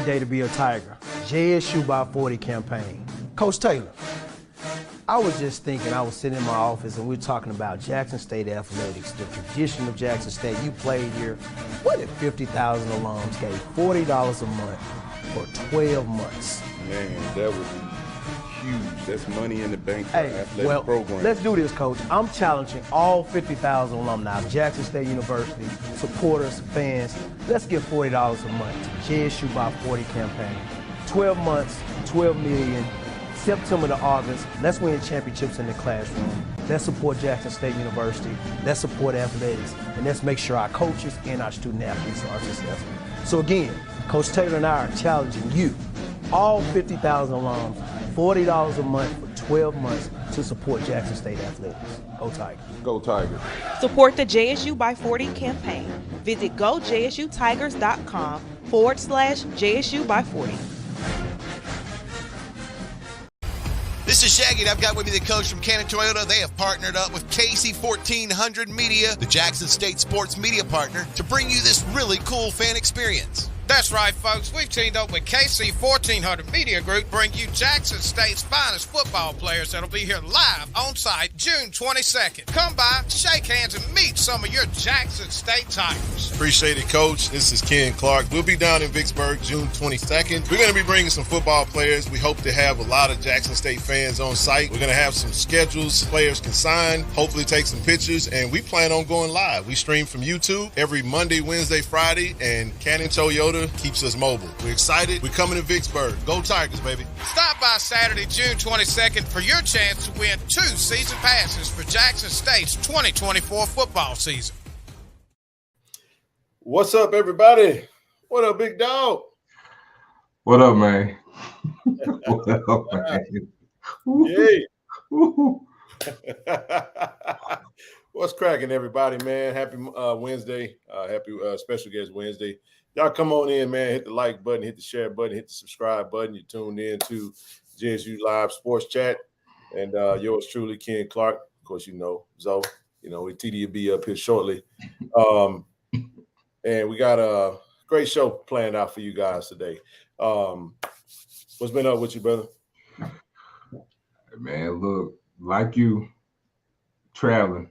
day to be a Tiger. JSU by 40 campaign. Coach Taylor, I was just thinking, I was sitting in my office and we were talking about Jackson State athletics, the tradition of Jackson State. You played here. What if 50,000 alums gave $40 a month for 12 months? Man, that would be huge. That's money in the bank for athletic program. Let's do this, Coach. I'm challenging all 50,000 alumni of Jackson State University, supporters, fans. Let's give $40 a month to JSU by 40 campaign. 12 months, 12 million. September to August, let's win championships in the classroom. Let's support Jackson State University. Let's support athletics. And let's make sure our coaches and our student athletes are successful. So again, Coach Taylor and I are challenging you, all 50,000 alums, $40 a month for 12 months to support Jackson State athletics. Go Tigers. Go Tigers. Support the JSU by 40 campaign. Visit gojsutigers.com/JSU by 40. This is Shaggy, and I've got with me the coach from Cannon Toyota. They have partnered up with KC-1400 Media, the Jackson State sports media partner, to bring you this really cool fan experience. That's right, folks. We've teamed up with KC-1400 Media Group to bring you Jackson State's finest football players that'll be here live on site June 22nd. Come by, shake hands, and meet some of your Jackson State Tigers. Appreciate it, Coach. This is Ken Clark. We'll be down in Vicksburg June 22nd. We're going to be bringing some football players. We hope to have a lot of Jackson State fans on site. We're going to have some schedules players can sign, hopefully take some pictures, and we plan on going live. We stream from YouTube every Monday, Wednesday, Friday, and Cannon Toyota keeps us mobile. We're excited. We're coming to Vicksburg. Go Tigers, baby. Stop by Saturday, June 22nd for your chance to win 2 season passes for Jackson State's 2024 football season. What's up, everybody? What up, big dog? What up, man? What up, man? Yay. What's cracking, everybody, man? Happy Wednesday. Happy special guest Wednesday. Y'all come on in, man. Hit the like button, hit the share button, hit the subscribe button. You're tuned in to JSU Live Sports Chat. And yours truly, Ken Clark. Of course, you know, Zoe. You know, TD will be up here shortly. And we got a great show planned out for you guys today. What's been up with you, brother? Man, look, like you, traveling.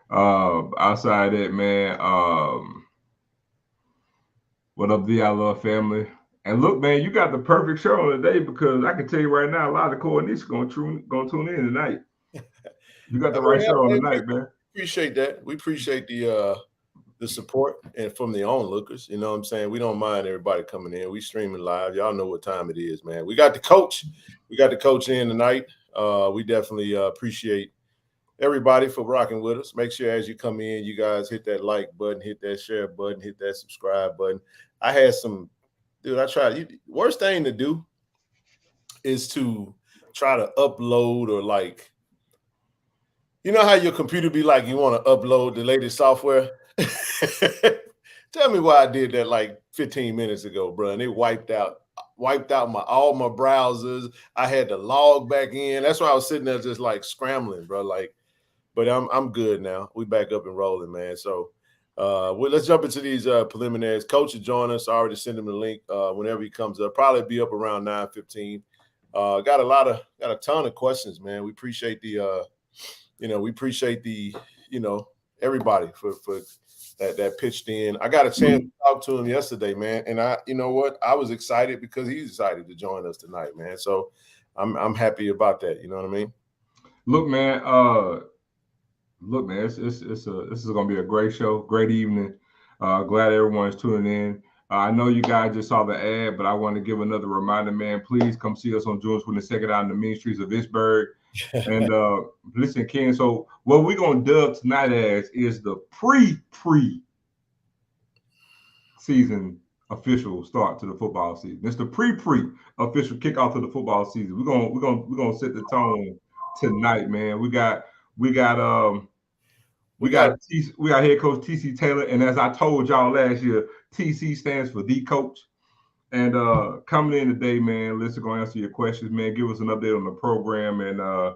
Outside that, man, what up, the I Love family? And look, man, you got the perfect show on today because I can tell you right now, a lot of coordinators going to tune in tonight. You got the right show on tonight, man. Appreciate that. We appreciate the support and from the onlookers. You know what I'm saying? We don't mind everybody coming in. We streaming live. Y'all know what time it is, man. We got the coach. We got the coach in tonight. We definitely appreciate everybody for rocking with us. Make sure as you come in, you guys hit that like button, hit that share button, hit that subscribe button. I had some, dude, I tried. Worst thing to do is to try to upload or like, you know how your computer be like, you want to upload the latest software? Tell me why I did that like 15 minutes ago, bro. And it wiped out all my browsers. I had to log back in. That's why I was sitting there just like scrambling, bro. Like, but I'm good now. We back up and rolling, man. So let's jump into these preliminaries. Coach will join us. I already sent him the link whenever he comes up. Probably be up around 9:15. Got a ton of questions, man. We appreciate everybody for that pitched in. I got a chance to talk to him yesterday, man. And I was excited because he's excited to join us tonight, man. So I'm happy about that. You know what I mean? Look, man, this is gonna be a great show, great evening. Glad everyone's tuning in. I know you guys just saw the ad, but I want to give another reminder, man. Please come see us on June 22nd out in the mean streets of Vicksburg. And listen, Ken, so what we're gonna dub tonight as is the pre-season official start to the football season. It's the pre-official kickoff to the football season. We're gonna set the tone tonight, man. We got head coach TC Taylor, and as I told y'all last year, TC stands for the coach. And coming in today, man, listen, going to answer your questions, man. Give us an update on the program, and man,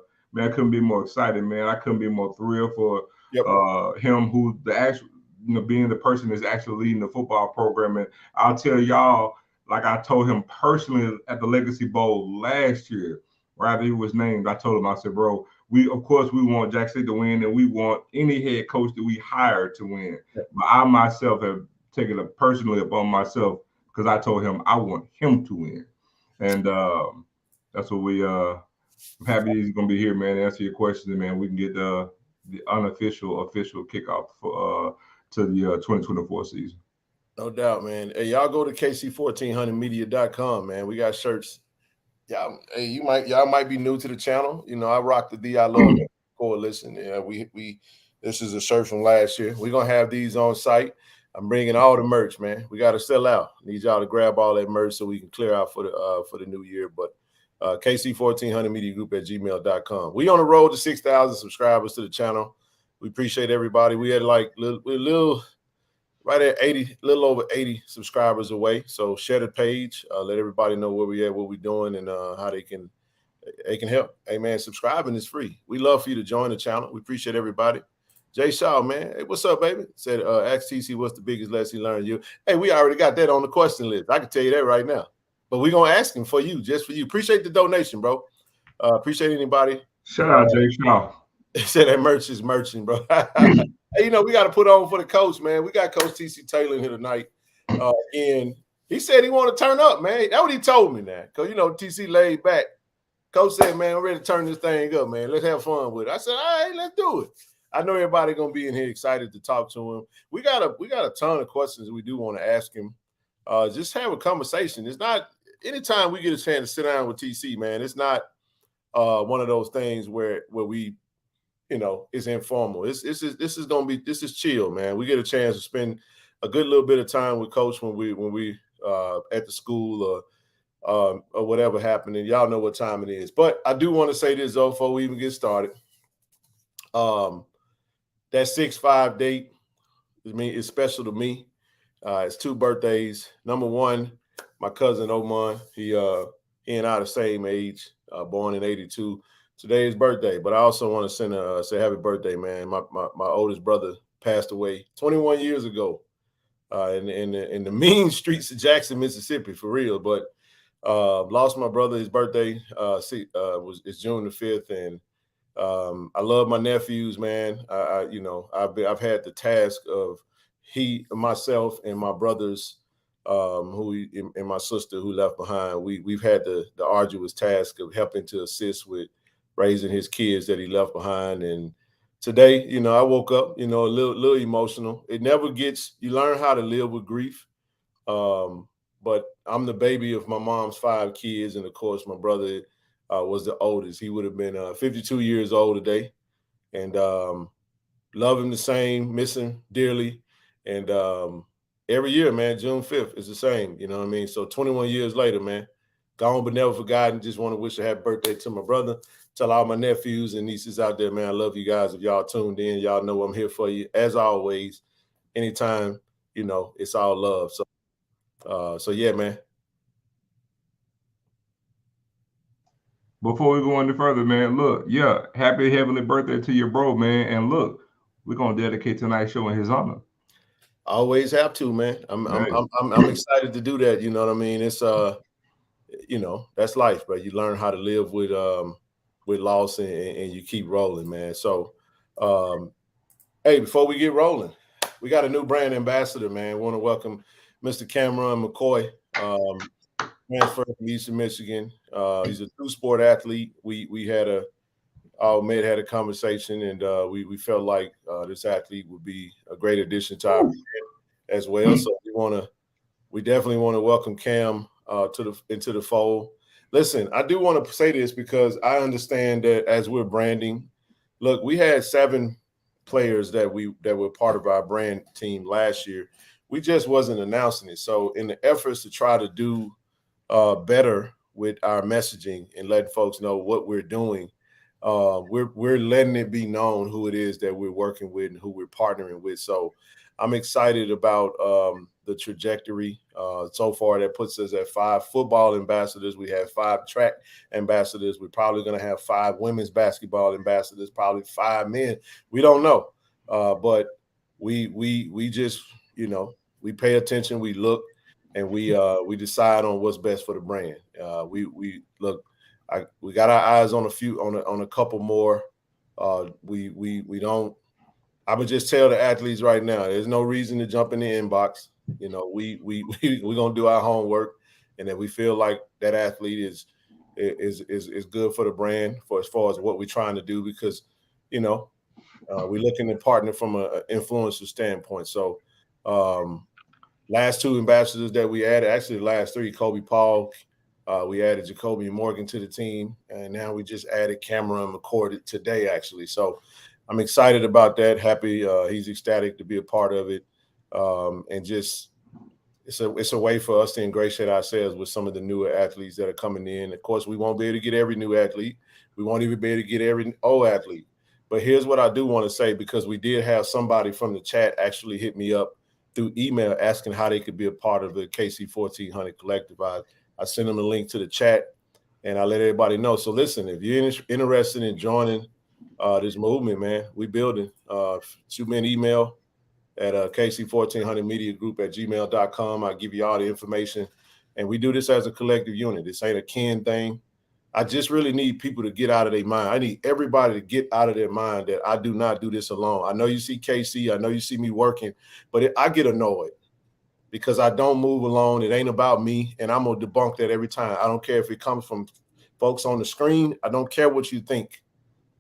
I couldn't be more excited, man. I couldn't be more thrilled for him, who the actual, being the person that's actually leading the football program. And I'll tell y'all, like I told him personally at the Legacy Bowl last year, right after he was named, I told him, I said, bro, of course we want Jackson State to win, and we want any head coach that we hire to win. But I myself have taken it personally upon myself because I told him I want him to win. And that's what I'm happy he's gonna be here, man, to answer your questions, man. We can get the official kickoff for to the 2024 season. No doubt, man. Hey, y'all go to KC-1400media.com, man. We got shirts. Y'all, hey, y'all might be new to the channel. You know, I rock the D I Love Coalition. Yeah, this is a shirt from last year. We're gonna have these on site. I'm bringing all the merch, man. We got to sell out. Need y'all to grab all that merch so we can clear out for the new year. But KC1400mediagroup@gmail.com. We on the road to 6,000 subscribers to the channel. We appreciate everybody. We had like right at 80, little over 80 subscribers away. So share the page, let everybody know where we at, what we're doing, and how they can help. Hey man, subscribing is free. We love for you to join the channel. We appreciate everybody. Jay Shaw, man. Hey, what's up, baby? Said, ask TC what's the biggest lesson he learned you. Hey, we already got that on the question list. I can tell you that right now. But we're going to ask him for you, just for you. Appreciate the donation, bro. Appreciate anybody. Shout out Jay Shaw. Said that merch is merching, bro. Hey, you know, we got to put on for the coach, man. We got Coach TC Taylor in here tonight. And he said he want to turn up, man. That's what he told me now. Because, you know, TC laid back. Coach said, man, I'm ready to turn this thing up, man. Let's have fun with it. I said, all right, let's do it. I know everybody gonna be in here excited to talk to him. We got a ton of questions we do want to ask him. Just have a conversation. It's not anytime we get a chance to sit down with TC, man. It's not one of those things where we, you know, it's informal. This is chill, man. We get a chance to spend a good little bit of time with Coach when we at the school or whatever happened. And y'all know what time it is. But I do want to say this though before we even get started. That 6-5 date, is special to me. It's 2 birthdays. Number one, my cousin Oman. He and I the same age, born in '82. Today's birthday, but I also want to say happy birthday, man. My oldest brother passed away 21 years ago in the mean streets of Jackson, Mississippi, for real. But lost my brother. His birthday is June the 5th, and I love my nephews, man. I've had the task of myself and my brothers, and my sister who left behind. We've had the arduous task of helping to assist with raising his kids that he left behind. And today, you know, I woke up, you know, a little emotional. It never gets. You learn how to live with grief. But I'm the baby of my mom's 5 kids, and of course, my brother was the oldest. He would have been 52 years old today, and love him the same, miss him dearly. And every year, man, June 5th is the same. You know what I mean? So 21 years later, man, gone but never forgotten. Just want to wish a happy birthday to my brother. Tell all my nephews and nieces out there, man, I love you guys. If y'all tuned in, y'all know I'm here for you as always. Anytime, you know, it's all love. So yeah, man. Before we go any further, man, look, yeah, happy heavenly birthday to your bro, man. And look, we're gonna dedicate tonight's show in his honor. Always have to, man. I'm excited to do that. You know what I mean? It's you know, that's life, bro. You learn how to live with loss and you keep rolling, man. So hey, before we get rolling, we got a new brand ambassador, man. We want to welcome Mr. Cameron McCoy. Transferred from Eastern Michigan. He's a 2-sport athlete. We had a conversation, and we felt like this athlete would be a great addition to our brand as well. So we definitely want to welcome Cam into the fold. Listen, I do want to say this because I understand that as we're branding, look, we had 7 players that were part of our brand team last year. We just wasn't announcing it. So in the efforts to try to do better with our messaging and letting folks know what we're doing, we're letting it be known who it is that we're working with and who we're partnering with. So I'm excited about the trajectory so far. That puts us at 5 football ambassadors. We have 5 track ambassadors. We're probably going to have 5 women's basketball ambassadors, probably 5 men. We don't know, but we just, you know, we pay attention. We look. and we decide on what's best for the brand. We look, we got our eyes on a couple more. We don't. I would just tell the athletes right now, there's no reason to jump in the inbox. You know, we're gonna do our homework, and if we feel like that athlete is good for the brand as far as what we're trying to do, because you know we're looking to partner from an influencer standpoint. So last 2 ambassadors that we added, actually the last 3, Kobe Paul, we added Jacoby Morgan to the team, and now we just added Cameron McCord today actually. So I'm excited about that. Happy, he's ecstatic to be a part of it, and just it's a way for us to ingratiate ourselves with some of the newer athletes that are coming in. Of course, we won't be able to get every new athlete. We won't even be able to get every old athlete. But here's what I do want to say, because we did have somebody from the chat actually hit me up through email asking how they could be a part of the KC-1400 collective. I sent them a link to the chat, and I let everybody know. So listen, if you're interested in joining this movement, man, we building. Shoot me an email at KC-1400mediagroup@gmail.com. I'll give you all the information. And we do this as a collective unit. This ain't a Ken thing. I just really need people to get out of their mind. I need everybody to get out of their mind that I do not do this alone. I know you see KC. I know you see me working, but I get annoyed because I don't move alone. It ain't about me, and I'm going to debunk that every time. I don't care if it comes from folks on the screen. I don't care what you think.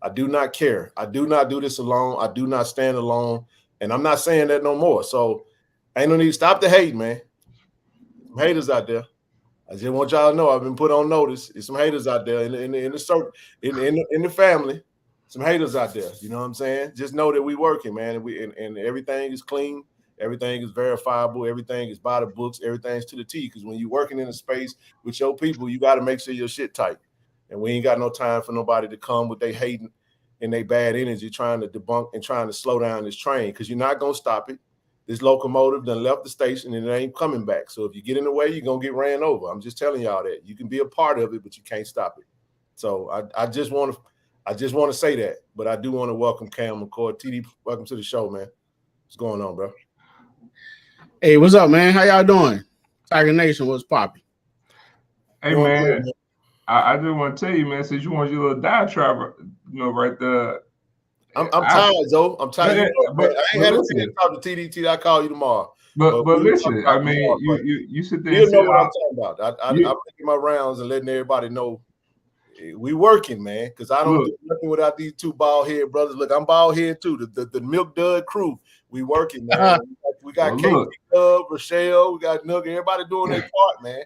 I do not care. I do not do this alone. I do not stand alone. And I'm not saying that no more. So ain't no need to stop the hate, man. Some haters out there. I just want y'all to know I've been put on notice. There's some haters out there in the family. Some haters out there. You know what I'm saying? Just know that we working, man. And everything is clean. Everything is verifiable. Everything is by the books. Everything's to the T. Because when you're working in a space with your people, you got to make sure your shit tight. And we ain't got no time for nobody to come with they hating and they bad energy trying to debunk and trying to slow down this train, because you're not going to stop it. This locomotive done left the station and it ain't coming back. So if you get in the way, you're going to get ran over. I'm just telling y'all that. You can be a part of it, but you can't stop it. So I just want to say that. But I do want to welcome Cam McCord. TD, welcome to the show, man. What's going on, bro? Hey, what's up, man? How y'all doing? Tiger Nation, what's popping? Hey, man. I just want to tell you, man, since you want your little diatribe, right there. I'm tired, Zoe. I'm tired. But I ain't had a chance to talk to TDT. I'll call you tomorrow. But listen, I mean, you sit there. You know what I'm talking about. I'm making my rounds and letting everybody know we working, man. Because I don't do nothing without these 2 bald head brothers. Look, I'm bald head too. The Milk Dud crew. We working, man. We got KC, Rochelle. We got Nook. Everybody doing their part, man.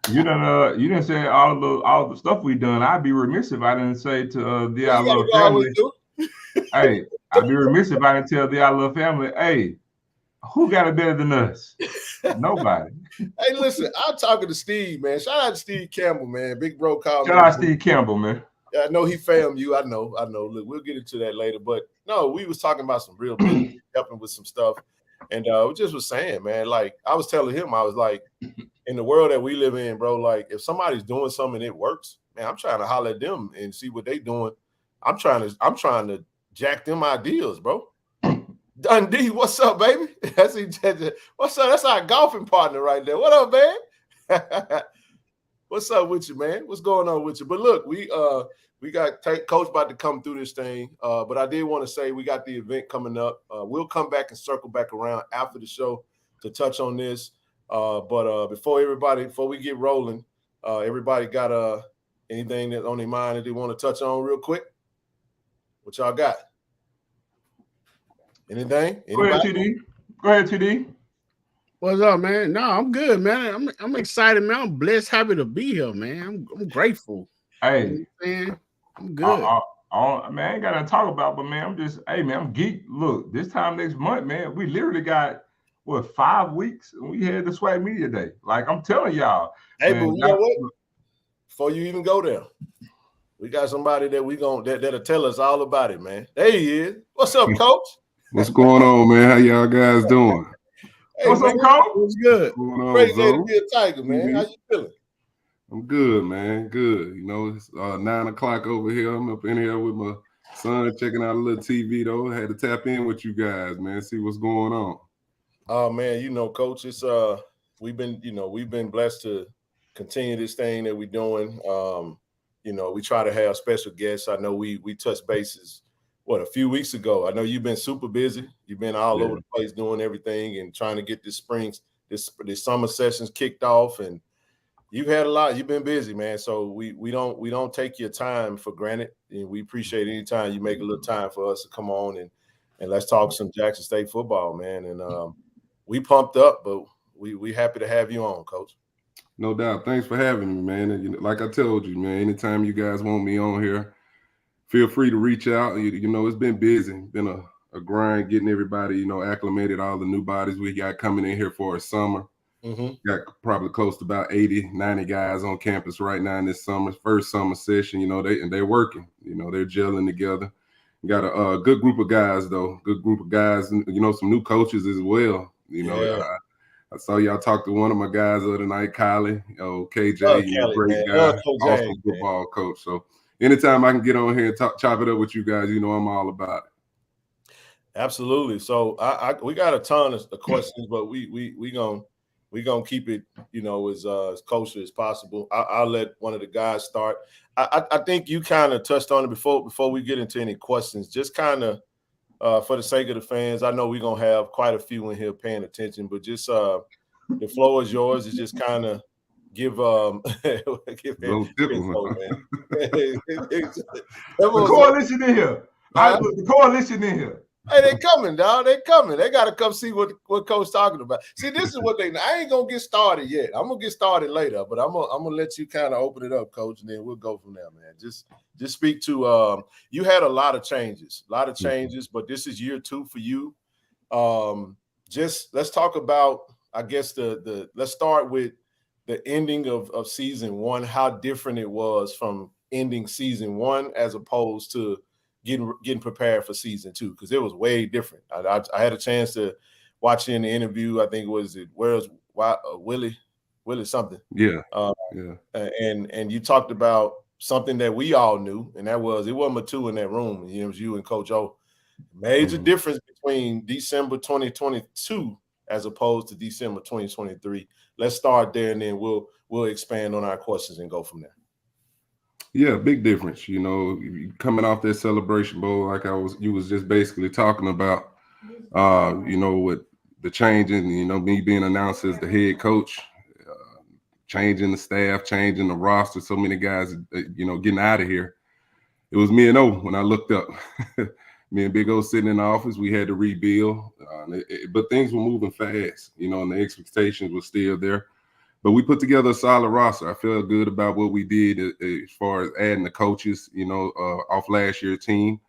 You didn't say all the stuff we done. I'd be remiss if I didn't say to the I Love family. Hey, I'd be remiss if I didn't tell the I Love family, hey, who got it better than us? Nobody. Hey, listen, I'm talking to Steve, man. Shout out to Steve Campbell, man. Big bro called me. Shout out Steve Campbell, man. Yeah, I know he famed you. I know. Look, we'll get into that later. But no, we was talking about some real business, helping with some stuff. And we just was saying, man, like I was telling him, I was like, in the world that we live in, bro, like if somebody's doing something and it works, man, I'm trying to holler at them and see what they doing. I'm trying to jack them ideas, bro. Dundee, what's up, baby? What's up? That's our golfing partner right there. What up, man? What's up with you, man? What's going on with you? But look, we got Coach about to come through this thing. But I did want to say we got the event coming up. We'll come back and circle back around after the show to touch on this. But before we get rolling, everybody got anything that's on their mind that they want to touch on real quick? What y'all got? Anything? Anybody? Go ahead, TD. What's up, man? No, I'm good, man. I'm excited, man. I'm blessed, happy to be here, man. I'm grateful. Hey, man, I'm good. Man, I ain't got to talk about, but man, I'm geek. Look, this time next month, man, we literally got 5 weeks, and we had the Swag Media Day. Like I'm telling y'all. Hey, man, but you know what? Before you even go there, we got somebody that that'll tell us all about it, man. There he is. What's up, Coach? What's going on, man? How y'all guys doing? Hey, what's up, Coach? What's good? What's going on, great day to be a Tiger, man. Mm-hmm. How you feeling? I'm good, man. Good. You know, it's 9 o'clock over here. I'm up in here with my son checking out a little TV, though. I had to tap in with you guys, man, see what's going on. Oh, man, you know, Coach, it's we've been blessed to continue this thing that we're doing. We try to have special guests. I know we touched bases a few weeks ago. I know you've been super busy. You've been all over the place doing everything and trying to get this summer sessions kicked off, and you've had a lot. You've been busy, man. So we don't take your time for granted, and we appreciate any time you make a little time for us to come on and let's talk some Jackson State football, man. And we pumped up, but we happy to have you on, Coach. No doubt. Thanks for having me, man. And like I told you, man, anytime you guys want me on here, feel free to reach out. It's been busy. Been a grind getting everybody, acclimated, all the new bodies we got coming in here for a summer. Got probably close to about 80, 90 guys on campus right now in this first summer session. They're working. They're gelling together. Got a good group of guys, though. Good group of guys, and, some new coaches as well. I saw y'all talk to one of my guys the other night, Kylie. KJ, great guy, awesome football coach. So anytime I can get on here and chop it up with you guys, I'm all about it. Absolutely. So we got a ton of questions, but we gonna keep it, as kosher as possible. I'll let one of the guys start. I think you kind of touched on it before we get into any questions. Just kind of for the sake of the fans, I know we're gonna have quite a few in here paying attention, but just the floor is yours. It's just kind of give the coalition in here. The coalition in here. Hey, they coming, dog. They coming. They got to come see what Coach talking about. See, this is what I ain't going to get started yet. I'm going to get started later, but I'm gonna let you kind of open it up, Coach, and then we'll go from there, man. Just speak to you had a lot of changes, but this is year 2 for you. Just let's talk about, I guess, let's start with the ending of season 1, how different it was from ending season 1 as opposed to getting prepared for season 2, because it was way different. I had a chance to watch you in the interview. I think Willie something. Yeah. And you talked about something that we all knew, and that was it wasn't but 2 in that room. It was you and Coach O. Major difference between December 2022 as opposed to December 2023. Let's start there, and then we'll expand on our questions and go from there. Yeah, big difference. Coming off that Celebration Bowl, like you was just basically talking about, with the changing, me being announced as the head coach, changing the staff, changing the roster, so many guys, getting out of here. It was me and O when I looked up. Me and Big O sitting in the office, we had to rebuild, but things were moving fast, and the expectations were still there. But we put together a solid roster. I feel good about what we did as far as adding the coaches, off last year's team,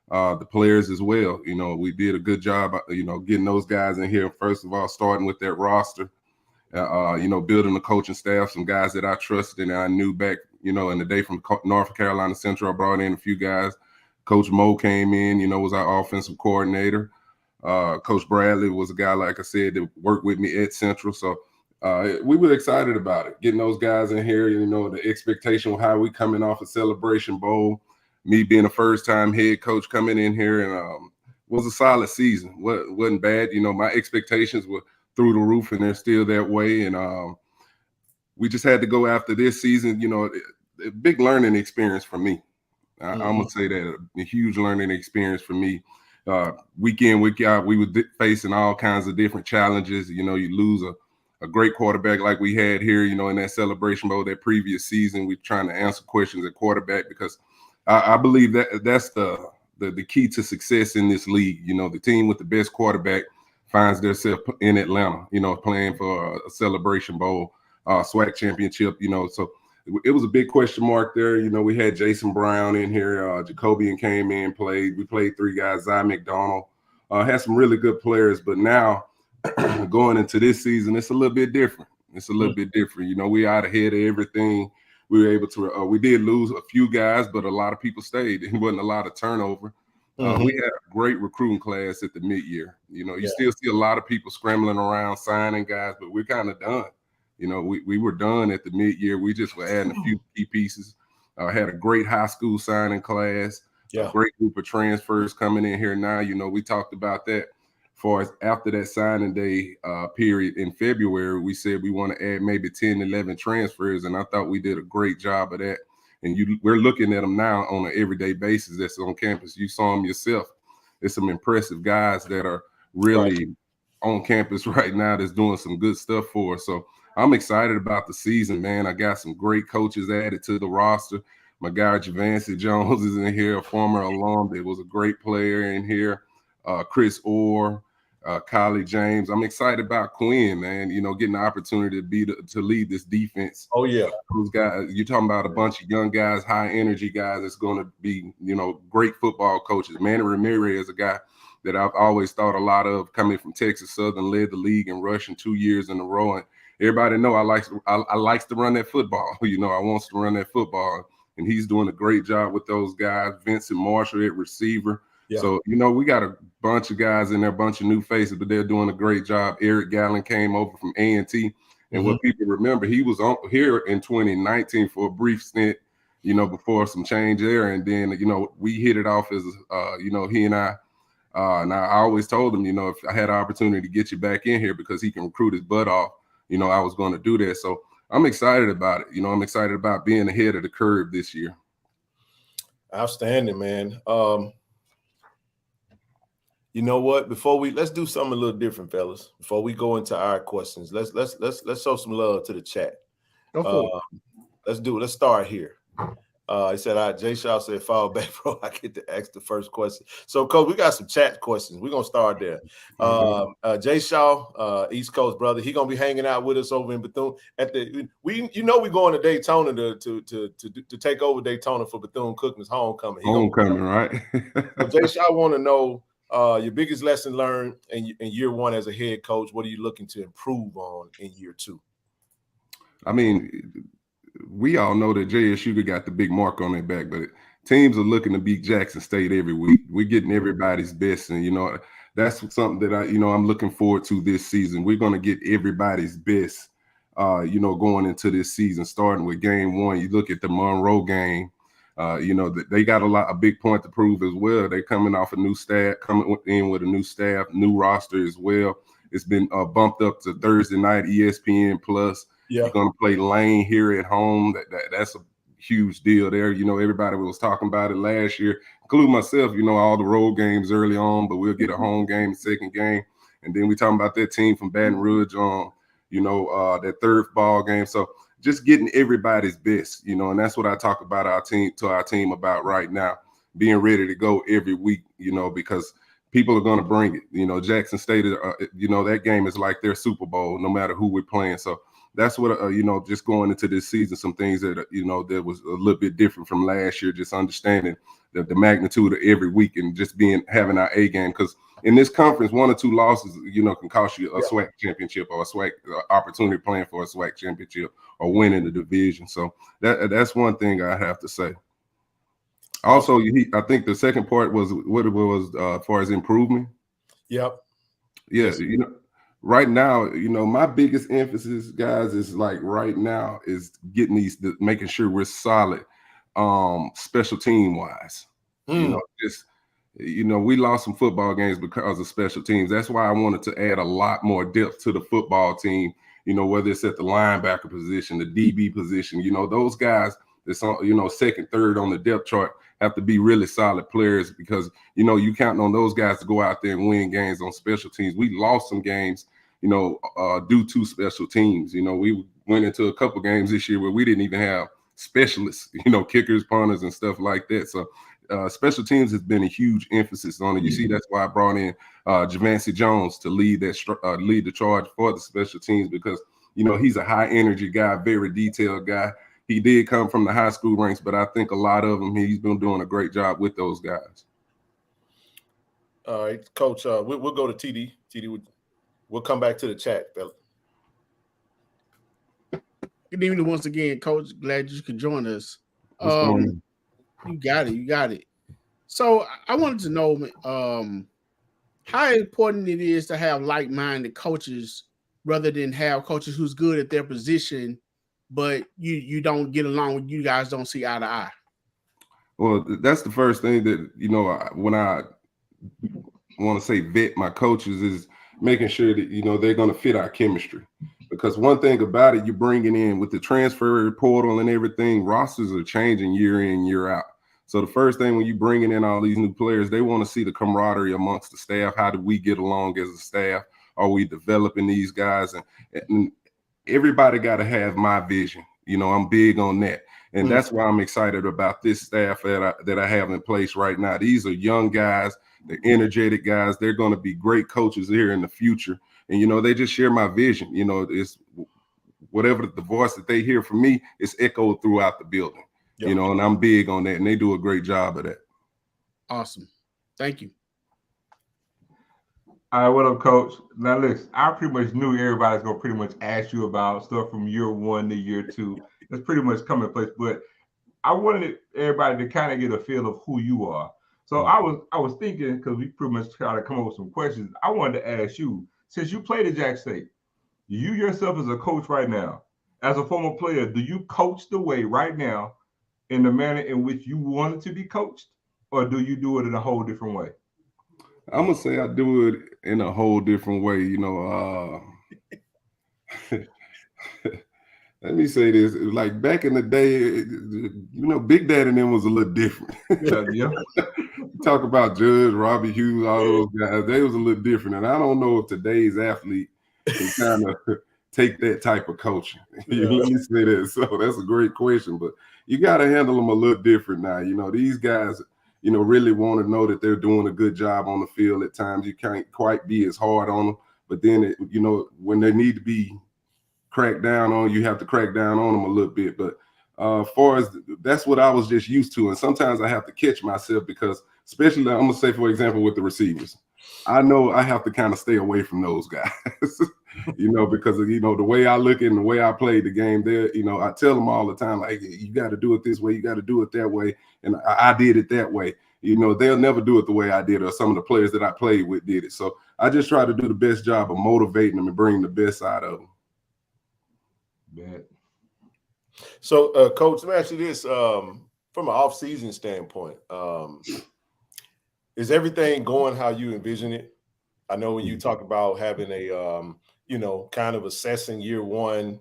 the players as well. We did a good job, getting those guys in here. First of all, starting with that roster, building the coaching staff, some guys that I trusted and I knew back, in the day from North Carolina Central. I brought in a few guys. Coach Mo came in, was our offensive coordinator. Coach Bradley was a guy, like I said, that worked with me at Central. So we were excited about it, getting those guys in here. The expectation of how we coming off a Celebration Bowl, me being a first-time head coach coming in here, and was a solid season. Wasn't bad. My expectations were through the roof, and they're still that way. And we just had to go after this season. A big learning experience for me. I'm gonna say that a huge learning experience for me. Week in, week out, we were facing all kinds of different challenges. You lose a great quarterback like we had here, in that Celebration Bowl that previous season. We're trying to answer questions at quarterback because I believe that's the key to success in this league. The team with the best quarterback finds themselves in Atlanta, playing for a Celebration Bowl, SWAC championship, so it was a big question mark there. We had Jason Brown in here, Jacobian came in, played. We played 3 guys, Zy McDonald, had some really good players, but now going into this season, it's a little bit different. We out ahead of everything. We were able to, we did lose a few guys, but a lot of people stayed. It wasn't a lot of turnover. We had a great recruiting class at the mid-year. You still see a lot of people scrambling around, signing guys, but we're kind of done. We were done at the mid-year. We just were adding a few key pieces. Had a great high school signing class, a great group of transfers coming in here now. We talked about that far as after that signing day period in February, we said we want to add maybe 10, 11 transfers, and I thought we did a great job of that. And we're looking at them now on an everyday basis that's on campus. You saw them yourself. There's some impressive guys that are really on campus right now that's doing some good stuff for us. So I'm excited about the season, man. I got some great coaches added to the roster. My guy JSU Jones is in here, a former alum that was a great player in here. Chris Orr, Kylie James. I'm excited about Quinn, man. You know, getting the opportunity to lead this defense. Oh yeah, those guys. You're talking about a bunch of young guys, high energy guys that's going to be, you know, great football coaches. Manny Ramirez is a guy that I've always thought a lot of, coming from Texas Southern, led the league in rushing 2 years in a row. And everybody know I likes to run that football. You know, I wants to run that football, and he's doing a great job with those guys. Vincent Marshall at receiver. Yeah. So, you know, we got a bunch of guys in there, a bunch of new faces, but they're doing a great job. Eric Gallen came over from A&T. And what people remember, he was on here in 2019 for a brief stint, you know, before some change there. And then, you know, we hit it off as, you know, he and I. And I always told him, you know, if I had an opportunity to get you back in here because he can recruit his butt off, you know, I was going to do that. So I'm excited about it. You know, I'm excited about being ahead of the curve this year. Outstanding, man. You know what? Let's do something a little different, fellas. Before we go into our questions, let's show some love to the chat. Let's start here. He said, Jay Shaw said, fall back, bro. I get to ask the first question. So, Coach, we got some chat questions. We're gonna start there. Jay Shaw, East Coast brother, he gonna be hanging out with us over in Bethune we're going to Daytona to take over Daytona for Bethune-Cookman's homecoming. Right? So Jay Shaw want to know your biggest lesson learned in year one as a head coach. What are you looking to improve on in year two? I mean, we all know that JSU got the big mark on their back, but teams are looking to beat Jackson State every week. We're getting everybody's best, and you know that's something that I'm looking forward to this season. We're going to get everybody's best, you know, going into this season. Starting with game one, you look at the Monroe game. You know, they got a big point to prove as well. They're coming off a new staff, coming in with a new staff, new roster as well. It's been bumped up to Thursday night, ESPN Plus. Yeah. You're going to play Lane here at home. That's a huge deal there. You know, everybody was talking about it last year, including myself, you know, all the road games early on, but we'll get a home game, second game. And then we talking about that team from Baton Rouge on, you know, that third ball game. So just getting everybody's best, you know, and that's what I talk about our team about right now, being ready to go every week, you know, because people are going to bring it. You know, Jackson State, you know, that game is like their Super Bowl, no matter who we're playing. So that's what, you know, just going into this season, some things that, you know, that was a little bit different from last year, just understanding the magnitude of every week and just having our A game. Because in this conference, 1 or 2 losses, you know, can cost you a SWAC championship or a SWAC opportunity playing for a SWAC championship or winning the division. So that's one thing I have to say. Also, I think the second part was what it was as far as improvement. Yep. Yes. You know, right now, you know, my biggest emphasis, guys, is like right now is getting making sure we're solid, special team wise. You know, just, you know, we lost some football games because of special teams. That's why I wanted to add a lot more depth to the football team. You know, whether it's at the linebacker position, the DB position, you know, those guys that's on, you know, second, third on the depth chart have to be really solid players because, you know, you counting on those guys to go out there and win games on special teams. We lost some games, you know, due to special teams. You know, we went into a couple games this year where we didn't even have specialists, you know, kickers, punters, and stuff like that. So special teams has been a huge emphasis on it. You see, that's why I brought in JSU Jones to lead the charge for the special teams because, you know, he's a high energy guy, very detailed guy. He did come from the high school ranks, but I think a lot of them, he's been doing a great job with those guys. All right, Coach, we'll go to TD. TD, we'll come back to the chat, fella. Good evening once again, Coach. Glad you could join us. You got it. So I wanted to know how important it is to have like-minded coaches rather than have coaches who's good at their position, but you don't get along, you guys don't see eye to eye. Well, that's the first thing that, you know, when want to say vet my coaches is making sure that, you know, they're going to fit our chemistry. Because one thing about it, you're bringing in with the transfer portal and everything, rosters are changing year in, year out. So the first thing when you're bringing in all these new players, they want to see the camaraderie amongst the staff. How do we get along as a staff? Are we developing these guys? And everybody got to have my vision. You know, I'm big on that. And that's why I'm excited about this staff that I have in place right now. These are young guys. They're energetic guys. They're going to be great coaches here in the future. And, you know, they just share my vision. You know, it's whatever the voice that they hear from me, it's echoed throughout the building. Yep. You know, and I'm big on that, and they do a great job of that. Awesome. Thank you. All right, what up, Coach? Now, listen, I pretty much knew everybody's going to pretty much ask you about stuff from year 1 to year 2. That's pretty much commonplace, but I wanted everybody to kind of get a feel of who you are. So I was thinking, because we pretty much try to come up with some questions, I wanted to ask you, since you played at Jackson State, you yourself as a coach right now, as a former player, do you coach the way right now in the manner in which you wanted to be coached, or do you do it in a whole different way? I'm gonna say I do it in a whole different way. You know, let me say this: like back in the day, you know, Big Daddy and them was a little different. Yeah. Talk about Judge, Robbie Hughes, all those guys. They was a little different, and I don't know if today's athlete can kind of take that type of coaching. Yeah. Let me say that. So that's a great question, but you got to handle them a little different now. You know, these guys, you know, really want to know that they're doing a good job on the field. At times, you can't quite be as hard on them, but then, you know, when they need to be cracked down on, you have to crack down on them a little bit. But as far as that's what I was just used to, and sometimes I have to catch myself because, especially, I'm gonna say, for example, with the receivers, I know I have to kind of stay away from those guys. You know, because of, you know, the way I look and the way I play the game there, you know, I tell them all the time, like, you got to do it this way, you got to do it that way. And I did it that way. You know, they'll never do it the way I did, or some of the players that I played with did it. So I just try to do the best job of motivating them and bringing the best out of them. Bad. So, Coach, let me ask you this, from an off-season standpoint, is everything going how you envision it? I know when you talk about having a, you know, kind of assessing year 1,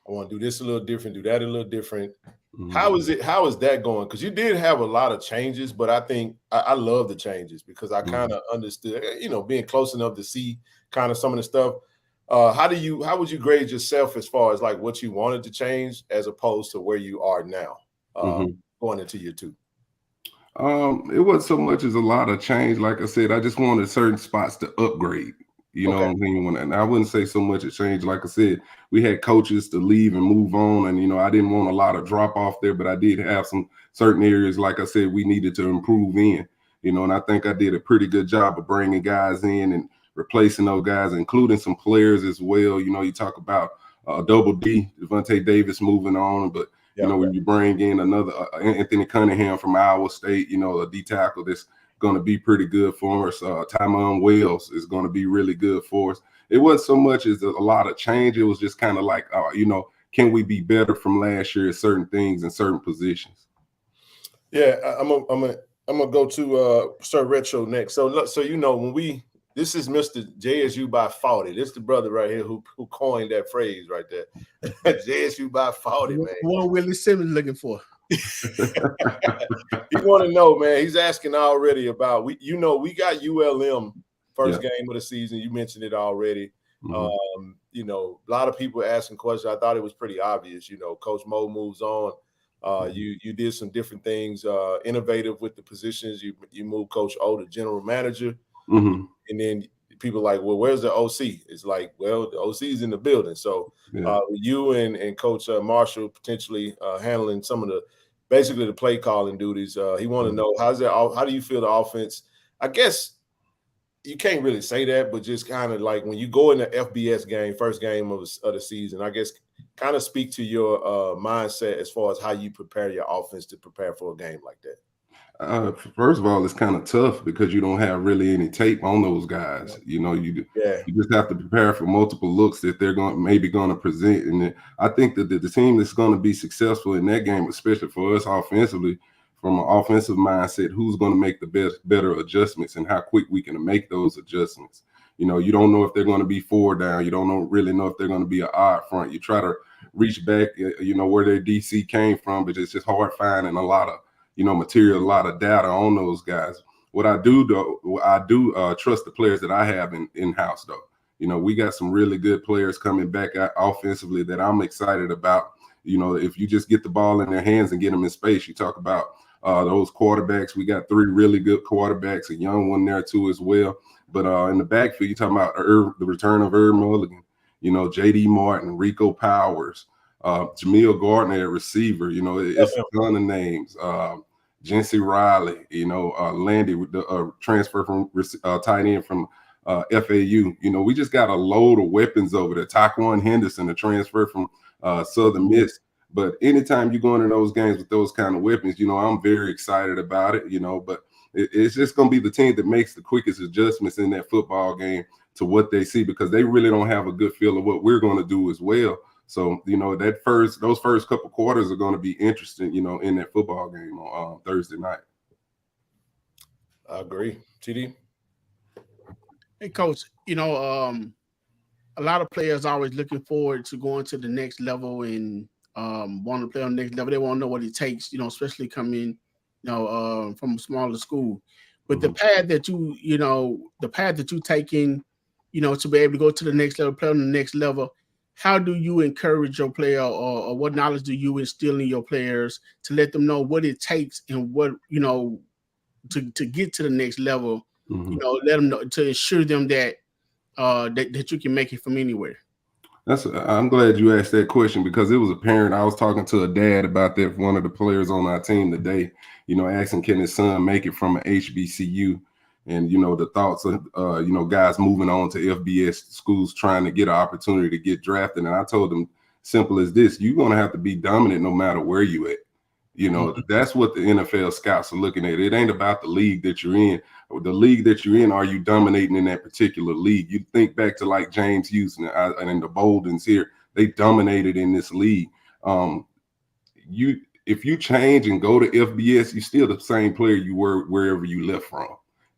I want to do this a little different, do that a little different. How is that going? Because you did have a lot of changes, but I think I love the changes because I kind of understood, you know, being close enough to see kind of some of the stuff. How would you grade yourself as far as like what you wanted to change as opposed to where you are now, going into year 2? It wasn't so much as a lot of change. Like I said, I just wanted certain spots to upgrade. You know what I mean? And I wouldn't say so much a change. Like I said, we had coaches to leave and move on. And, you know, I didn't want a lot of drop off there, but I did have some certain areas, like I said, we needed to improve in, you know, and I think I did a pretty good job of bringing guys in and replacing those guys, including some players as well. You know, you talk about Double D, Devontae Davis moving on, but you know, when you bring in another Anthony Cunningham from Iowa State, you know, a D tackle that's going to be pretty good for us. Tymon Wells is going to be really good for us. It wasn't so much as a lot of change. It was just kind of like, you know, can we be better from last year at certain things in certain positions? Yeah, I'm gonna go to Sir Retro next. So you know, this is Mr. JSU by 40. This is the brother right here who coined that phrase right there. JSU by 40, man. What Willie Simmons looking for? He want to know, man. He's asking already about we got ULM first game of the season. You mentioned it already. You know, a lot of people asking questions. I thought it was pretty obvious. You know, Coach Mo moves on. You did some different things, innovative with the positions. You moved Coach O to general manager. And then people are like, well, where's the OC? It's like, well, the OC is in the building. So you and Coach Marshall potentially handling some of basically the play calling duties. He want to know how do you feel the offense? I guess you can't really say that, but just kind of like when you go in the FBS game, first game of the season, I guess kind of speak to your mindset as far as how you prepare your offense to prepare for a game like that. First of all, it's kind of tough because you don't have really any tape on those guys. You know, you just have to prepare for multiple looks that they're maybe going to present. And I think that the team that's going to be successful in that game, especially for us offensively, from an offensive mindset, who's going to make the better adjustments and how quick we can make those adjustments. You know, you don't know if they're going to be 4 down. You don't really know if they're going to be an odd front. You try to reach back, you know, where their DC came from, but it's just hard finding a lot of, you know, material, a lot of data on those guys. What I do, though, I do trust the players that I have in-house, though. You know, we got some really good players coming back offensively that I'm excited about. You know, if you just get the ball in their hands and get them in space, you talk about those quarterbacks. We got 3 really good quarterbacks, a young one there too as well. But in the backfield, you're talking about the return of Herb Mulligan, you know, J.D. Martin, Rico Powers, Jameel Gardner at receiver. You know, it's a ton of names. Jency Riley, you know, Landy with the transfer from tight end from FAU. You know, we just got a load of weapons over there. Taquan Henderson, a transfer from Southern Miss. But anytime you go into those games with those kind of weapons, you know, I'm very excited about it, you know, but it's just going to be the team that makes the quickest adjustments in that football game to what they see, because they really don't have a good feel of what we're going to do as well. So, you know, those first couple quarters are going to be interesting, you know, in that football game on Thursday night. I agree. TD? Hey, Coach, you know, a lot of players are always looking forward to going to the next level and want to play on the next level. They want to know what it takes, you know, especially coming, you know, from a smaller school. But the path that you taking, you know, to be able to go to the next level, play on the next level, how do you encourage your player, or what knowledge do you instill in your players to let them know what it takes and what, you know, to get to the next level, you know, let them know, to assure them that that you can make it from anywhere? I'm glad you asked that question, because it was apparent. I was talking to a dad about that, one of the players on our team today, you know, asking can his son make it from an HBCU, and, you know, the thoughts of, you know, guys moving on to FBS schools trying to get an opportunity to get drafted. And I told them, simple as this, you're going to have to be dominant no matter where you at. You know, that's what the NFL scouts are looking at. It ain't about the league that you're in. The league that you're in, are you dominating in that particular league? You think back to like James Houston and the Boldens here. They dominated in this league. If you change and go to FBS, you're still the same player you were wherever you left from.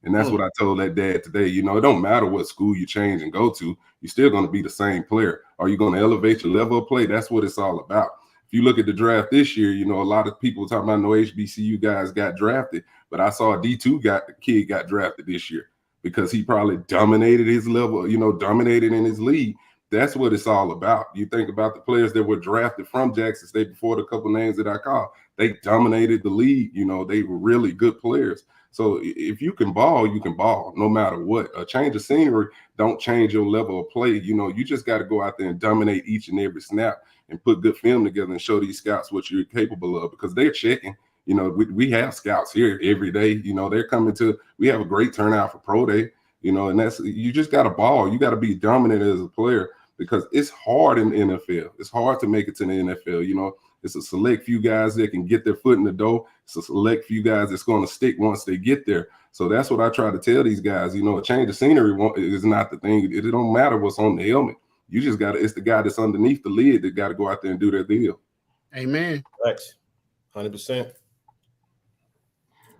And that's what I told that dad today. You know, it don't matter what school you change and go to, you're still going to be the same player. Are you going to elevate your level of play? That's what it's all about. If you look at the draft this year, you know, a lot of people talking about no HBCU guys got drafted, but I saw a D2 kid got drafted this year because he probably dominated his level, you know, dominated in his league. That's what it's all about. You think about the players that were drafted from Jackson State before, the couple names that I called, they dominated the league. You know, they were really good players. So if you can ball, you can ball no matter what. A change of scenery don't change your level of play. You know, you just got to go out there and dominate each and every snap and put good film together and show these scouts what you're capable of, because they're checking. You know, we have scouts here every day. You know, they're coming to, we have a great turnout for pro day, you know, and that's, you just got to ball. You got to be dominant as a player, because it's hard in the NFL. It's hard to make it to the NFL. You know, it's a select few guys that can get their foot in the door. It's a select few guys that's going to stick once they get there. So that's what I try to tell these guys. You know, a change of scenery is not the thing. It don't matter what's on the helmet. You just got to, it's the guy that's underneath the lid that got to go out there and do their deal. Amen. Thanks. 100%.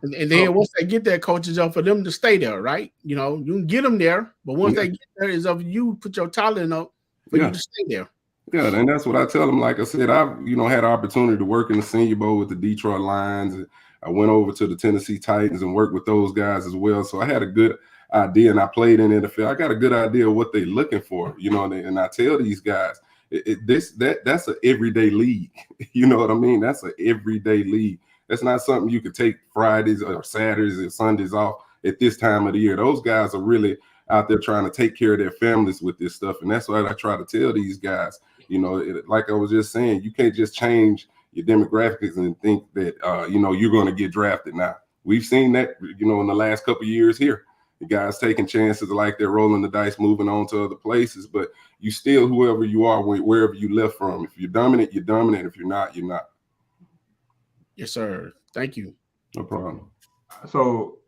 And then once they get there, coach, it's up for them to stay there, right? You know, you can get them there, but once they get there, it's up for you put your talent up for you to stay there. Yeah, and that's what I tell them. Like I said, I've, you know, had an opportunity to work in the Senior Bowl with the Detroit Lions. And I went over to the Tennessee Titans and worked with those guys as well. So I had a good idea, and I played in the NFL. I got a good idea of what they're looking for, you know, and I tell these guys, that's an everyday league. You know what I mean? That's an everyday league. That's not something you could take Fridays or Saturdays or Sundays off at this time of the year. Those guys are really out there trying to take care of their families with this stuff. And that's what I try to tell these guys. You know, like I was just saying, you can't just change your demographics and think that, you know, you're going to get drafted now. We've seen that, you know, in the last couple of years here. The guys taking chances like they're rolling the dice, moving on to other places. But you still, whoever you are, wherever you left from. If you're dominant, you're dominant. If you're not, you're not. Yes, sir. Thank you. No problem. So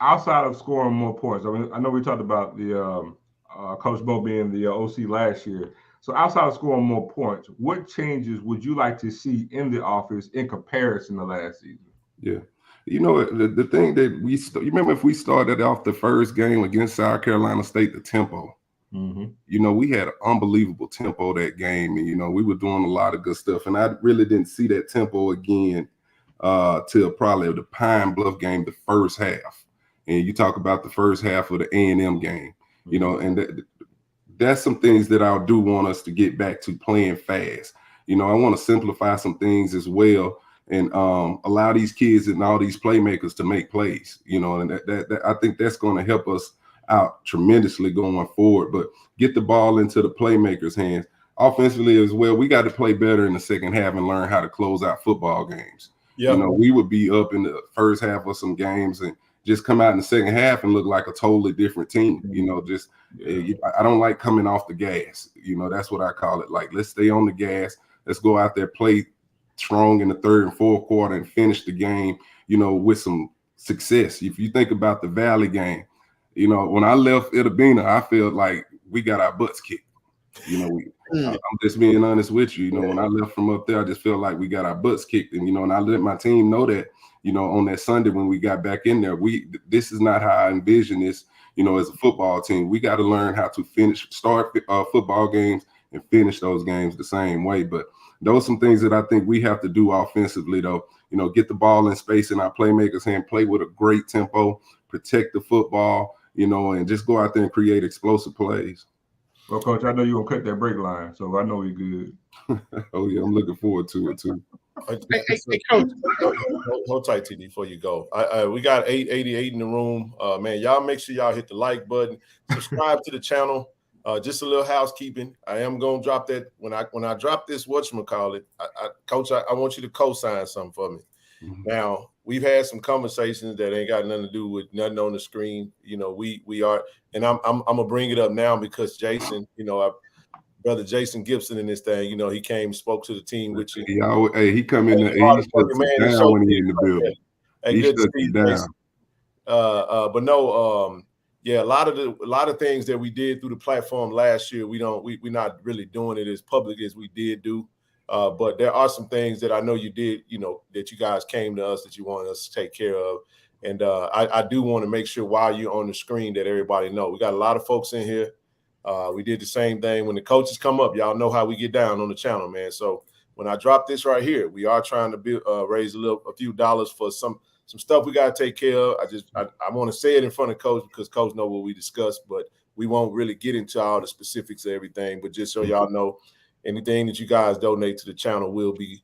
outside of scoring more points, I mean, I know we talked about the Coach Bo being the OC last year. So outside of scoring more points, what changes would you like to see in the office in comparison to last season? Yeah. You know, the thing that you remember if we started off the first game against South Carolina State, the tempo. You know, we had an unbelievable tempo that game, and you know, we were doing a lot of good stuff. And I really didn't see that tempo again till probably the Pine Bluff game, the first half. And you talk about the first half of the A&M game, you know, and that's some things that I do want us to get back to playing fast. You know, I want to simplify some things as well, and allow these kids and all these playmakers to make plays. You know, and that I think that's going to help us out tremendously going forward. But get the ball into the playmakers' hands. Offensively as well, we got to play better in the second half and learn how to close out football games. Yep. You know, we would be up in the first half of some games and just come out in the second half and look like a totally different team. You know, just I don't like coming off the gas. You know, that's what I call it. Like, let's stay on the gas. Let's go out there, play strong in the third and fourth quarter and finish the game, you know, with some success. If you think about the Valley game, you know, when I left Itabena, I felt like we got our butts kicked. You know, I'm just being honest with you. You know, when I left from up there, I just felt like we got our butts kicked. And, you know, and I let my team know that, you know, on that Sunday when we got back in there, this is not how I envision this, you know, as a football team. We got to learn how to start football games and finish those games the same way. But those are some things that I think we have to do offensively, though. You know, get the ball in space in our playmakers' hand, play with a great tempo, protect the football, you know, and just go out there and create explosive plays. Well, Coach, I know you're going to cut that break line, so I know we're good. Oh, yeah, I'm looking forward to it, too. Hey, Coach. Hold tight, TD, before you go. We got 888 in the room. Man, y'all make sure y'all hit the like button. Subscribe to the channel. Just a little housekeeping. I am going to drop that. When I drop this, whatchamacallit, Coach, I want you to co-sign something for me. Now, we've had some conversations that ain't got nothing to do with nothing on the screen. You know, we are, and I'm gonna bring it up now because Jason, you know, brother Jason Gibson in this thing, you know, he came, spoke to the team with you. He come in there, he shuts it down when he in the building. He shuts it down. But no, yeah, a lot of things that we did through the platform last year, we're not really doing it as public as we did do. But there are some things that I know you did, you know, that you guys came to us that you wanted us to take care of. And I do want to make sure while you're on the screen that everybody know. We got a lot of folks in here. We did the same thing. When the coaches come up, y'all know how we get down on the channel, man. So when I drop this right here, we are trying to raise a few dollars for some stuff we got to take care of. I want to say it in front of Coach because Coach know what we discussed, but we won't really get into all the specifics of everything. But just so y'all know, anything that you guys donate to the channel will be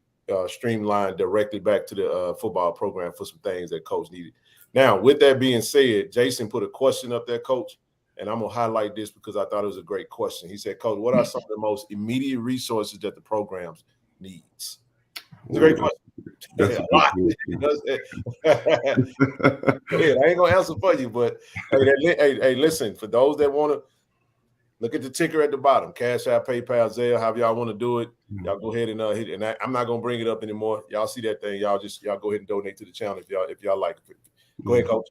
streamlined directly back to the football program for some things that Coach needed. Now, with that being said, Jason put a question up there, Coach, and I'm going to highlight this because I thought it was a great question. He said, Coach, what are some of the most immediate resources that the programs needs? It's a great question. That's I ain't going to answer for you, but hey, listen, for those that want to, look at the ticker at the bottom. Cash App, PayPal, Zelle, however y'all want to do it. Y'all go ahead and hit it. And I'm not gonna bring it up anymore. Y'all see that thing? Y'all go ahead and donate to the channel if y'all like it. Go ahead, Coach.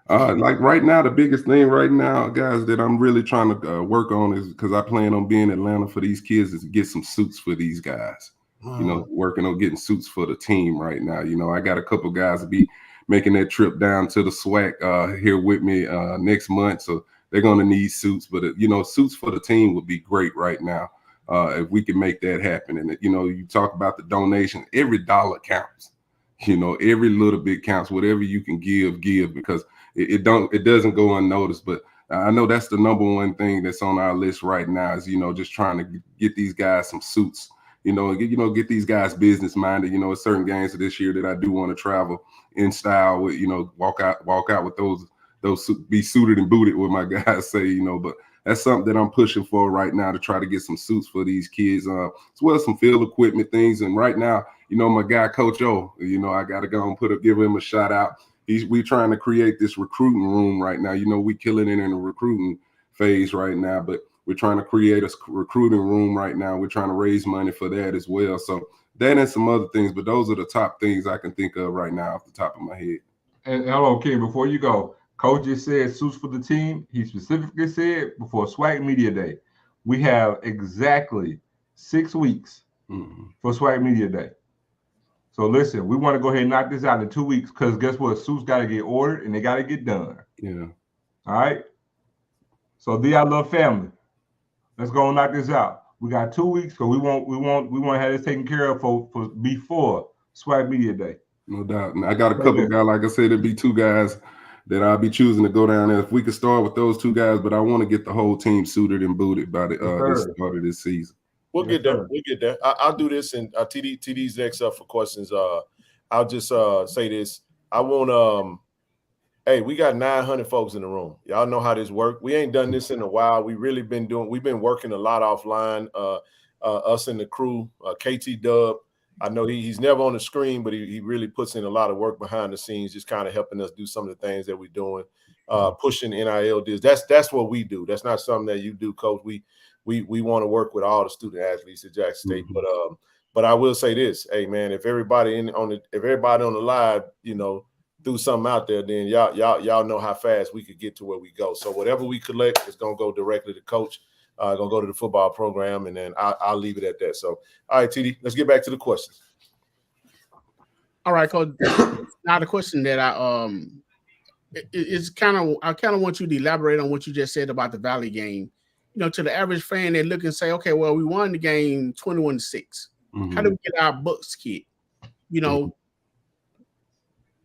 Like right now, the biggest thing right now, guys, that I'm really trying to work on is because I plan on being in Atlanta for these kids is to get some suits for these guys. You know, working on getting suits for the team right now. You know, I got a couple guys to be making that trip down to the SWAC here with me next month. So they're going to need suits, but you know, suits for the team would be great right now if we can make that happen. And you know, you talk about the donation, every dollar counts. You know, every little bit counts. Whatever you can give, because it doesn't go unnoticed. But I know that's the number one thing that's on our list right now is, you know, just trying to get these guys some suits. You know, get these guys business minded. You know, certain games this year that I do want to travel in style with. You know, walk out with those be suited and booted, what my guys say, you know, but that's something that I'm pushing for right now to try to get some suits for these kids, as well as some field equipment things. And right now, you know, my guy, Coach O, you know, I got to go and give him a shout out. We trying to create this recruiting room right now. You know, we killing it in the recruiting phase right now, but we're trying to create a recruiting room right now. We're trying to raise money for that as well. So that and some other things, but those are the top things I can think of right now off the top of my head. And hello, Ken, before you go, Coach just said suits for the team. He specifically said before SWAC Media Day, we have exactly 6 weeks for SWAC Media Day. So listen, we want to go ahead and knock this out in 2 weeks because guess what? Suits got to get ordered and they got to get done. Yeah. All right. So I love family. Let's go and knock this out. We got 2 weeks because we want to have this taken care of for before Swag Media Day. No doubt. And I got a couple guys, like I said, there'd be 2 guys that I'll be choosing to go down there. If we could start with those 2 guys, but I want to get the whole team suited and booted by the start of this season. We'll get there. We'll get there. I'll do this, and TD's next up for questions. I'll just say this. I want hey, we got 900 folks in the room. Y'all know how this works. We ain't done this in a while. We've been working a lot offline. Us and the crew, KT Dub. I know he's never on the screen, but he really puts in a lot of work behind the scenes, just kind of helping us do some of the things that we're doing, pushing NIL deals. That's what we do. That's not something that you do, Coach. We want to work with all the student athletes at Jackson State. But I will say this, hey man, if everybody on the live, threw something out there, then y'all know how fast we could get to where we go. So whatever we collect is gonna go directly to Coach. Gonna go to the football program, and then I'll leave it at that. So, all right, TD, let's get back to the questions. All right, Coach. Now the question that I kind of want you to elaborate on what you just said about the Valley game. To the average fan, they look and say, okay, well, we won the game 21-6. Mm-hmm. How do we get our books kicked?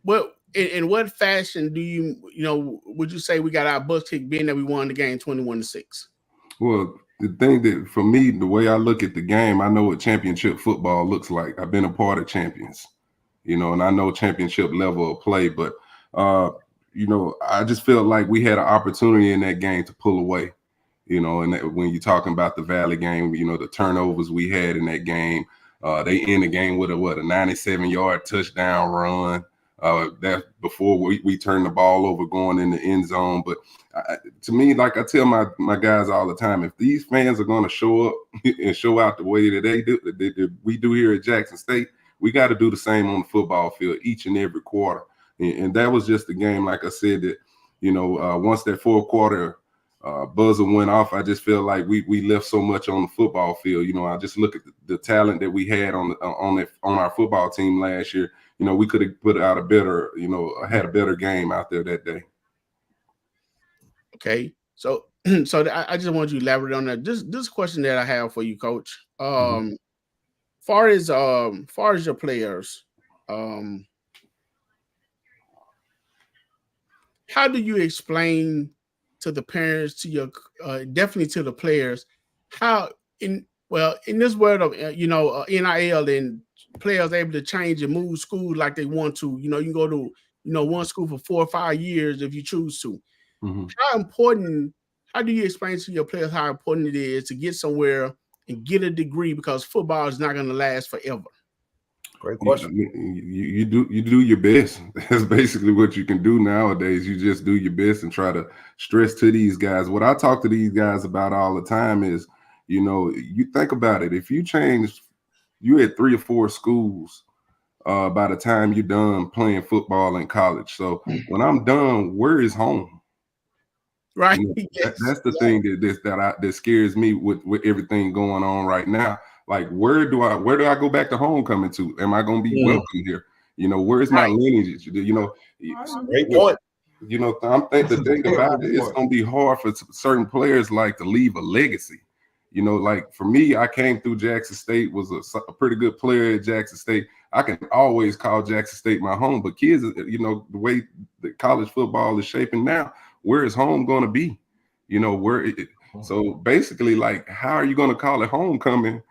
What in what fashion do you would you say we got our books kicked being that we won the game 21-6? Well, the thing that for me, the way I look at the game, I know what championship football looks like. I've been a part of champions, and I know championship level of play, but I just feel like we had an opportunity in that game to pull away, and that, when you're talking about the Valley game, the turnovers we had in that game, they end the game with a 97-yard touchdown run. That before we turn the ball over going in the end zone. But to me, like I tell my guys all the time, if these fans are going to show up and show out the way that they do, that we do here at Jackson State, we got to do the same on the football field each and every quarter. And that was just the game, like I said, that, once that fourth quarter buzzer went off, I just feel like we left so much on the football field. I just look at the talent that we had on our football team last year. We could have put out a better, had a better game out there that day. Okay. So I just want you to elaborate on that. This question that I have for you, Coach. Far as your players, how do you explain to the parents, to your definitely to the players, how in this world of NIL and players able to change and move schools like they want to, you can go to one school for 4 or 5 years if you choose to. Mm-hmm. How do you explain to your players how important it is to get somewhere and get a degree, because football is not going to last forever? Great question. You do your best. That's basically what you can do nowadays. You just do your best and try to stress to these guys. What I talk to these guys about all the time is, you think about it. If you had 3 or 4 schools by the time you're done playing football in college. So when I'm done, where is home? Right. That's the thing that scares me with everything going on right now. Like, where do I go back to homecoming to? Am I going to be welcome here? Where's my lineage? Great point. I'm thinking the thing about it, it's going to be hard for certain players to leave a legacy. Like for me, I came through Jackson State, was a pretty good player at Jackson State. I can always call Jackson State my home, but kids, the way the college football is shaping now, where is home going to be? So basically, how are you going to call it homecoming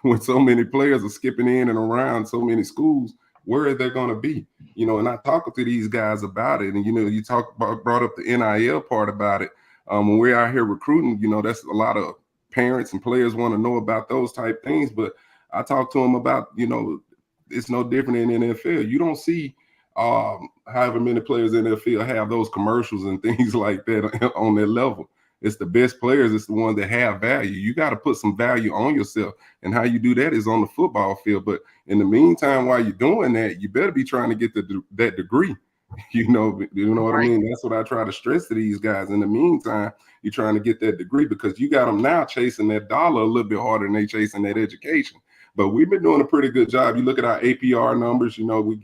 when so many players are skipping in and around so many schools? Where are they going to be? And I talk to these guys about it, and you brought up the NIL part about it. When we're out here recruiting, that's a lot of parents and players want to know about those type things. But I talk to them about, it's no different in the NFL. You don't see however many players in the NFL have those commercials and things like that on their level. It's the best players. It's the ones that have value. You got to put some value on yourself. And how you do that is on the football field. But in the meantime, while you're doing that, you better be trying to get that degree. You know what I mean? That's what I try to stress to these guys. In the meantime, you're trying to get that degree because you got them now chasing that dollar a little bit harder than they chasing that education. But we've been doing a pretty good job. You look at our APR numbers, you know,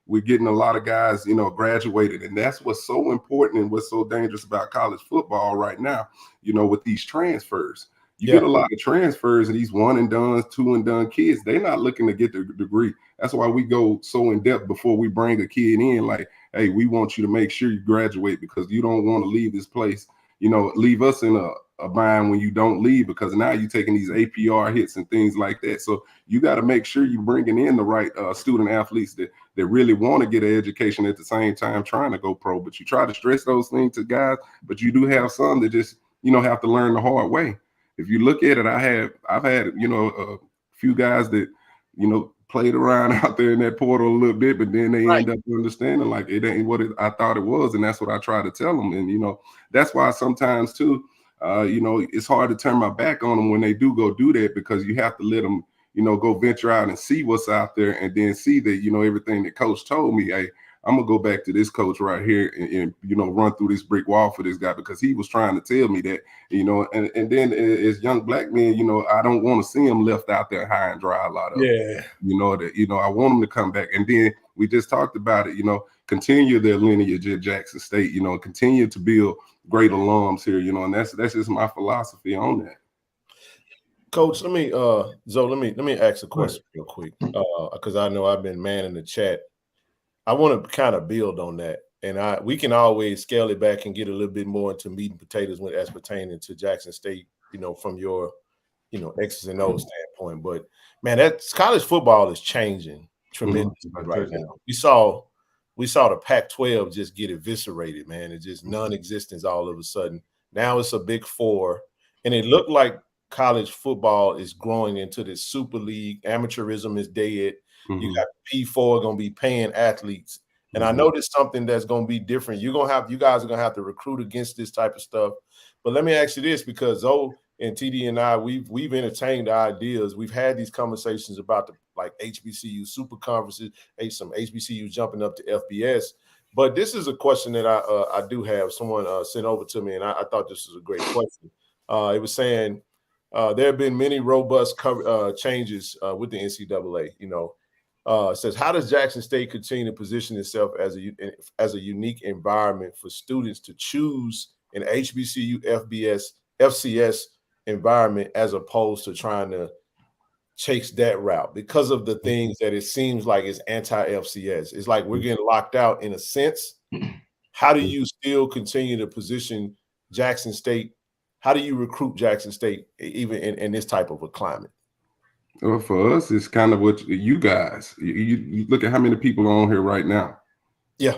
we're getting a lot of guys, you know, graduated. And that's what's so important and what's so dangerous about college football right now, you know, with these transfers. You get a lot of transfers and these 1 and done, 2 and done kids. They're not looking to get the degree. That's why we go so in depth before we bring a kid in. Like, hey, we want you to make sure you graduate because you don't want to leave this place, you know, leave us in a bind when you don't leave, because now you're taking these APR hits and things like that. So you got to make sure you're bringing in the right student athletes that really want to get an education at the same time trying to go pro. But you try to stress those things to guys, but you do have some that just, you know, have to learn the hard way. If you look at it, I've had, you know, a few guys that, you know, played around out there in that portal a little bit, but then they end up understanding like it ain't what I thought it was. And that's what I try to tell them. And, you know, that's why sometimes too, you know, it's hard to turn my back on them when they do go do that, because you have to let them, you know, go venture out and see what's out there and then see that, you know, everything that coach told me, hey, I'm gonna go back to this coach right here and you know, run through this brick wall for this guy, because he was trying to tell me that, you know, and then as young black men, you know, I don't want to see him left out there high and dry a lot of it. You know, that, you know, I want him to come back. And then we just talked about it, you know, continue their lineage at Jackson State, you know, continue to build great alums here, you know, and that's just my philosophy on that. Coach, let me Zoe, let me ask a question real quick, because I know I've been manning the chat. I want to kind of build on that, and we can always scale it back and get a little bit more into meat and potatoes when as pertaining to Jackson State, you know, from your, you know, X's and O's standpoint. But man, that's college football is changing tremendously right now. We saw the Pac-12 just get eviscerated, man. It's just non-existence all of a sudden. Now it's a Big Four, and it looked like college football is growing into this super league. Amateurism is dead. You got P4 going to be paying athletes. And I know there's something that's going to be different. You guys are going to have to recruit against this type of stuff. But let me ask you this, because Zoe and TD and I, we've entertained the ideas. We've had these conversations about the like HBCU super conferences, some HBCU jumping up to FBS. But this is a question that I do have. Someone sent over to me, and I thought this was a great question. It was saying there have been many robust changes with the NCAA, you know. It says, how does Jackson State continue to position itself as a unique environment for students to choose an HBCU, FCS environment as opposed to trying to chase that route because of the things that it seems like is anti-FCS? It's like we're getting locked out in a sense. How do you still continue to position Jackson State? How do you recruit Jackson State even in this type of a climate? Well, for us, it's kind of what you guys, you look at how many people are on here right now. Yeah.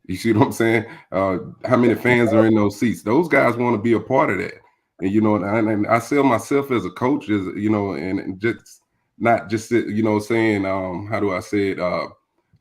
You see what I'm saying? How many fans are in those seats? Those guys want to be a part of that. And, you know, and I sell myself as a coach, as, you know, and just not just, you know, saying, how do I say it?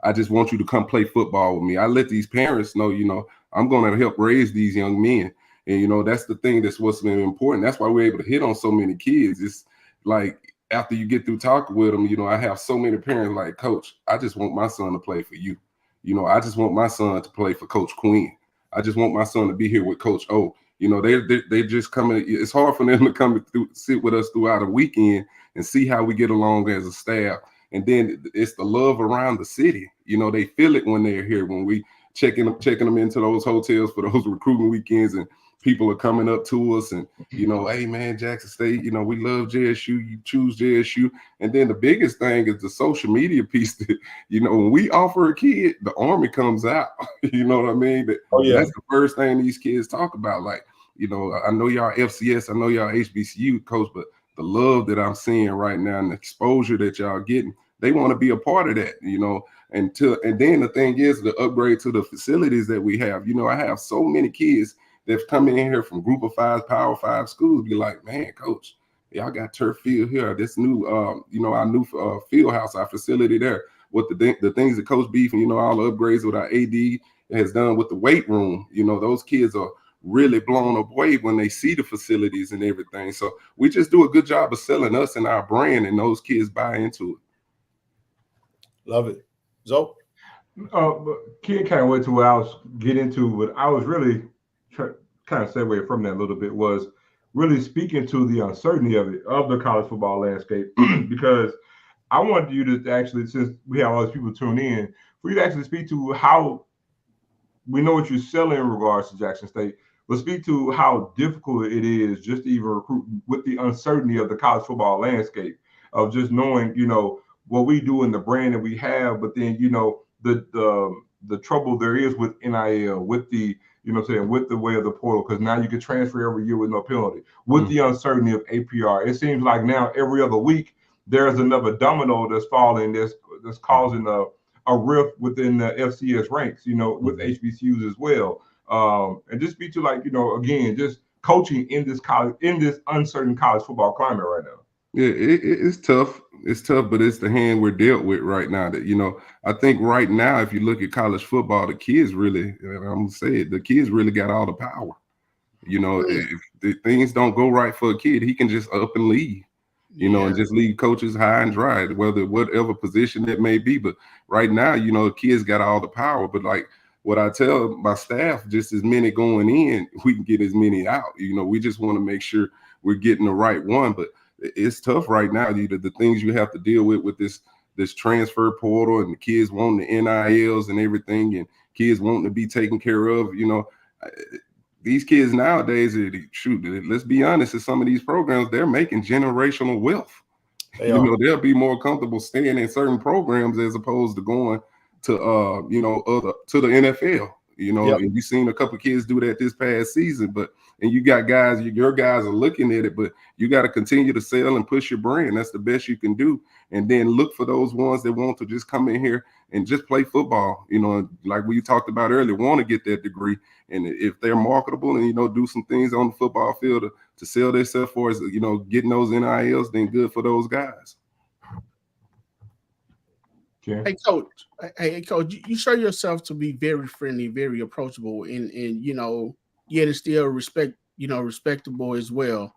I just want you to come play football with me. I let these parents know, you know, I'm going to help raise these young men. And, you know, that's the thing that's what's been important. That's why we're able to hit on so many kids. It's like, after you get through talking with them, you know, I have so many parents like, Coach, I just want my son to play for you. You know, I just want my son to play for Coach Quinn. I just want my son to be here with Coach O. You know, they just coming. It's hard for them to come through, sit with us throughout a weekend and see how we get along as a staff. And then it's the love around the city. You know, they feel it when they're here, when we checking them into those hotels for those recruiting weekends, and people are coming up to us and, you know, hey, man, Jackson State, you know, we love JSU. You choose JSU. And then the biggest thing is the social media piece that, you know, when we offer a kid, the Army comes out. You know what I mean? That's the first thing these kids talk about. Like, you know, I know y'all FCS, I know y'all HBCU, Coach, but the love that I'm seeing right now and the exposure that y'all getting, they want to be a part of that, you know. And then the thing is the upgrade to the facilities that we have. You know, I have so many kids that's coming in here from Group of Five, Power Five schools, be like, man, Coach, y'all got turf field here. This new, you know, our new field house, our facility there. With the things that Coach Beef and, you know, all the upgrades with our AD has done with the weight room. You know, those kids are really blown away when they see the facilities and everything. So we just do a good job of selling us and our brand, and those kids buy into it. Love it. Zoe? Ken kind of went to what I was getting into, but I was really kind of segue from that a little bit, was really speaking to the uncertainty of the college football landscape. Because I wanted you to actually, since we have all these people tune in, for you to actually speak to how we know what you're selling in regards to Jackson State, but speak to how difficult it is just to even recruit with the uncertainty of the college football landscape, of just knowing, what we do and the brand that we have, but then, the trouble there is with NIL, with the, with the way of the portal, because now you can transfer every year with no penalty, with the uncertainty of APR. It seems like now every other week there's another domino that's falling that's causing a rift within the FCS ranks, with HBCUs as well. And just speak to again, just coaching in this uncertain college football climate right now. Yeah, it's tough. It's tough, but it's the hand we're dealt with right now. That I think right now, if you look at college football, the kids really, I'm gonna say it, the kids really got all the power. If the things don't go right for a kid, he can just up and leave. And just leave coaches high and dry, whatever position that may be. But right now, kids got all the power. But like what I tell my staff, just as many going in, we can get as many out. We just want to make sure we're getting the right one. But it's tough right now. The things you have to deal with this transfer portal and the kids wanting the NILs and everything, and kids wanting to be taken care of. These kids nowadays, let's be honest, in some of these programs, they're making generational wealth. They'll be more comfortable staying in certain programs as opposed to going to to the NFL. And you've seen a couple of kids do that this past season, and you got guys, your guys are looking at it, but you got to continue to sell and push your brand. That's the best you can do. And then look for those ones that want to just come in here and just play football, like we talked about earlier, want to get that degree. And if they're marketable and, do some things on the football field to sell themselves for us, getting those NILs, then good for those guys. Okay. Hey, Coach, you show yourself to be very friendly, very approachable, and yet it's still respectable as well.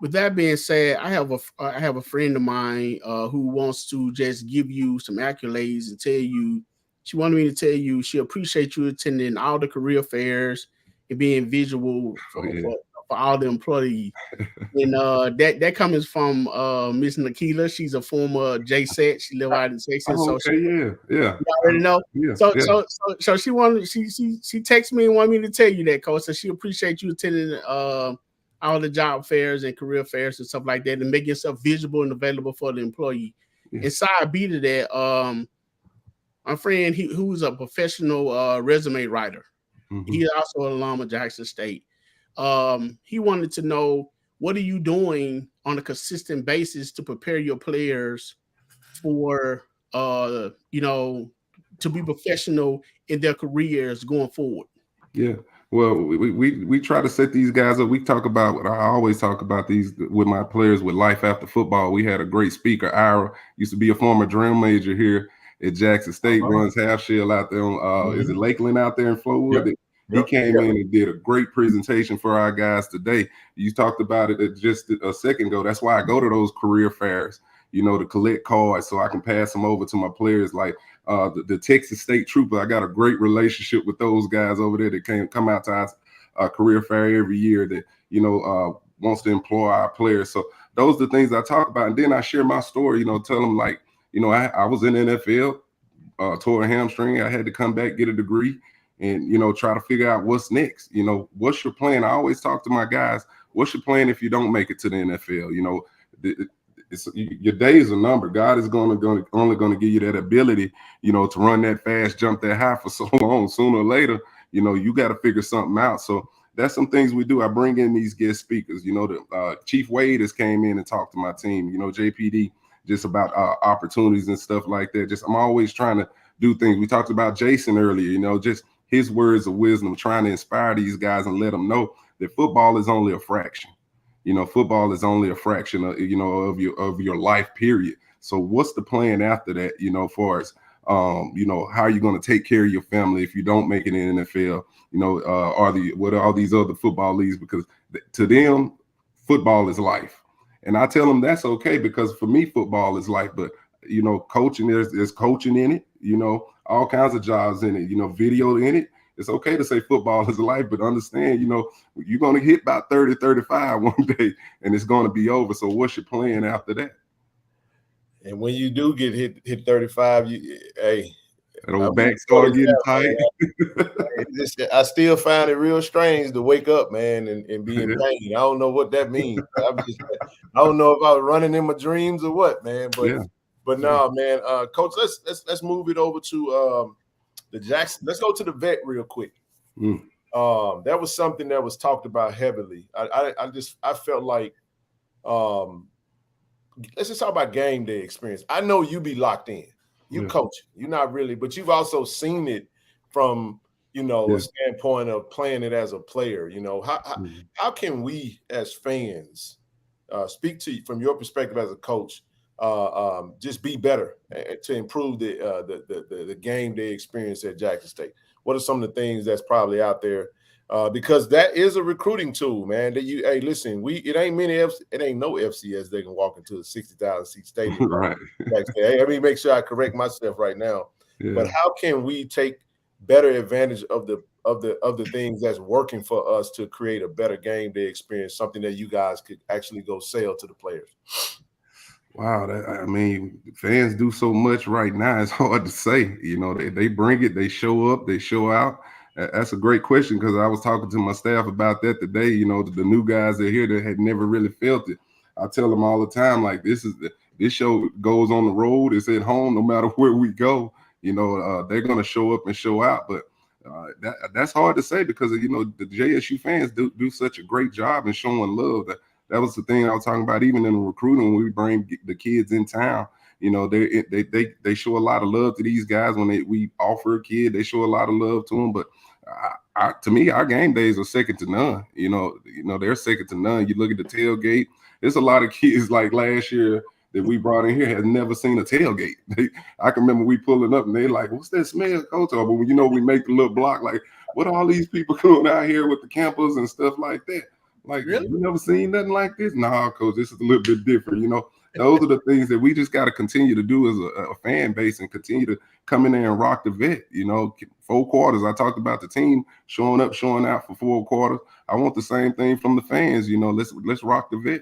With that being said, I have a friend of mine who wants to just give you some accolades and tell you, she wanted me to tell you she appreciates you attending all the career fairs and being visual for all the employees. And that comes from Miss Nikila. She's a former JSET. She live out in Texas. Oh, so yeah. You already know. Yeah, so she texted me and wanted me to tell you that, Coach. So she appreciates you attending all the job fairs and career fairs and stuff like that, and make yourself visible and available for the employee. And side B to that, my friend, who's a professional resume writer. He's also an alum of Jackson State. He wanted to know, what are you doing on a consistent basis to prepare your players for, to be professional in their careers going forward? Yeah. Well, we try to set these guys up. I always talk about these with my players with life after football. We had a great speaker, Ira, used to be a former drum major here at Jackson State, runs Half Shell out there on, is it Lakeland out there in Flowood? He came in and did a great presentation for our guys today. You talked about it just a second ago. That's why I go to those career fairs, to collect cards so I can pass them over to my players. Like the Texas State Trooper, I got a great relationship with those guys over there that come out to our career fair every year that, wants to employ our players. So those are the things I talk about. And then I share my story, tell them like, I was in the NFL, tore a hamstring. I had to come back, get a degree, and, try to figure out what's next. What's your plan? I always talk to my guys, what's your plan if you don't make it to the NFL? Your days are numbered. God is only going to give you that ability, to run that fast, jump that high for so long. Sooner or later, you got to figure something out. So that's some things we do. I bring in these guest speakers. The Chief Wade has came in and talked to my team, JPD, just about opportunities and stuff like that. I'm always trying to do things. We talked about Jason earlier, just his words of wisdom, trying to inspire these guys and let them know that football is only a fraction. Football is only a fraction of, of your life period. So what's the plan after that, for us? How are you going to take care of your family if you don't make it in the NFL? What are all these other football leagues? Because to them, football is life. And I tell them that's okay, because for me, football is life. But, coaching, there's coaching in it, all kinds of jobs in it, video in it. It's okay to say football is life, but understand, you're going to hit about 30, 35 one day, and it's going to be over. So what's your plan after that? And when you do get hit 35, hey, that old back start getting tight. I still find it real strange to wake up, man, and be in pain. I don't know what that means. I don't know if I was running in my dreams or what, man. But no, man, Coach, let's move it over to the Jackson. Let's go to the vet real quick. That was something that was talked about heavily. I felt like let's just talk about game day experience. I know you be locked in. You coach. You're not really, but you've also seen it from a standpoint of playing it as a player. How can we as fans speak to you from your perspective as a coach? Just be better to improve the game day experience at Jackson State. What are some of the things that's probably out there? Because that is a recruiting tool, man. That listen, it ain't no FCS they can walk into a 60,000 seat stadium. Right. Hey, let me make sure I correct myself right now. Yeah. But how can we take better advantage of the things that's working for us to create a better game day experience, something that you guys could actually go sell to the players? Wow, fans do so much right now. It's hard to say. They bring it, they show up, they show out. That's a great question because I was talking to my staff about that today. The new guys that are here that had never really felt it. I tell them all the time, like this show goes on the road. It's at home, no matter where we go. They're gonna show up and show out. But that's hard to say because the JSU fans do such a great job in showing love. That was the thing I was talking about. Even in the recruiting, when we bring the kids in town, they show a lot of love to these guys when we offer a kid. They show a lot of love to them. But to me, our game days are second to none. They're second to none. You look at the tailgate. There's a lot of kids like last year that we brought in here had never seen a tailgate. I can remember we pulling up and they like, "What's that smell, Coach?" But we make the little block like, "What are all these people going out here with the campers and stuff like that?" Like, really? You never seen nothing like this? Nah, Coach, this is a little bit different. Those are the things that we just got to continue to do as a fan base and continue to come in there and rock the vet. 4 quarters. I talked about the team showing up, showing out for 4 quarters. I want the same thing from the fans. Let's rock the vet.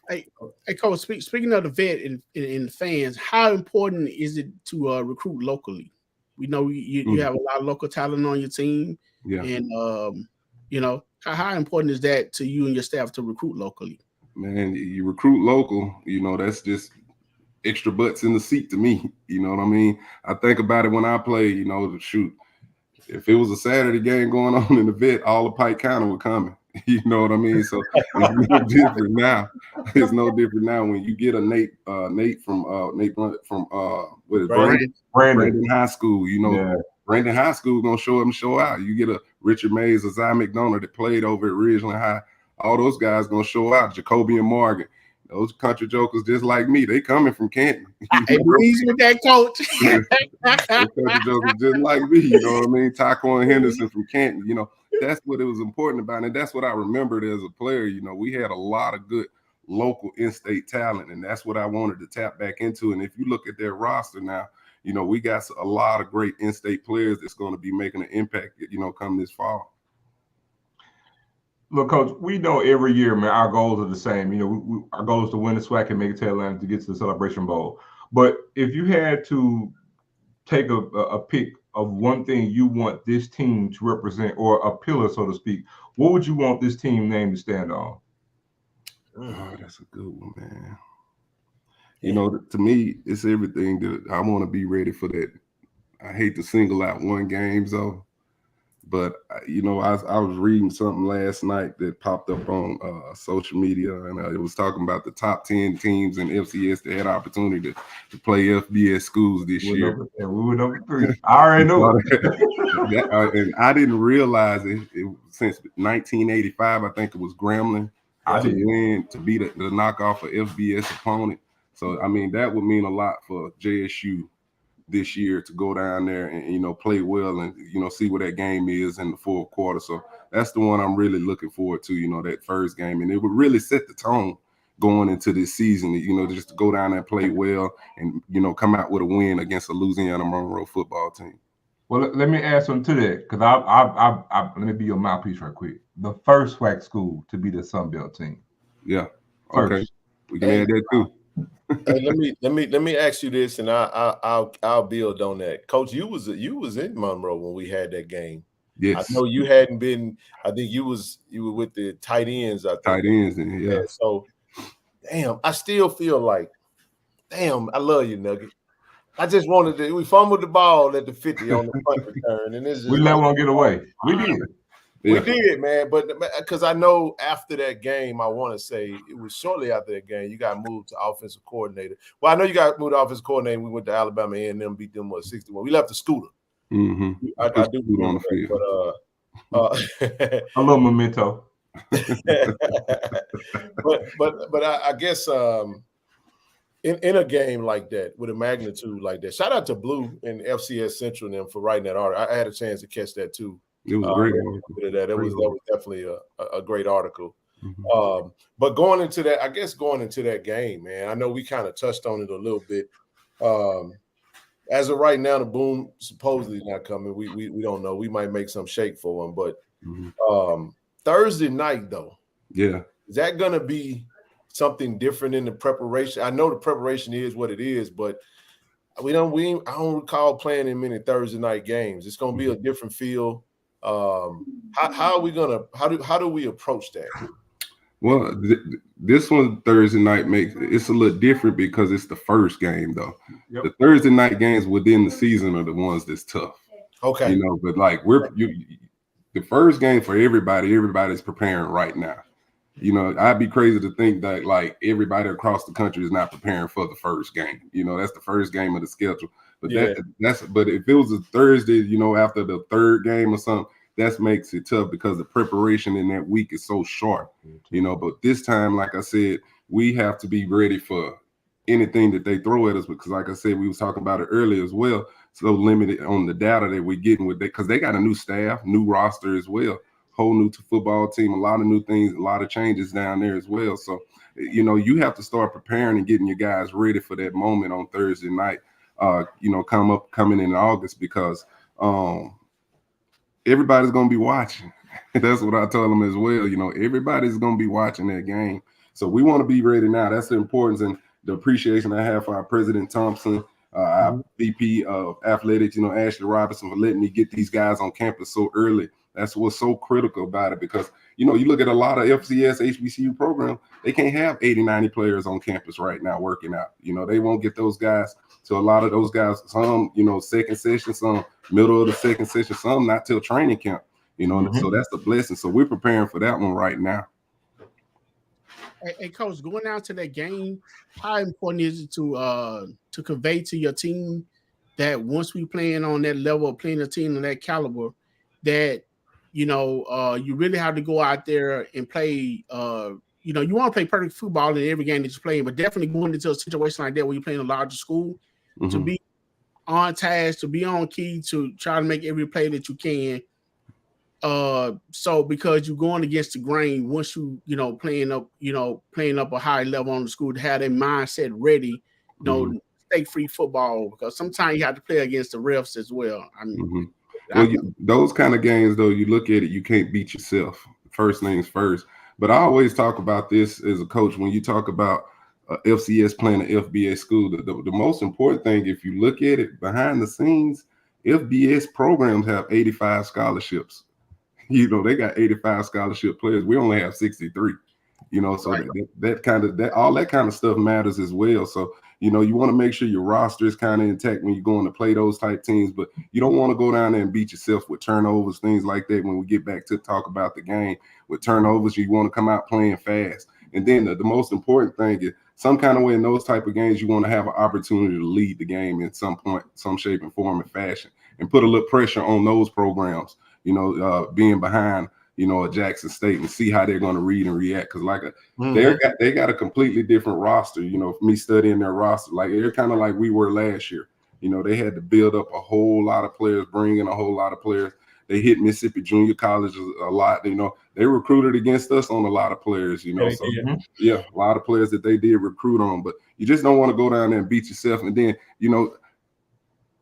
Hey, Coach. Speaking of the vet and fans, how important is it to recruit locally? We know you have a lot of local talent on your team, and how important is that to you and your staff to recruit locally? Man, you recruit local, that's just extra butts in the seat to me. You know what I mean? I think about it when I play, shoot, if it was a Saturday game going on in the vet, all the Pike County were coming. You know what I mean? So it's no different now. It's no different now when you get a Nate from Brandon High School, Brandon High School gonna show up and show out. You get a Richard Mays or Zy McDonald that played over at Ridgeland High. All those guys gonna show out. Jacoby and Morgan, those country jokers just like me. They coming from Canton. Hey, easy with that, Coach. Those country jokers just like me. You know what I mean? Taco and Henderson from Canton. That's what it was important about, and that's what I remembered as a player. We had a lot of good local in-state talent, and that's what I wanted to tap back into. And if you look at their roster now, we got a lot of great in-state players that's going to be making an impact, come this fall. Look, Coach, we know every year, man, our goals are the same. Our goal is to win the SWAC and make it to Atlanta to get to the Celebration Bowl. But if you had to take a pick of one thing you want this team to represent, or a pillar, so to speak, what would you want this team name to stand on? Oh, that's a good one, man. To me, it's everything that I want to be ready for that. I hate to single out one game, though. But, I was reading something last night that popped up on social media, and it was talking about the top 10 teams in FCS that had opportunity to play FBS schools this year. And we were number 3. I already know. And I didn't realize it since 1985, I think it was Grambling to be the knockoff of FBS opponent. So, that would mean a lot for JSU this year to go down there and play well and see what that game is in the 4th quarter. So that's the one I'm really looking forward to, that first game, and it would really set the tone going into this season, just to go down there and play well and come out with a win against a Louisiana Monroe football team. Well, let me add something to that, because I let me be your mouthpiece right quick. The first SWAC school to be the Sun Belt team. Yeah. Okay. We can add that too. Hey, let me ask you this, and I'll build on that. Coach, you was in Monroe when we had that game. Yes. I know you hadn't been. I think you were with the tight ends. I think tight ends, yeah. So, damn, I still feel like, damn, I love you, Nugget. I just wanted to. We fumbled the ball at the 50 on the punt return, and it's just we let one get away. We did. We did, man. But because I know after that game, I want to say it was shortly after that game, you got moved to offensive coordinator. Well, I know you got moved to offensive coordinator. We went to Alabama A&M, beat them 61. We left the scooter. Mm-hmm. I do remember that, but a little memento. but I guess in a game like that with a magnitude like that, shout out to Blue and FCS Central and them for writing that article. I had a chance to catch that too. It was great. That was definitely a great article. Mm-hmm. But going into that game, man, I know we kind of touched on it a little bit. As of right now, the boom supposedly not coming. We don't know. We might make some shake for him, but Thursday night though, is that gonna be something different in the preparation? I know the preparation is what it is, but I don't recall playing in many Thursday night games. It's gonna be a different feel. How are we gonna how do we approach that? Well, this one Thursday night it's a little different because it's the first game though. Yep. The Thursday night games within the season are the ones that's tough. Okay, but like the first game for everybody's preparing right now. I'd be crazy to think that like everybody across the country is not preparing for the first game. That's the first game of the schedule. But but if it was a Thursday, after the third game or something, that makes it tough because the preparation in that week is so short. But this time, like I said, we have to be ready for anything that they throw at us because, like I said, we was talking about it earlier as well. So limited on the data that we're getting with that because they got a new staff, new roster as well. Whole new football team, a lot of new things, a lot of changes down there as well. So, you have to start preparing and getting your guys ready for that moment on Thursday night, coming in August because everybody's going to be watching. That's what I told them as well. Everybody's going to be watching that game. So we want to be ready now. That's the importance and the appreciation I have for our President Thompson, our VP of Athletics, Ashley Robinson, for letting me get these guys on campus so early. That's what's so critical about it because, you look at a lot of FCS, HBCU programs, they can't have 80, 90 players on campus right now working out. They won't get those guys. So a lot of those guys, some, second session, some middle of the second session, some not till training camp, So that's the blessing. So we're preparing for that one right now. Hey, Coach, going out to that game, how important is it to convey to your team that once we playing on that level of playing a team of that caliber, that you really have to go out there and play. You want to play perfect football in every game that you're playing, but definitely going into a situation like that where you're playing a larger school, to be on task, to be on key, to try to make every play that you can. So because you're going against the grain, once playing up a high level on the school, to have that mindset ready, mistake-free football, because sometimes you have to play against the refs as well. I mean. Those kind of games, though, you look at it, you can't beat yourself. First things first. But I always talk about this as a coach when you talk about FCS playing an FBS school. The most important thing, if you look at it behind the scenes, FBS programs have 85 scholarships. They got 85 scholarship players. We only have 63. So right. All that kind of stuff matters as well. So, you want to make sure your roster is kind of intact when you're going to play those type teams, but you don't want to go down there and beat yourself with turnovers, things like that. When we get back to talk about the game with turnovers, you want to come out playing fast. And then the most important thing is some kind of way in those type of games, you want to have an opportunity to lead the game in some point, some shape and form and fashion, and put a little pressure on those programs, being behind, at Jackson State, and see how they're going to read and react. Because they got a completely different roster, me studying their roster, like they're kind of like we were last year. They had to build up a whole lot of players, bring in a whole lot of players. They hit Mississippi Junior College a lot. They recruited against us on a lot of players, a lot of players that they did recruit on, but you just don't want to go down there and beat yourself. And then,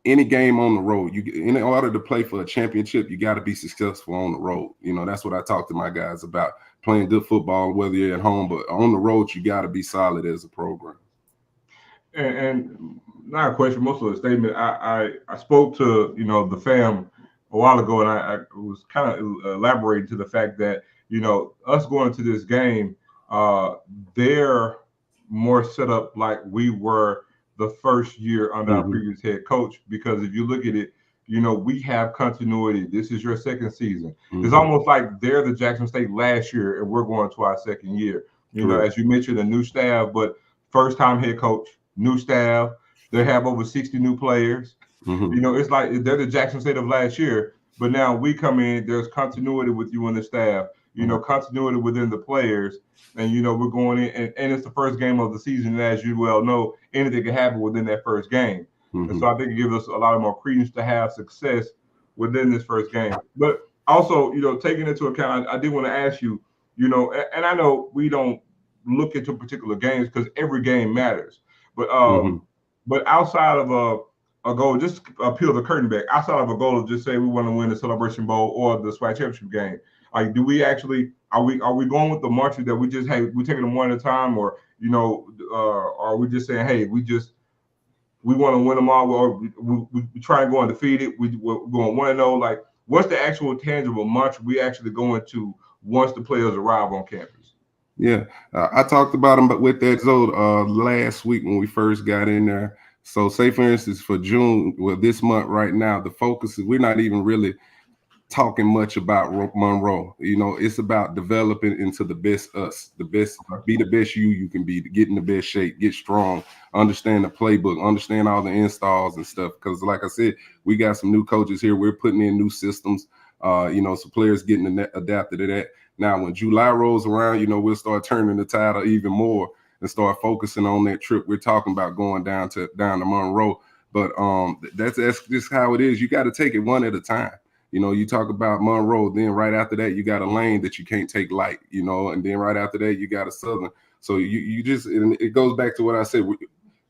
any game on the road, in order to play for a championship, you got to be successful on the road. That's what I talk to my guys about, playing good football, whether you're at home, but on the road, you got to be solid as a program. And not a question, most of the statement. I spoke to the fam a while ago, and I was kind of elaborating to the fact that us going to this game, they're more set up like we were the first year under our previous head coach. Because if you look at it, we have continuity. This is your second season. It's almost like they're the Jackson State last year, and we're going to our second year. As you mentioned, a new staff, but first time head coach, new staff. They have over 60 new players. It's like they're the Jackson State of last year, but now we come in, there's continuity with you and the staff, continuity within the players. And, we're going in, and it's the first game of the season. And as you well know, anything can happen within that first game. And so I think it gives us a lot more credence to have success within this first game. But also, taking into account, I did want to ask you, and I know we don't look into particular games because every game matters. But outside of a goal, just peel the curtain back. Outside of a goal of just say we want to win the Celebration Bowl or the SWAC championship game, like, do we actually are we going with the mantra that we just we taking them one at a time, or are we just saying, hey, we want to win them all, or we try and go undefeated, we're going 1-0? Like, what's the actual tangible mantra we actually go into once the players arrive on campus? Yeah, I talked about them, but with that Zode last week when we first got in there. So say, for instance, for June, this month right now, the focus is we're not even really talking much about Monroe. It's about developing into the best us, be the best you can be, get in the best shape, get strong, understand the playbook, understand all the installs and stuff. Because like I said, we got some new coaches here. We're putting in new systems, so players getting adapted to that. Now, when July rolls around, we'll start turning the tide even more and start focusing on that trip we're talking about going down to Monroe. But that's just how it is. You got to take it one at a time. You talk about Monroe, then right after that, you got a lane that you can't take light, and then right after that, you got a Southern. So you just, and it goes back to what I said.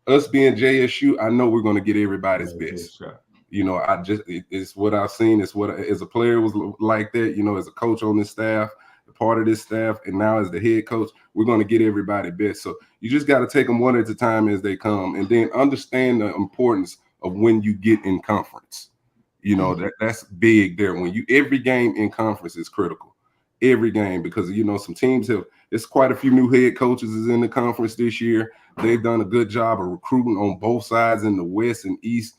Us being JSU, I know we're going to get everybody's best. It's what I've seen. It's what, as a player, was like that, as a coach on this staff, part of this staff, and now as the head coach, we're going to get everybody best. So you just got to take them one at a time as they come, and then understand the importance of when you get in conference. That's big there. When every game in conference is critical, every game, because some teams it's quite a few new head coaches is in the conference this year. They've done a good job of recruiting on both sides in the West and East,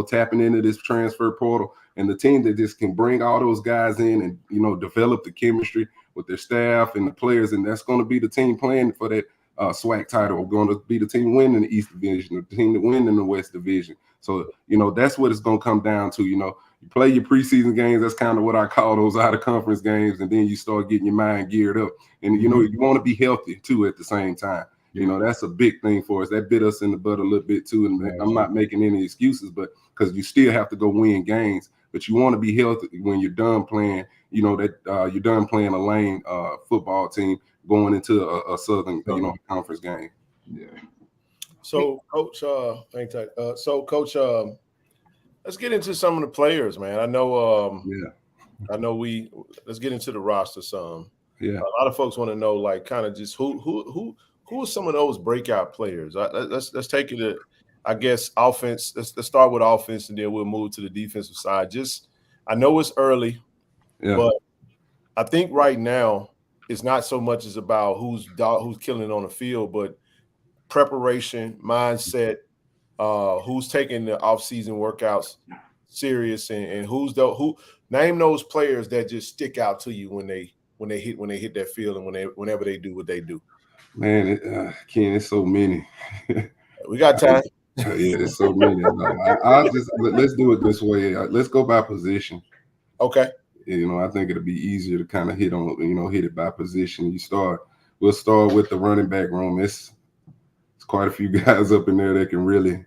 tapping into this transfer portal, and the team that just can bring all those guys in and develop the chemistry with their staff and the players, and that's going to be the team playing for that SWAC title. We're going to be the team winning the East Division, the team that win in the West Division. So that's what it's going to come down to. You play your preseason games. That's kind of what I call those out of conference games, and then you start getting your mind geared up. And you want to be healthy too at the same time. That's a big thing for us. That bit us in the butt a little bit too. And I'm not making any excuses, but because you still have to go win games, but you want to be healthy when you're done playing. That you're done playing a lane football team going into a Southern conference game. Yeah. So, Coach, Coach, let's get into some of the players, man. I know, let's get into the roster some. Yeah. A lot of folks want to know, like, kind of just who are some of those breakout players? Let's take it to, I guess, offense. Let's start with offense, and then we'll move to the defensive side. I know it's early, but I think right now it's not so much as about who's killing it on the field, but preparation, mindset, who's taking the off-season workouts serious, and who name those players that just stick out to you when they hit that field and whenever they do what they do. Man, Ken, it's so many. We got time. Yeah, there's so many. Let's do it this way. Let's go by position. Okay. I think it'll be easier to kind of hit it by position. We'll start with the running back room. It's quite a few guys up in there that can really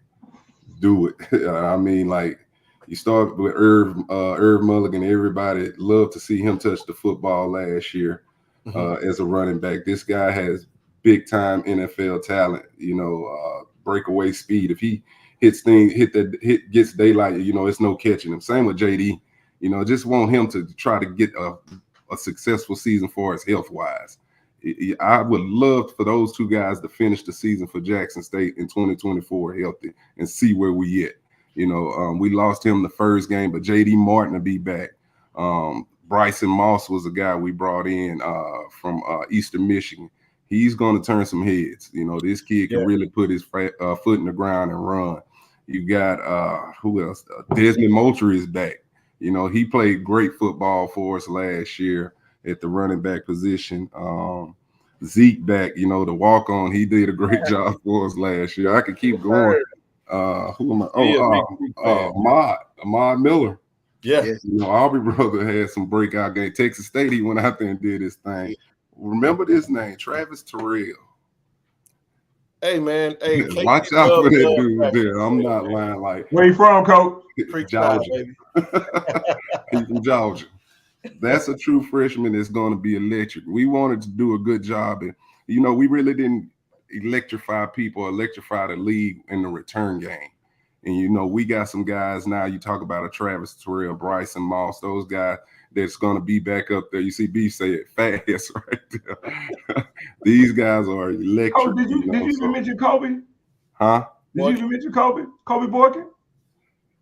do it. I mean, like, you start with Irv Mulligan. Everybody loved to see him touch the football last year as a running back. This guy has big time NFL talent, breakaway speed. If he gets daylight, it's no catching him. Same with JD. Just want him to try to get a successful season for us health wise. I would love for those two guys to finish the season for Jackson State in 2024 healthy and see where we at. You know, we lost him the first game, but J.D. Martin will be back. Bryson Moss was a guy we brought in from Eastern Michigan. He's going to turn some heads. You know, this kid can really put his foot in the ground and run. You got who else? Desmond Moultrie is back. You know, he played great football for us last year at the running back position. Zeke back, you know, the walk on, he did a great job for us last year. I could keep going. Who am I? Ahmad Miller. Yeah. You know, Aubrey brother had some breakout game. Texas State, he went out there and did his thing. Remember this name, Travis Terrell. Hey, man. Hey, watch out for that dude there. I'm not lying. Like, where you from, Coach? Georgia. He's from Georgia. That's a true freshman that's going to be electric. We wanted to do a good job. And, you know, we really didn't electrify the league in the return game. And, you know, we got some guys now. You talk about a Travis Terrell, Bryson Moss, those guys that's going to be back up there. You see B say it fast right there. These guys are electric. Oh, did you even mention Kobe? Huh? Did you even mention Kobe? Kobe Boykin?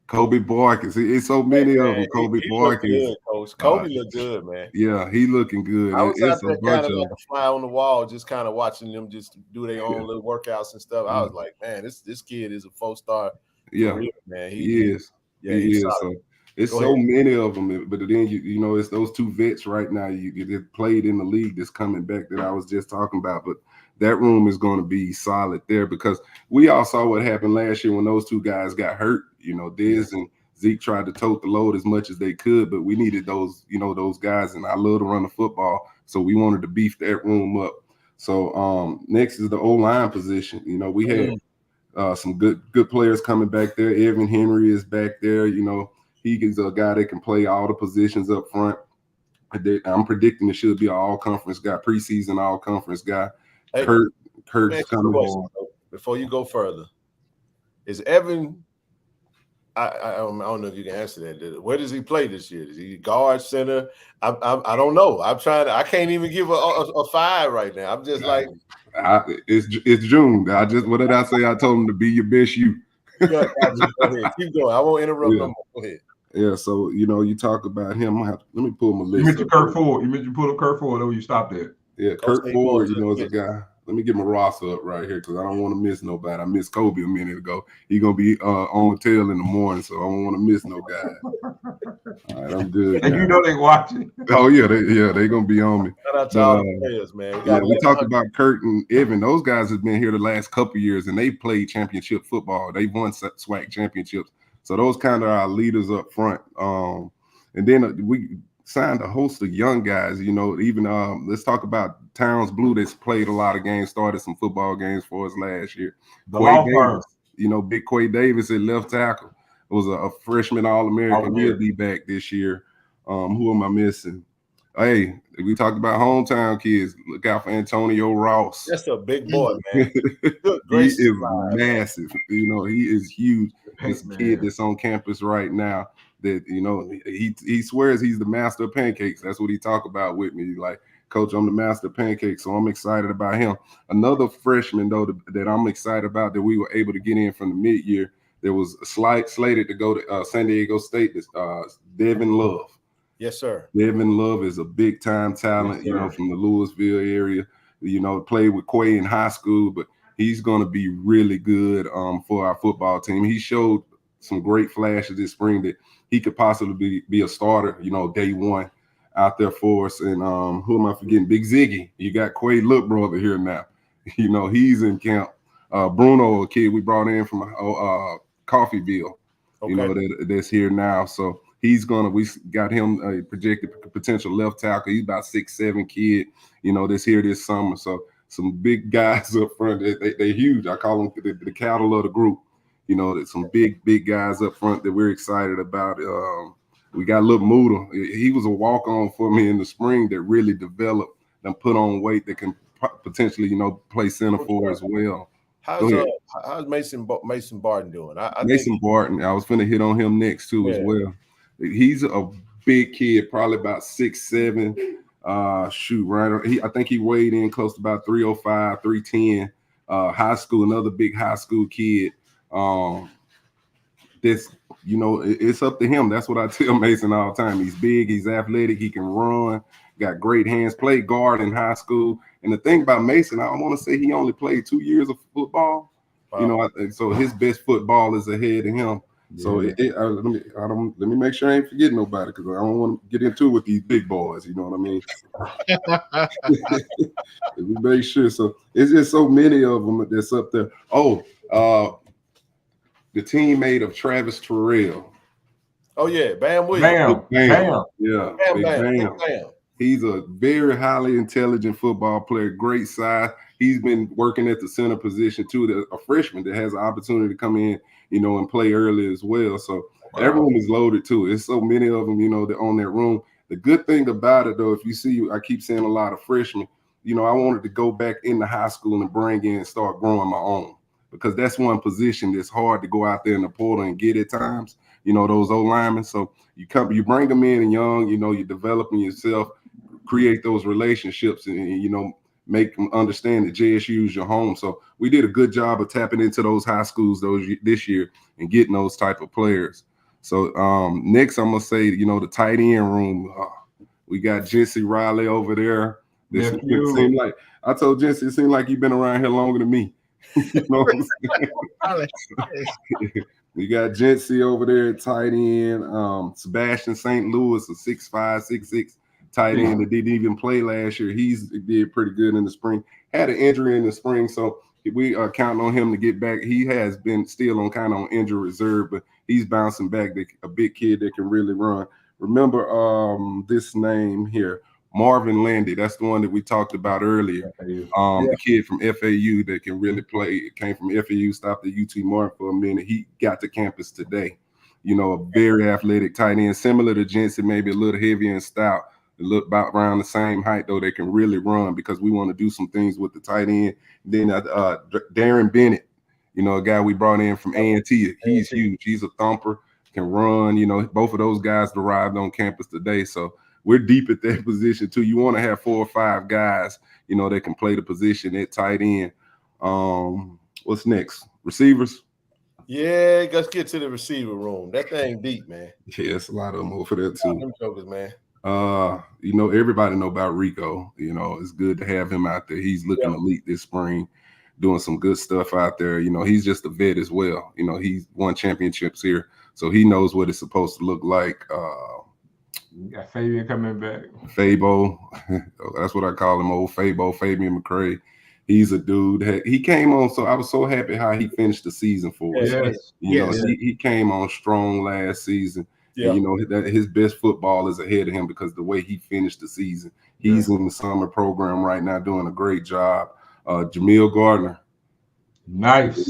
Kobe Boykins. It's so many of them. Kobe Boykins. Kobe look good, man. Yeah, he looking good. I was out there kind of like a fly on the wall, just kind of watching them just do their own little workouts and stuff. I was like, man, this kid is a 4-star. Yeah, real, man. He is. Yeah, he is. So it's so many of them. But then you know, it's those two vets right now you played in the league that's coming back that I was just talking about. But that room is going to be solid there because we all saw what happened last year when those two guys got hurt. You know, Dez and Zeke tried to tote the load as much as they could, but we needed those, you know, those guys. And I love to run the football, so we wanted to beef that room up. So next is the O-line position. You know, we had some good players coming back there. Evan Henry is back there. You know, he is a guy that can play all the positions up front. I'm predicting it should be an all-conference guy, preseason all-conference guy. Hey, Kurt's coming on. Before you go further, is Evan? I don't know if you can answer that. Where does he play this year? Is he guard, center? I don't know. I can't even give a 5 right now. I'm just like, it's June. What did I say? I told him to be your best you. Go ahead. Keep going. I won't interrupt no more. Go ahead. Yeah, so you know, you talk about him. Let me pull my list. You mentioned Kurt Ford. You mentioned pull up Kurt Ford. Or you stopped there. Yeah, Kurt Ford, you know, is a guy. Let me get my roster up right here because I don't want to miss nobody. I missed Kobe a minute ago. He's gonna be on the tail in the morning, so I don't want to miss no guy. All right, I'm good. And you know they watching. Oh yeah, they gonna be on me. Shout out to all the players, man. We talked about Kurt and Evan. Those guys have been here the last couple of years, and they played championship football. They won SWAC championships. So those kind of our leaders up front. And then we signed a host of young guys, you know, even let's talk about Towns Blue that's played a lot of games, started some football games for us last year. Quay Davis, you know, big Quay Davis at left tackle was a freshman All-American. He'll be back this year. Who am I missing? Hey, we talked about hometown kids. Look out for Antonio Ross. That's a big boy, man. He is massive. You know, he is huge. This kid that's on campus right now that, you know, he swears he's the master of pancakes. That's what he talk about with me. He's like, Coach, I'm the master of pancakes, so I'm excited about him. Another freshman, though, that I'm excited about that we were able to get in from the mid-year, there was slated to go to San Diego State, Devin Love. Yes, sir. Devin Love is a big-time talent, you know, from the Louisville area. You know, played with Quay in high school, but he's going to be really good for our football team. He showed some great flashes this spring that he could possibly be a starter, you know, day one out there for us. And who am I forgetting? Big Ziggy. You got Quay Look brother here now. You know, he's in camp. Bruno, a kid we brought in from Coffeeville, you know, that's here now. So we got him a projected potential left tackle. He's about 6'7" kid, you know, that's here this summer. So some big guys up front. They're huge. I call them the cattle of the group. You know, there's some big guys up front that we're excited about. We got Lil Moodle. He was a walk-on for me in the spring that really developed and put on weight that can potentially, you know, play center for as well. How's Mason Barton doing? Mason Barton, I was finna hit on him next too as well. He's a big kid, probably about 6'7", Shoot, right? I think he weighed in close to about 305, 310. High school, another big high school kid. This, it's up to him. That's what I tell Mason all the time. He's big, he's athletic, he can run, got great hands, played guard in high school. And the thing about Mason, I want to say he only played 2 years of football. Wow. So his best football is ahead of him. Yeah. So let me make sure I ain't forgetting nobody, because I don't want to get into it with these big boys. You know what I mean? Let me make sure. So it's just so many of them that's up there. The teammate of Travis Terrell. Oh yeah, Bam Williams. Bam. Yeah, Bam. He's a very highly intelligent football player, great size. He's been working at the center position too. A freshman that has an opportunity to come in, and play early as well. So that room is loaded too. There's so many of them, that on that room. The good thing about it though, if you see, I keep saying a lot of freshmen. I wanted to go back into high school and bring in and start growing my own, because that's one position that's hard to go out there in the portal and get at times. Those old linemen. So you bring them in and young. You're developing yourself, create those relationships, and make them understand that JSU is your home. So we did a good job of tapping into those high schools this year and getting those type of players. So next, I'm gonna say, the tight end room. We got Jesse Riley over there. It seemed like I told Jesse, it seemed like you've been around here longer than me. You know what I'm saying? We got Jesse over there at tight end. Sebastian St. Louis, a 6'5", 6'6" tight end that didn't even play last year. He did pretty good in the spring. Had an injury in the spring, so we are counting on him to get back. He has been still on injury reserve, but he's bouncing back. A big kid that can really run. Remember this name here, Marvin Landy. That's the one that we talked about earlier. The kid from FAU that can really play. It came from FAU, stopped at UT Martin for a minute. He got to campus today. A very athletic tight end, similar to Jensen, maybe a little heavier and stout. They look about around the same height, though. They can really run, because we want to do some things with the tight end. Then Darren Bennett, a guy we brought in from A&T. He's huge. He's a thumper, can run. Both of those guys arrived on campus today. So we're deep at that position too. You want to have 4 or 5 guys, that can play the position at tight end. What's next? Receivers? Yeah, let's get to the receiver room. That thing deep, man. Yeah, it's a lot of them over there too. Them jokers, man. Everybody know about Rico. It's good to have him out there. He's looking elite this spring, doing some good stuff out there. He's just a vet as well. He's won championships here, so he knows what it's supposed to look like. You got Fabian coming back. Fabo, that's what I call him, old Fabo, Fabian McCray. He's a dude. He came on, so I was so happy how he finished the season for us. He came on strong last season. Yeah. And, that his best football is ahead of him, because the way he finished the season. He's in the summer program right now, doing a great job. Jamil Gardner. Nice.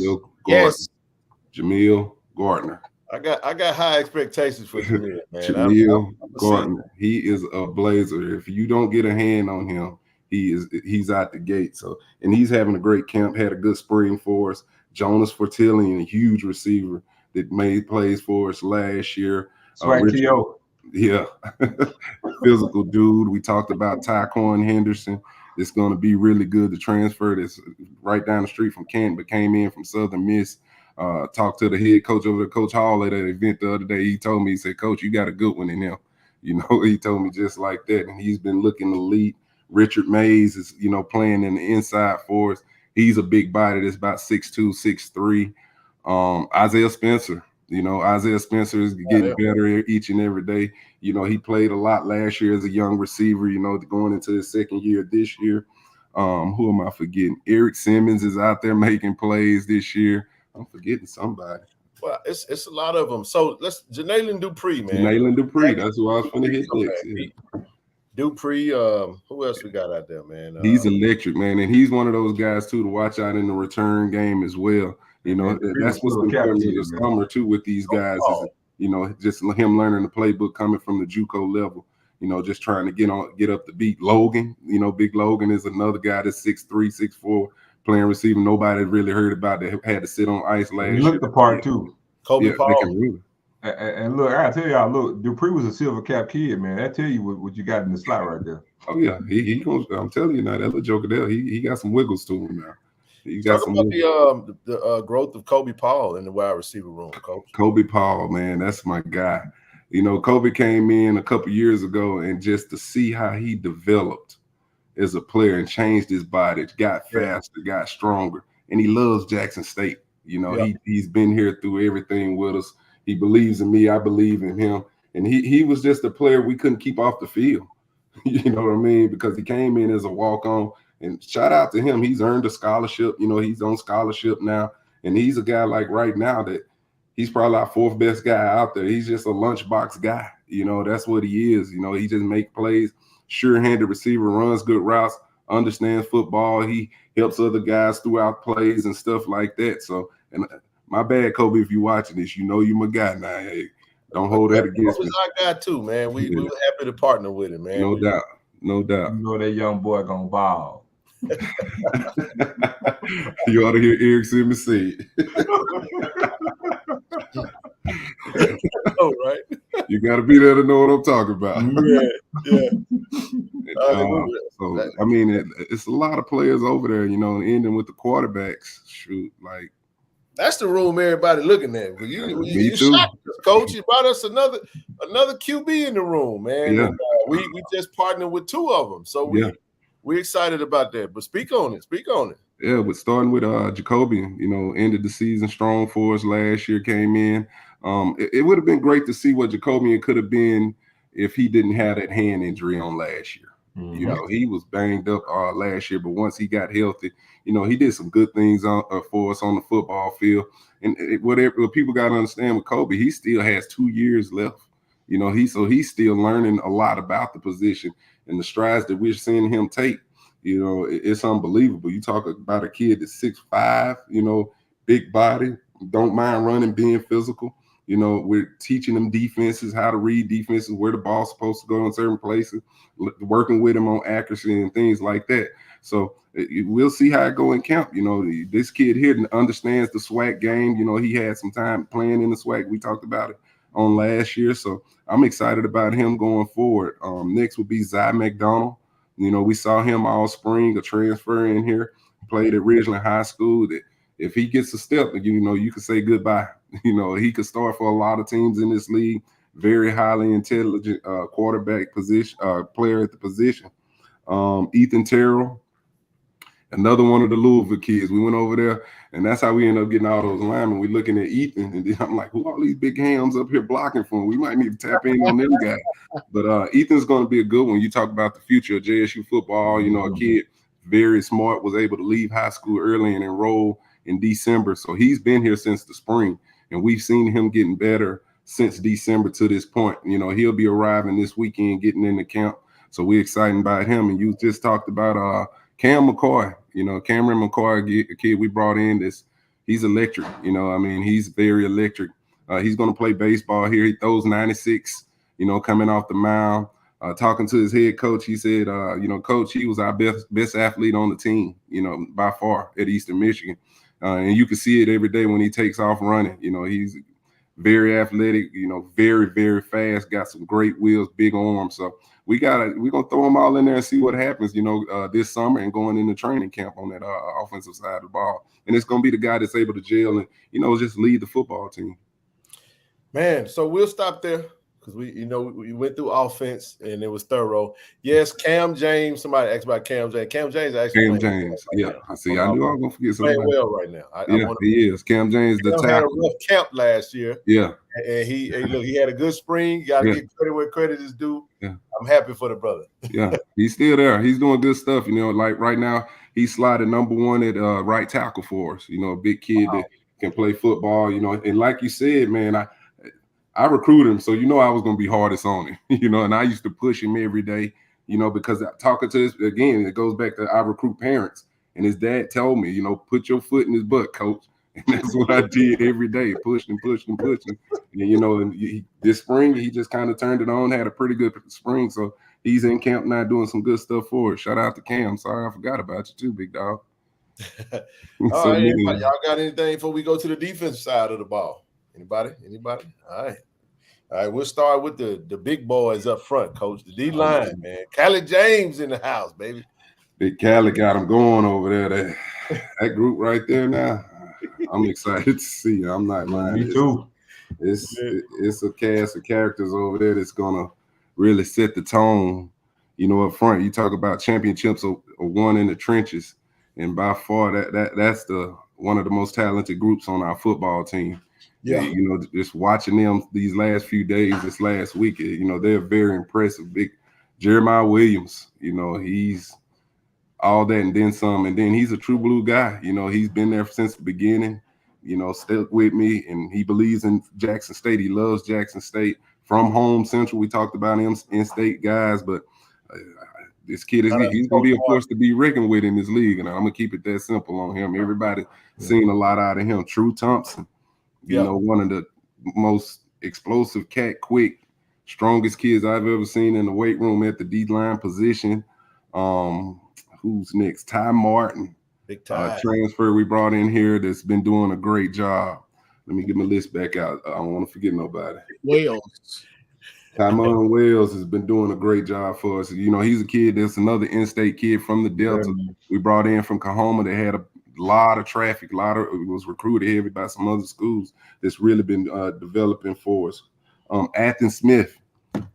Jamil Gardner. I got high expectations for Jamil, man. Jamil Gardner. He is a blazer. If you don't get a hand on him, he's out the gate. So, and he's having a great camp, had a good spring for us. Jonas Fortillion, a huge receiver that made plays for us last year. Yeah, physical dude. We talked about Tyquan Henderson. It's going to be really good. The transfer that's right down the street from Canton, but came in from Southern Miss. Talked to the head coach over there, Coach Hall, at that event the other day. He told me, he said, "Coach, you got a good one in him." He told me just like that. And he's been looking elite. Richard Mays is, playing in the inside for us. He's a big body that's about 6'2", 6'3". Isaiah Spencer. Isaiah Spencer is getting better each and every day. He played a lot last year as a young receiver, going into his second year this year. Who am I forgetting? Eric Simmons is out there making plays this year. I'm forgetting somebody. Well, it's a lot of them. So let's Jalen Dupree, man. Jalen Dupree. That's who I was going to hit next. Yeah. Dupree, who else we got out there, man? He's electric, man, and he's one of those guys too to watch out in the return game as well. That's what's been coming in the summer too with these guys. Is, just him learning the playbook coming from the JUCO level. Just trying to get up the beat. Logan, Big Logan is another guy that's 6'3", 6'4", playing receiver. Nobody really heard about that. Had to sit on ice last year. He looked the part too. Kobe Paul. And look, I tell y'all, look, Dupree was a silver cap kid, man. That tell you what you got in the slot right there. Oh yeah, he goes. I'm telling you now, that little joker there, he got some wiggles to him now. He got Talk some. about the growth of Kobe Paul in the wide receiver room, Coach. Kobe Paul, man, that's my guy. You know, Kobe came in a couple years ago, and just to see how he developed as a player and changed his body, got faster, got stronger, and he loves Jackson State. You know, he's been here through everything with us. He believes in me. I believe in him. And he was just a player we couldn't keep off the field. You know what I mean? Because he came in as a walk-on. And shout out to him. He's earned a scholarship. You know, he's on scholarship now. And he's a guy like right now that he's probably our fourth best guy out there. He's just a lunchbox guy. You know, that's what he is. You know, he just make plays, sure-handed receiver, runs good routes, understands football. He helps other guys throughout plays and stuff like that. So, and my bad, Kobe, if you're watching this, you know you my guy now. Hey, don't hold that against me. Our guy too, man. We were happy to partner with him, man. No doubt. No doubt. You know that young boy gonna ball. You ought to hear Eric Simmons say it. Oh, right. You got to be there to know what I'm talking about. Yeah. So I mean, it's a lot of players over there, you know, and ending with the quarterbacks. Shoot, like that's the room everybody looking at. You too. shocked us, Coach. You brought us another QB in the room, man. Yeah. And, we just partnered with two of them, so we're excited about that. But speak on it. Yeah, but starting with Jacobian, you know, ended the season strong for us last year, came in. It would have been great to see what Jacobian could have been if he didn't have that hand injury on last year. Mm-hmm. You know, he was banged up last year, but once he got healthy, you know, he did some good things for us on the football field. And what people got to understand with Kobe, he still has 2 years left. You know, he's still learning a lot about the position, and the strides that we're seeing him take. You know, it's unbelievable. You talk about a kid that's 6'5", you know, big body, don't mind running, being physical. You know, we're teaching them defenses, how to read defenses, where the ball's supposed to go in certain places, working with them on accuracy and things like that. So we'll see how it go in camp. You know, this kid here understands the SWAC game. You know, he had some time playing in the SWAC. We talked about it on last year. So I'm excited about him going forward. Next will be Zy McDonald. You know, we saw him all spring, a transfer in here, played at Ridgeland High School. That if he gets a step, you know, you could say goodbye. You know, he could start for a lot of teams in this league. Very highly intelligent quarterback position, player at the position. Ethan Terrell, another one of the Louisville kids. We went over there, and that's how we ended up getting all those linemen. We're looking at Ethan, and then I'm like, who are all these big hams up here blocking for him? We might need to tap in on them guys. But Ethan's going to be a good one. You talk about the future of JSU football. You know, a kid very smart, was able to leave high school early and enroll in December. So he's been here since the spring, and we've seen him getting better since December to this point. You know, he'll be arriving this weekend, getting into camp. So we're excited about him. And you just talked about Cam McCoy. You know, Cameron McCoy, a kid we brought in, he's electric. You know, I mean, he's very electric. He's going to play baseball here. He throws 96, you know, coming off the mound. Talking to his head coach, he said, you know, coach, he was our best athlete on the team, you know, by far at Eastern Michigan. And you can see it every day when he takes off running. You know, he's very athletic, you know, very, very fast, got some great wheels, big arms. So we're going to throw them all in there and see what happens, you know, this summer and going into training camp on that offensive side of the ball. And it's going to be the guy that's able to gel and, you know, just lead the football team. Man, so we'll stop there because we went through offense and it was thorough. Yes, Cam James. Somebody asked about Cam James. Cam James actually. Cam James, yeah. I see. I knew I was going to forget something. Playing well right now. He is. Cam James, the tackle. Had a rough camp last year. Yeah. And he had a good spring. You got to get credit where credit is due. Yeah. I'm happy for the brother. Yeah, he's still there. He's doing good stuff. You know, like right now, he's sliding number one at right tackle for us. You know, a big kid that can play football. You know, and like you said, man, I recruited him, so you know I was going to be hardest on him. You know, and I used to push him every day. You know, because talking to this again, it goes back to I recruit parents, and his dad told me, you know, put your foot in his butt, coach. And that's what I did every day, pushing. And, you know, and this spring, he just kind of turned it on, had a pretty good spring. So he's in camp now doing some good stuff for us. Shout out to Cam. Sorry, I forgot about you too, big dog. All right, y'all got anything before we go to the defense side of the ball? Anybody? All right. All right, we'll start with the big boys up front, Coach. The D line, man. Callie James in the house, baby. Big Callie got him going over there. That group right there now. I'm excited to see. I'm not lying. Me too. It's a cast of characters over there that's gonna really set the tone. You know, up front, you talk about championships are won in the trenches, and by far that's the one of the most talented groups on our football team. Yeah, you know, just watching them these last few days, this last week, you know, they're very impressive. Big Jeremiah Williams, you know, he's all that and then some, and then he's a true blue guy. You know, he's been there since the beginning. You know, stuck with me, and he believes in Jackson State. He loves Jackson State. From home central, we talked about him, in-state guys, but this kid he's gonna be a force to be reckoned with in this league, and I'm gonna keep it that simple on him. Everybody seen a lot out of him. True Thompson, you know, one of the most explosive, quick, strongest kids I've ever seen in the weight room at the D-line position. Who's next? Ty Martin, big Ty. Transfer we brought in here that's been doing a great job. Let me get my list back out. I don't want to forget nobody. Wales. Tymon Wells has been doing a great job for us. You know, he's a kid that's another in-state kid from the Delta. We brought in from Kahoma. They had a lot of traffic, it was recruited heavy by some other schools that's really been developing for us. Athens Smith,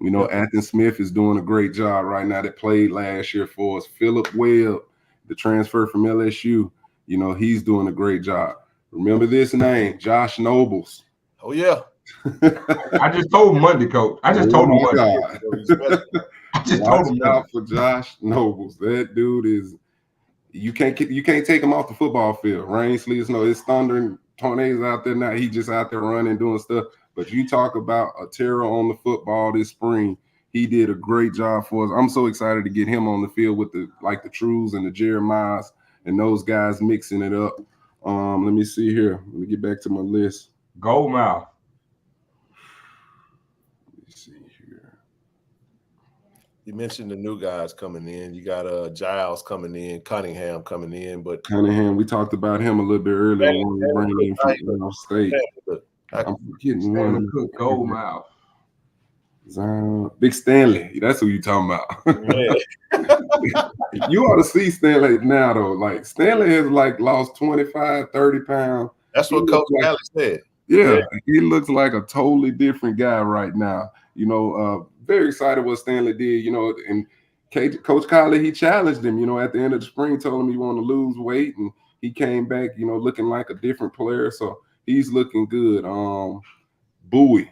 you know, Athens Smith is doing a great job right now that played last year for us. Philip Webb, the transfer from LSU, you know, he's doing a great job. Remember this name, Josh Nobles. Oh, yeah. I just told him Monday, Coach. I just told him Monday. I just told him out for Josh Nobles. That dude is you can't take him off the football field. Rain, sleet, snow. It's thundering tornadoes out there now. He just out there running, doing stuff. But you talk about a terror on the football this spring. He did a great job for us. I'm so excited to get him on the field with the Trues and the Jeremiahs and those guys mixing it up. Let me see here. Let me get back to my list. Goldmouth. You mentioned the new guys coming in. You got Giles coming in, Cunningham coming in, but Cunningham, we talked about him a little bit earlier when we bring him from State. I'm forgetting one. Goldmouth. Big Stanley. That's who you talking about. You ought to see Stanley now, though. Like, Stanley has lost 25, 30 pounds. That's what Coach Kelly said. Yeah, he looks like a totally different guy right now. You know, very excited what Stanley did, you know, and Coach Colley, he challenged him, you know, at the end of the spring, told him he wanted to lose weight, and he came back, you know, looking like a different player. So he's looking good. Bowie,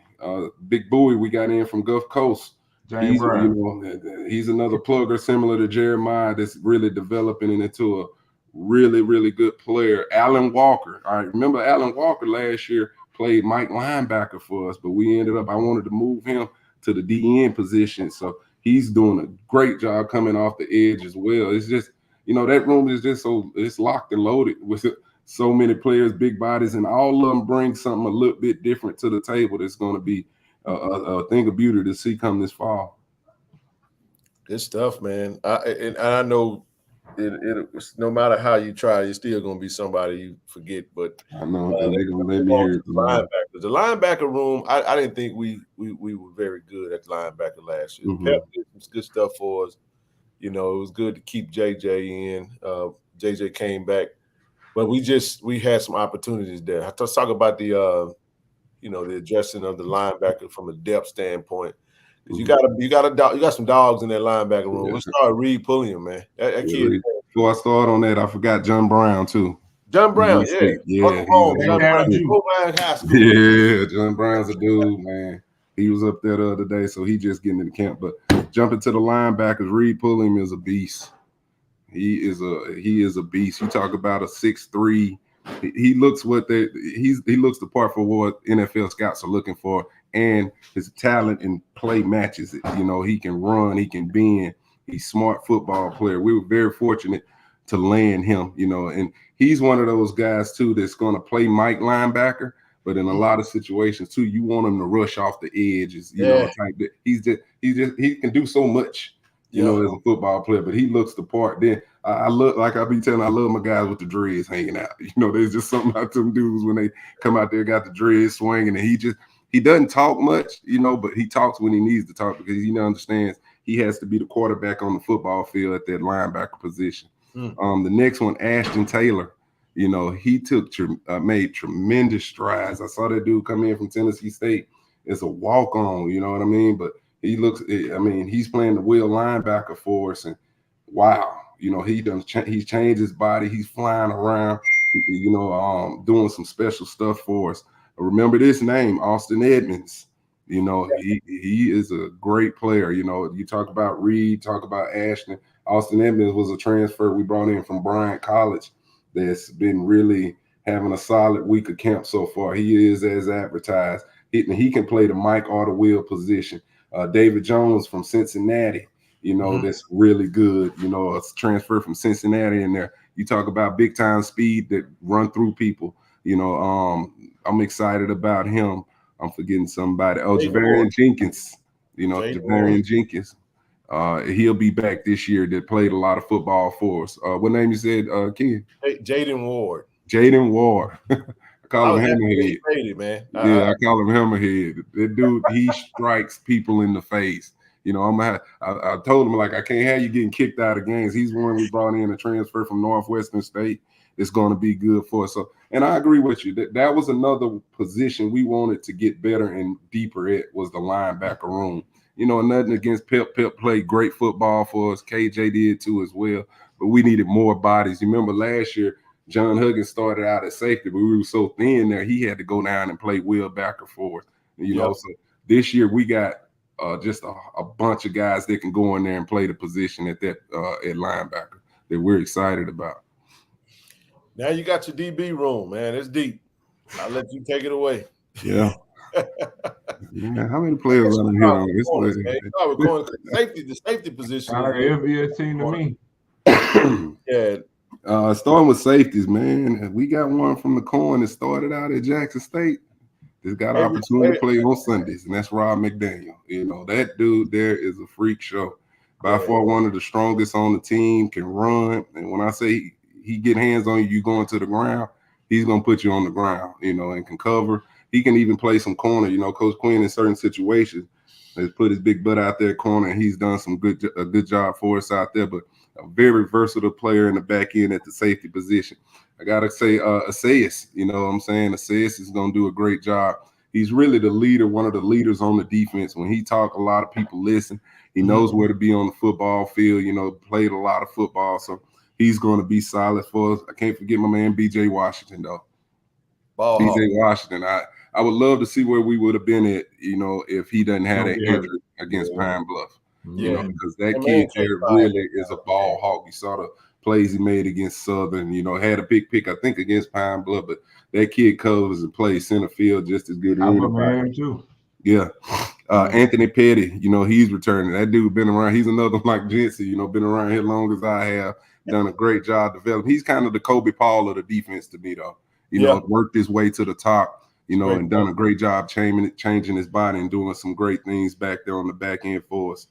Big Bowie, we got in from Gulf Coast. James Brown. You know, he's another plugger similar to Jeremiah that's really developing into a really, really good player. Alan Walker. All right, remember Alan Walker last year played Mike linebacker for us, but we ended up, I wanted to move him to the DN position. So he's doing a great job coming off the edge as well. It's just, you know, that room is just it's locked and loaded with so many players, big bodies, and all of them bring something a little bit different to the table that's going to be a thing of beauty to see come this fall. Good stuff, man. I know it's no matter how you try, you're still going to be somebody you forget. But I know they're going to let me hear it. The linebacker room, I didn't think we were very good at linebacker last year. Mm-hmm. Pep did some good stuff for us. You know, it was good to keep JJ in. JJ came back, but we had some opportunities there. Let's talk about the the adjusting of the linebacker from a depth standpoint. Because you got some dogs in that linebacker room. Let's start Reed Pulliam, man. That kid. Before I start on that, I forgot John Brown too. John Brown, yeah. John Brown's a dude, man. He was up there the other day, so he just getting in the camp. But jumping to the linebackers, Reed Pulliam is a beast. He is a beast. You talk about a 6'3". He looks he looks the part for what NFL scouts are looking for, and his talent and play matches it. You know, he can run, he can bend. He's a smart football player. We were very fortunate to land him, you know, and he's one of those guys too that's going to play Mike linebacker, but in a lot of situations too, you want him to rush off the edges, you know, type that. He can do so much, you know, as a football player, but he looks the part. Then I love, like I be telling, I love my guys with the dreads hanging out. You know, there's just something about them dudes when they come out there, got the dreads swinging, and He doesn't talk much, but he talks when he needs to talk because he understands he has to be the quarterback on the football field at that linebacker position. The next one, Ashton Taylor, he made tremendous strides. I saw that dude come in from Tennessee State as a walk-on, you know what I mean? But he's playing the wheel linebacker for us, and wow, he's changed his body. He's flying around, doing some special stuff for us. Remember this name, Austin Edmonds. He is a great player. You talk about Reed, talk about Ashton. Austin Edmonds was a transfer we brought in from Bryant College that's been really having a solid week of camp so far. He is as advertised. He can play the Mike or the wheel position. David Jones from Cincinnati, that's really good. A transfer from Cincinnati in there. You talk about big time speed that run through people. I'm excited about him. I'm forgetting somebody. Oh, Javarian Jenkins. Javarian Jenkins. He'll be back this year. That played a lot of football for us. What name you said, Ken? Jaden Ward. Jaden Ward. I call him Hammerhead. Man. I call him Hammerhead. That dude, he strikes people in the face. I told him, I can't have you getting kicked out of games. He's one we brought in, a transfer from Northwestern State. It's going to be good for us. So, and I agree with you. That was another position we wanted to get better and deeper at, was the linebacker room. Nothing against Pep. Pep played great football for us. KJ did too as well. But we needed more bodies. You remember last year, John Huggins started out at safety, but we were so thin there, he had to go down and play wheel backer for us. So this year we got just a bunch of guys that can go in there and play the position at linebacker that we're excited about. Now you got your DB room, man. It's deep. I'll let you take it away. Yeah. Man, how many players are in here on this place? We're going the safety position. It'll be a team to me. Yeah. Starting with safeties, man. We got one from the corn that started out at Jackson State. That's got an opportunity to play on Sundays, and that's Rob McDaniel. That dude there is a freak show. By far one of the strongest on the team, can run. And when I say he get hands on you, you going to the ground, he's going to put you on the ground, and can cover. He can even play some corner. Coach Quinn in certain situations has put his big butt out there corner, and he's done a good job for us out there. But a very versatile player in the back end at the safety position. I got to say Assayas, Assayas is going to do a great job. He's really the leader, one of the leaders on the defense. When he talk, a lot of people listen. He knows where to be on the football field, played a lot of football. So he's going to be solid for us. I can't forget my man, B.J. Washington, though. B.J. Washington, I would love to see where we would have been at, if he doesn't have that injury against Pine Bluff. Because that kid there really is a ball hawk. You saw the plays he made against Southern, had a big pick, I think, against Pine Bluff, but that kid covers and plays center field just as good as anybody. Too. Yeah. Anthony Petty, he's returning. That dude been around. He's another like Jency, been around here long as I have, done a great job developing. He's kind of the Kobe Paul of the defense to me, though. Worked his way to the top, and done a great job changing his body and doing some great things back there on the back end for us.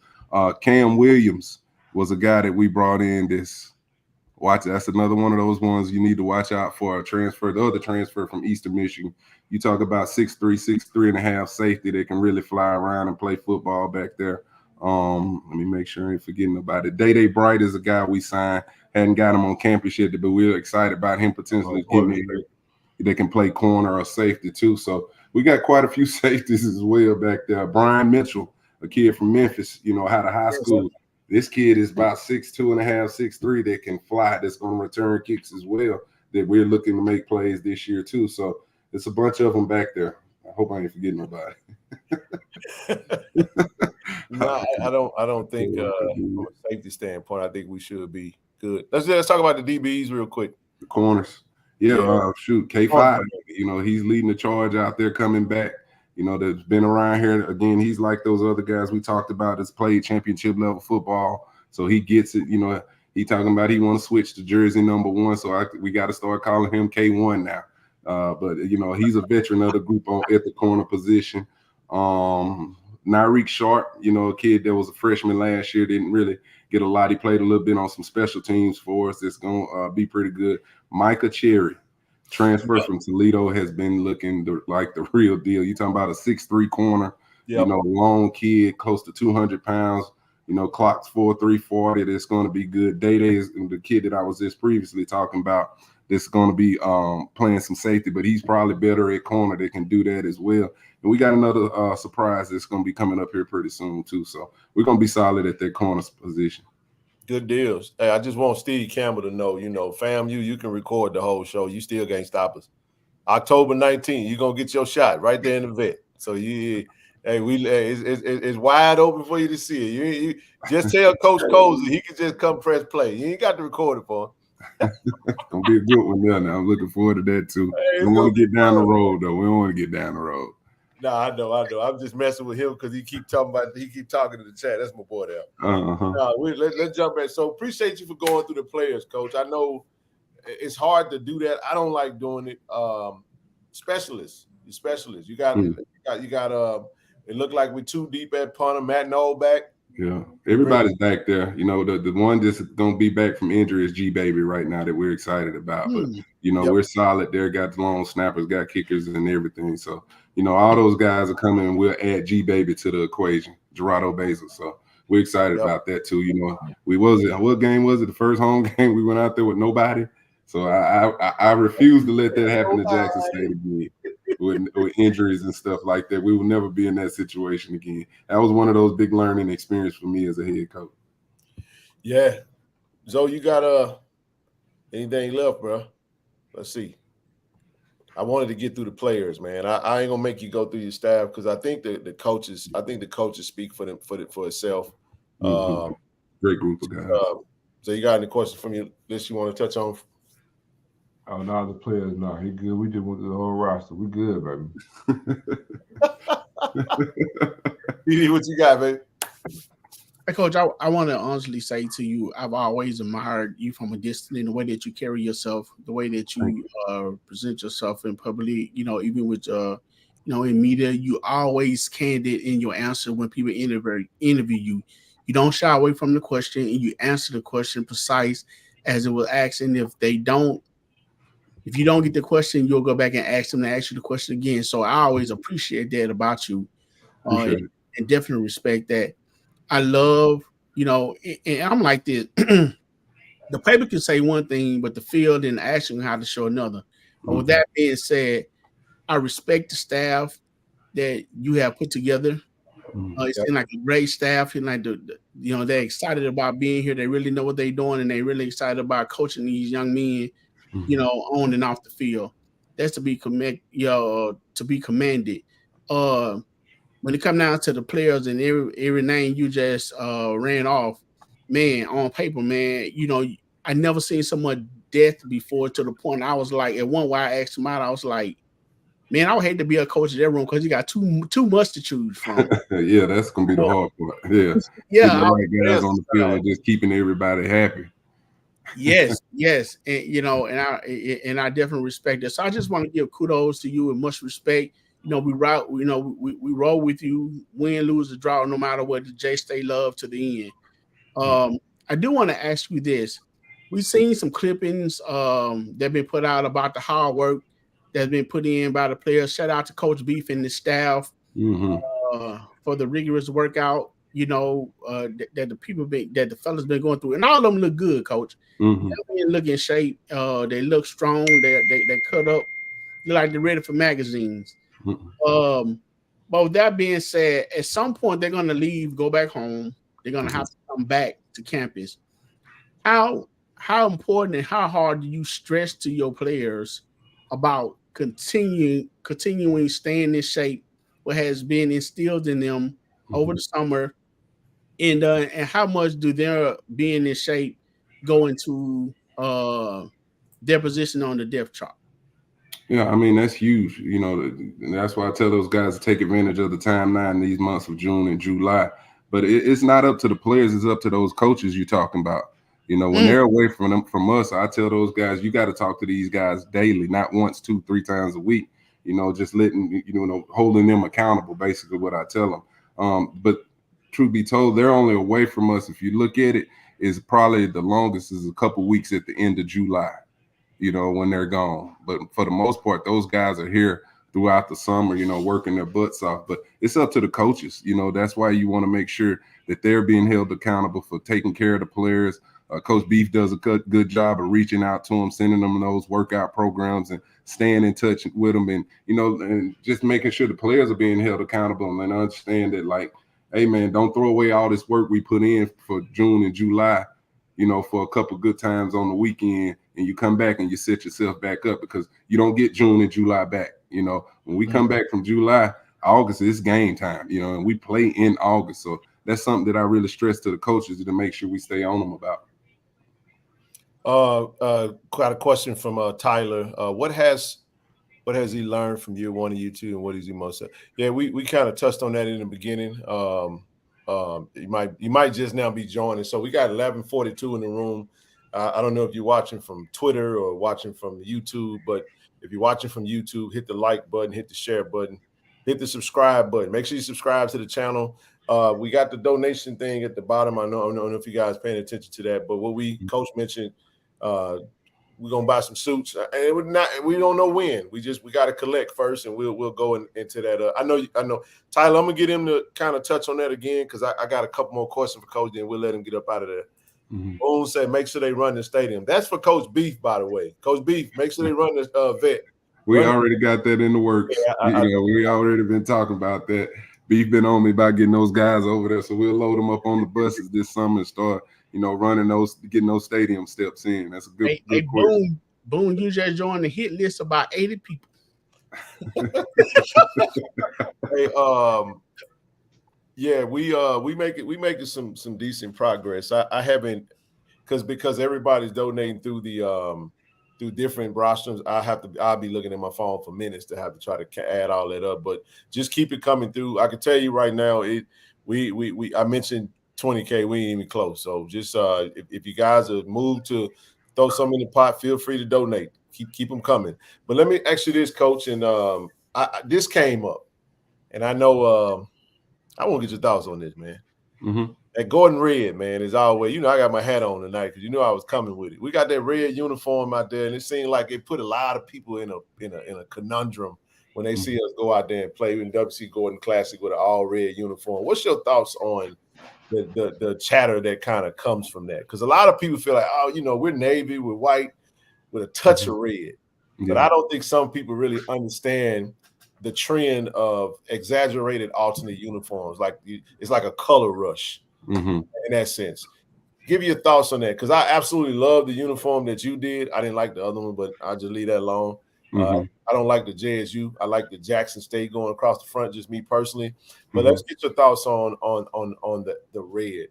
Cam Williams was a guy that we brought in that's another one of those ones you need to watch out for. The other transfer from Eastern Michigan. You talk about 6'3" and a half safety that can really fly around and play football back there. Let me make sure I ain't forgetting about it. Day Bright is a guy we signed. Hadn't got him on campus yet, but we're excited about him potentially getting in here. They can play corner or safety too. So we got quite a few safeties as well back there. Brian Mitchell, a kid from Memphis, out of high school. This kid is about 6'2" and a half, 6'3" that can fly, that's going to return kicks as well, that we're looking to make plays this year too. So it's a bunch of them back there. I hope I ain't forgetting nobody. No, I don't think from a safety standpoint, I think we should be good. Let's talk about the DBs real quick. The corners. K5, he's leading the charge out there coming back. That's been around here. Again, he's like those other guys we talked about that's played championship level football. So he gets it. He talking about he want to switch to jersey number 1. So we got to start calling him K1 now. But he's a veteran of the group at the corner position. Nyreek Sharp, a kid that was a freshman last year, didn't really get a lot. He played a little bit on some special teams for us. It's going to be pretty good. Micah Cherry. Transfer from Toledo has been looking like the real deal. You talking about a 6'3" corner, you know, long kid, close to 200 pounds. You know, clocks 4.3 40. That's going to be good. Day is the kid that I was just previously talking about. That's going to be playing some safety, but he's probably better at corner. That can do that as well. And we got another surprise that's going to be coming up here pretty soon too. So we're going to be solid at that corner position. Good deals. Hey, I just want Steve Campbell to know, you know, fam, you can record the whole show. You still can't stop us. October 19th, you're going to get your shot right there in the vet. So it's wide open for you to see it. You just tell Coach Cozy he can just come press play. You ain't got to record it for him. It's going to be a good one there now. I'm looking forward to that too. Hey, we don't want to get down the road, though. We don't want to get down the road. No, I know. I'm just messing with him because he keep talking to the chat. That's my boy there. Let's jump back. So appreciate you for going through the players, Coach. I know it's hard to do that. I don't like doing it. Specialists. You got it looked like we're too deep at punter, Matt Knoll back. Yeah, everybody's back there. You know, the one that's gonna be back from injury is G Baby right now that we're excited about. But you know, we're solid there. Got the long snappers, got kickers and everything. So you know, all those guys are coming, and we'll add G Baby to the equation. Gerardo Basil. So we're excited about that too. You know, what game was it? The first home game we went out there with nobody. So I refuse to let that happen to Jackson State again. With injuries and stuff like that. We will never be in that situation again. That was one of those big learning experiences for me as a head coach. Yeah. Zoe, you got anything left, bro? Let's see. I wanted to get through the players, man. I ain't gonna make you go through your staff because I think the coaches speak for itself. Great group of guys. So you got any questions from your list you want to touch on? Oh, no, the players, no. He good. We just went to the whole roster. We good, baby. PD, what you got, baby? Hey, Coach, I want to honestly say to you, I've always admired you from a distance in the way that you carry yourself, the way that you present yourself in public, you know, even with, in media, you always candid in your answer when people interview you. You don't shy away from the question and you answer the question precise as it was asked. And if you don't get the question, you'll go back and ask them to ask you the question again. So I always appreciate that about you and definitely respect that. I love, and I'm like this. The paper can say one thing, but the field and action how to show another. But with that being said, I respect the staff that you have put together. It's been like a great staff, and like they're excited about being here. They really know what they're doing, and they're really excited about coaching these young men, on and off the field. That's to be commended. When it comes down to the players and every name you just ran off, man, on paper, man, I never seen so much depth before to the point I was like, at one where I asked him out, I was like, man, I would hate to be a coach in that room because you got too much to choose from. Yeah, that's gonna be the hard part. Yeah, yeah, the right guys on the field and just keeping everybody happy. Yes, and I definitely respect that. So I just want to give kudos to you and much respect. We roll with you, win, lose, or draw, no matter what. The J State love to the end. I do want to ask you this: we've seen some clippings that been put out about the hard work that's been put in by the players. Shout out to Coach Beef and the staff for the rigorous workout. That the people that the fellas been going through, and all of them look good, Coach. They look in shape. They look strong. They cut up. Look like they're ready for magazines. But with that being said, at some point they're gonna leave, go back home. They're gonna have to come back to campus. How important and how hard do you stress to your players about continuing staying in shape, what has been instilled in them over the summer, and how much do their being in shape go into their position on the depth chart? Yeah, I mean, that's huge. And that's why I tell those guys to take advantage of the time now in these months of June and July. But it's not up to the players. It's up to those coaches you're talking about. When they're away from us, I tell those guys, you got to talk to these guys daily, not once, 2-3 times a week. Just letting, holding them accountable, basically what I tell them. But truth be told, they're only away from us. If you look at it, is probably the longest is a couple weeks at the end of July. when they're gone. But for the most part, those guys are here throughout the summer, working their butts off. But it's up to the coaches. That's why you want to make sure that they're being held accountable for taking care of the players. Coach Beef does a good job of reaching out to them, sending them those workout programs and staying in touch with them, and and just making sure the players are being held accountable and understand that, like, hey man, don't throw away all this work we put in for June and July, for a couple good times on the weekend, and you come back and you set yourself back up, because you don't get June and July back. When we come back from July, August is game time, and we play in August. So that's something that I really stress to the coaches to make sure we stay on them about. Got a question from Tyler. What has he learned from year one and year two, and what is he most? Yeah, we kind of touched on that in the beginning. You might just now be joining. So we got 1142 in the room. I don't know if you're watching from Twitter or watching from YouTube, but if you're watching from YouTube, hit the like button, hit the share button, hit the subscribe button. Make sure you subscribe to the channel. We got the donation thing at the bottom. I don't know if you guys paying attention to that, but what Coach mentioned, we're gonna buy some suits, and we don't know when. We got to collect first, and we'll go into that. I know, Tyler. I'm gonna get him to kind of touch on that again, because I got a couple more questions for Coach. Then we'll let him get up out of there. Boone said, make sure they run the stadium. That's for Coach Beef, by the way. Coach Beef, make sure they run the vet. We already got that in the works. Yeah, we already been talking about that. Beef been on me about getting those guys over there, so we'll load them up on the buses this summer and start, running getting those stadium steps in. That's a good question. Boone, you just joined the hit list about 80 people. Hey, yeah, we making some decent progress. I haven't, because everybody's donating through the through different rosters. I'll be looking at my phone for minutes to have to try to add all that up. But just keep it coming through. I can tell you right now, I mentioned 20K. We ain't even close. So just if you guys are moved to throw some in the pot, feel free to donate. Keep them coming. But let me ask you this, Coach, and this came up, and I know I want to get your thoughts on this, man. That Gordon Red, man, is always, I got my hat on tonight because I was coming with it. We got that red uniform out there, and it seemed like it put a lot of people in a conundrum when they see us go out there and play in WC Gordon Classic with an all red uniform. What's your thoughts on the chatter that kind of comes from that? Because a lot of people feel like, we're Navy, we're white with a touch of red. But I don't think some people really understand the trend of exaggerated alternate uniforms. Like it's like a color rush in that sense. Give your thoughts on that, because I absolutely love the uniform that you did. I didn't like the other one, but I'll just leave that alone. I don't like the JSU. I like the Jackson State going across the front, just me personally. But let's get your thoughts on the red.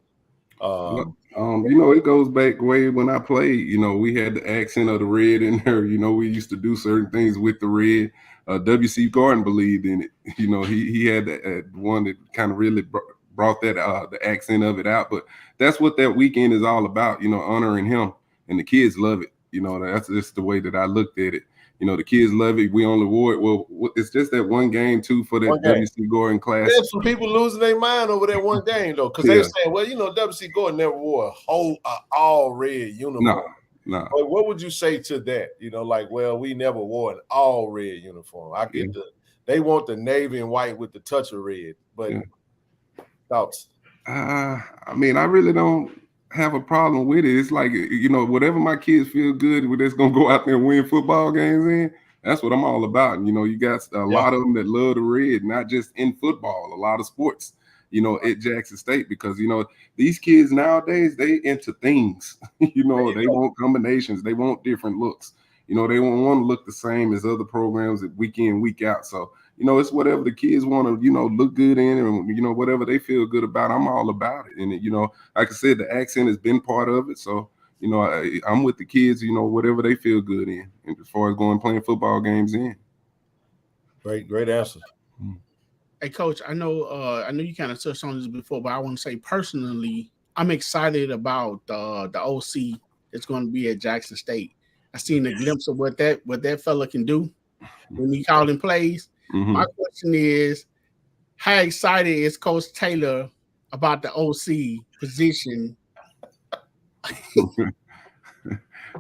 It goes back way when I played. We had the accent of the red in there. We used to do certain things with the red. WC Gordon believed in it. He had that one that kind of really brought that the accent of it out. But that's what that weekend is all about. Honoring him, and the kids love it. That's just the way that I looked at it. The kids love it. We only wore it. Well, it's just that one game too for that WC Gordon class. There's some people losing their mind over that one game though, because they're saying, well, WC Gordon never wore a whole all red uniform. No. What would you say to that? Well, we never wore an all red uniform. I get they want the navy and white with the touch of red, but thoughts? I really don't have a problem with it. It's like, whatever my kids feel good with, that's gonna go out there and win football games in. That's what I'm all about. You got a lot of them that love the red, not just in football, a lot of sports, at Jackson State, because these kids nowadays, they into things. They want combinations, they want different looks. They don't want to look the same as other programs week in, week out. So it's whatever the kids want to, look good in, and, whatever they feel good about, I'm all about it. And, like I said, the accent has been part of it. So, I'm with the kids, whatever they feel good in, and as far as playing football games in. Great answer. Hey, Coach, I know you kind of touched on this before, but I want to say personally, I'm excited about the OC that's going to be at Jackson State. I seen a glimpse of what that fella can do when he calling plays. My question is, how excited is Coach Taylor about the OC position?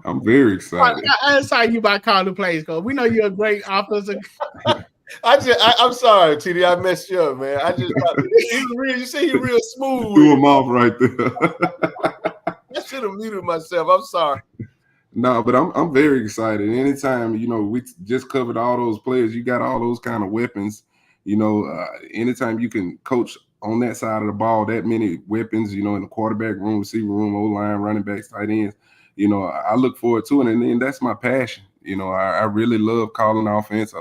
I'm very excited. That's how you about calling the plays, Coach. We know you're a great offensive. I'm sorry, TD. I messed you up, man. I just you say he real smooth. Threw him off right there. I should have muted myself. I'm sorry. No, but I'm very excited. Anytime, we just covered all those players. You got all those kind of weapons. Anytime you can coach on that side of the ball, that many weapons, in the quarterback room, receiver room, O-line, running backs, tight ends, I look forward to it. And then that's my passion. I really love calling offense.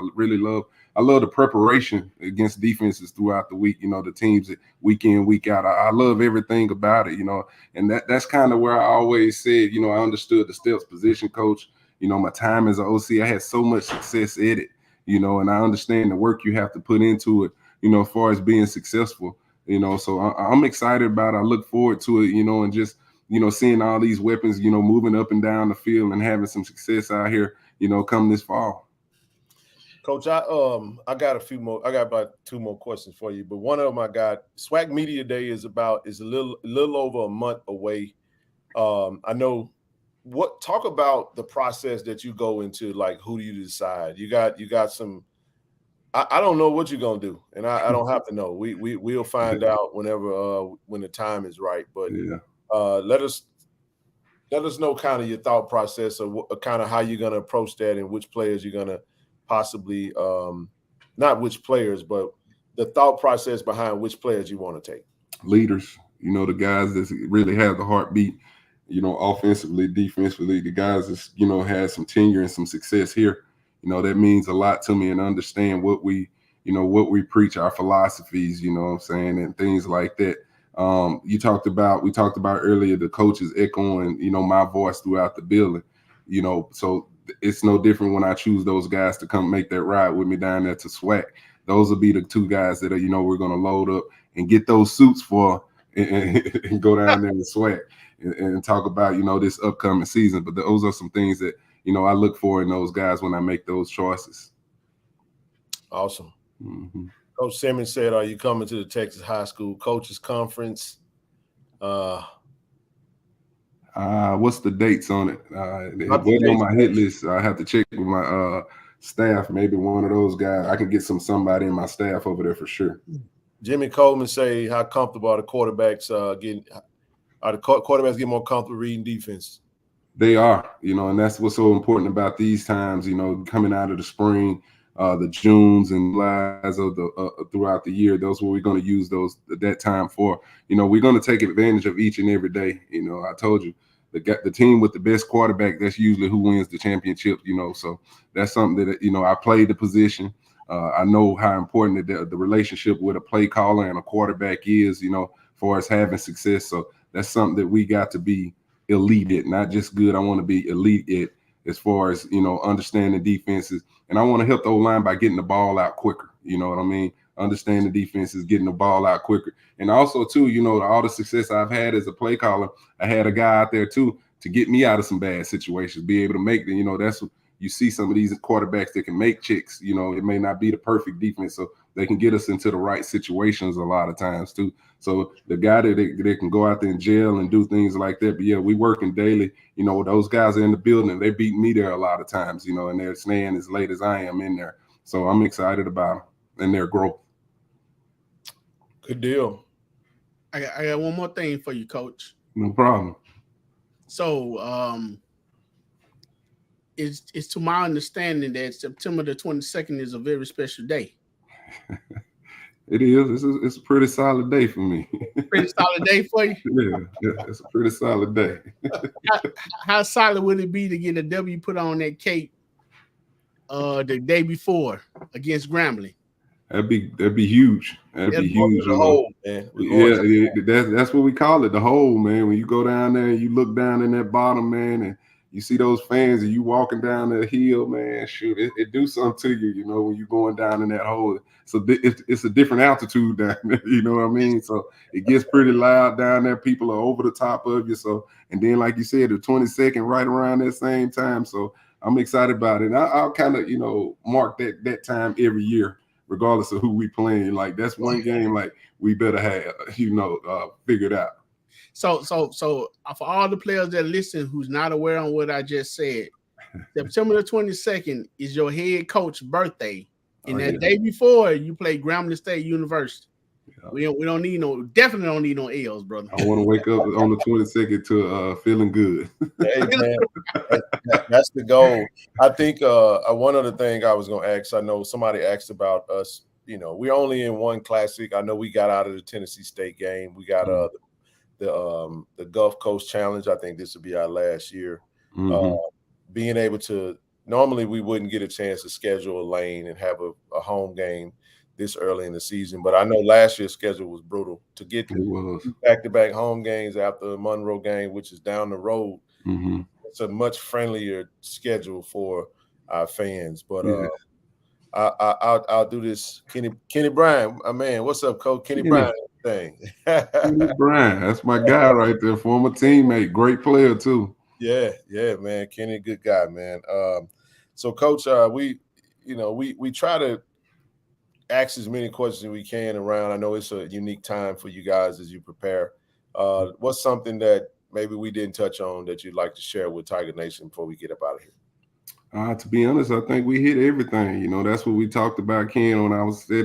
I love the preparation against defenses throughout the week, the teams that week in, week out. I love everything about it, and that's kind of where I always said, I understood the steps position coach. My time as an OC, I had so much success at it, and I understand the work you have to put into it, as far as being successful, so I'm excited about it. I look forward to it, and just, seeing all these weapons, moving up and down the field and having some success out here, come this fall. Coach, I got a few more. I got about 2 more questions for you, but one of them I got. SWAC Media Day is a little over a month away. I know. Talk about the process that you go into. Like, who do you decide? You got some. I don't know what you're gonna do, and I don't have to know. We'll find out whenever when the time is right. But yeah. Let us know kind of your thought process or kind of how you're gonna approach that and which players you're gonna possibly not which players, but the thought process behind which players you want to take. Leaders, the guys that really have the heartbeat, offensively, defensively, the guys that, had some tenure and some success here, that means a lot to me, and understand what we preach, our philosophies, what I'm saying, and things like that. We talked about earlier, the coaches echoing, my voice throughout the building, so it's no different when I choose those guys to come make that ride with me down there to SWAC. Those will be the 2 guys that are, we're going to load up and get those suits for and go down there and SWAC and talk about, this upcoming season. But those are some things that, I look for in those guys when I make those choices. Awesome. Mm-hmm. Coach Simmons said, are you coming to the Texas High School Coaches Conference? What's the dates on it? It wasn't on my hit list. I have to check with my staff. Maybe one of those guys. I can get somebody in my staff over there for sure. Jimmy Coleman say, how comfortable are the quarterbacks getting more comfortable reading defense? They are, and that's what's so important about these times, coming out of the spring, the Junes and Julys of throughout the year. Those what we're going to use that time for. We're going to take advantage of each and every day. I told you, the team with the best quarterback, that's usually who wins the championship. So that's something that I played the position. I know how important the relationship with a play caller and a quarterback is. For us having success. So that's something that we got to be elite at, not just good. I want to be elite at, as far as, understanding defenses. And I want to help the O-line by getting the ball out quicker. You know what I mean? Understanding defenses, getting the ball out quicker. And also, too, all the success I've had as a play caller, I had a guy out there, too, to get me out of some bad situations, be able to make the, that's what you see some of these quarterbacks that can make checks. It may not be the perfect defense, so they can get us into the right situations a lot of times, too. So the guy that they can go out there and jail and do things like that. But, yeah, we working daily. Those guys are in the building. They beat me there a lot of times, and they're staying as late as I am in there. So I'm excited about them and their growth. Good deal. I got one more thing for you, Coach. No problem. So it's to my understanding that September the 22nd is a very special day. It is. It's a pretty solid day for me. Pretty solid day for you? Yeah, it's a pretty solid day. How solid would it be to get a W put on that cape the day before against Grambling? That'd be huge. That'd be huge. The hole, man. That's what we call it, the hole, man. When you go down there and you look down in that bottom, man, and you see those fans and you walking down the hill, man, shoot, it do something to you, when you're going down in that hole. So it's a different altitude down there, you know what I mean? So it gets pretty loud down there. People are over the top of you. So, and then, like you said, the 22nd right around that same time. So I'm excited about it. And I'll kind of, mark that time every year, regardless of who we playing. Like, that's one game, like, we better have, figured out. So for all the players that listen who's not aware on what I just said, September the 22nd is your head coach's birthday. And that day before, you play Grambling State University. Yeah. We don't need definitely don't need no L's, brother. I want to wake up on the 22nd to feeling good. Hey, man, that's the goal. I think one other thing I was going to ask, I know somebody asked about us. We're only in one classic. I know we got out of the Tennessee State game. We got the Gulf Coast Challenge. I think this will be our last year. Being able to, normally we wouldn't get a chance to schedule a lane and have a home game this early in the season, but I know last year's schedule was brutal to get back-to-back home games after the Monroe game, which is down the road. It's a much friendlier schedule for our fans. But I'll do this. Kenny Bryan, my man, what's up, Coach? Kenny Bryan thing. Kenny Bryan, that's my guy right there, former teammate, great player too. Yeah, man, Kenny, good guy, man. So, Coach, we try to ask as many questions as we can around. I know it's a unique time for you guys as you prepare. What's something that maybe we didn't touch on that you'd like to share with Tiger Nation before we get up out of here? To be honest, I think we hit everything. That's what we talked about, Ken, when I said,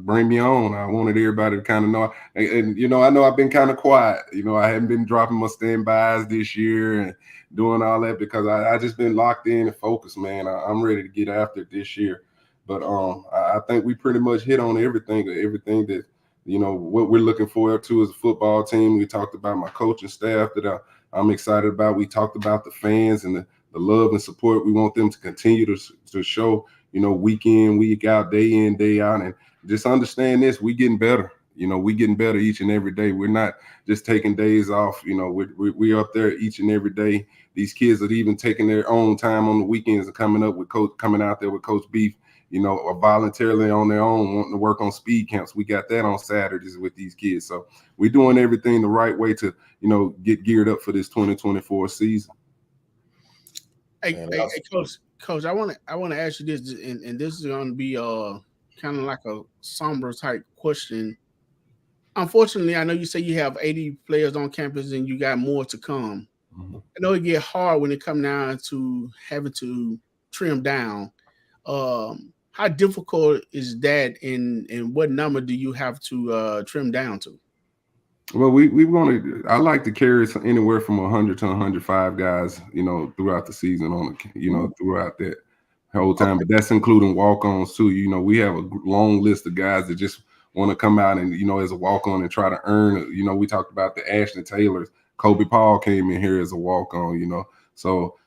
bring me on. I wanted everybody to kind of know. And I know I've been kind of quiet. I haven't been dropping my standbys this year and doing all that because I just been locked in and focused, man. I'm ready to get after it this year. But I think we pretty much hit on everything that, what we're looking forward to as a football team. We talked about my coaching staff that I'm excited about. We talked about the fans and the love and support we want them to continue to show, week in, week out, day in, day out. And just understand this, we getting better. We getting better each and every day. We're not just taking days off. We're up there each and every day. These kids are even taking their own time on the weekends and coming out there with Coach Beef, or voluntarily on their own, wanting to work on speed camps. We got that on Saturdays with these kids. So we're doing everything the right way to, get geared up for this 2024 season. Hey, Coach, I want to ask you this, and this is going to be kind of like a somber type question. Unfortunately, I know you say you have 80 players on campus and you got more to come. I know it get hard when it come down to having to trim down. How difficult is that, and what number do you have to trim down to? Well, I like to carry anywhere from 100 to 105 guys, throughout the season throughout that whole time. But that's including walk-ons too. We have a long list of guys that just want to come out and, as a walk-on and try to earn. We talked about the Ashton Taylors. Kobe Paul came in here as a walk-on, So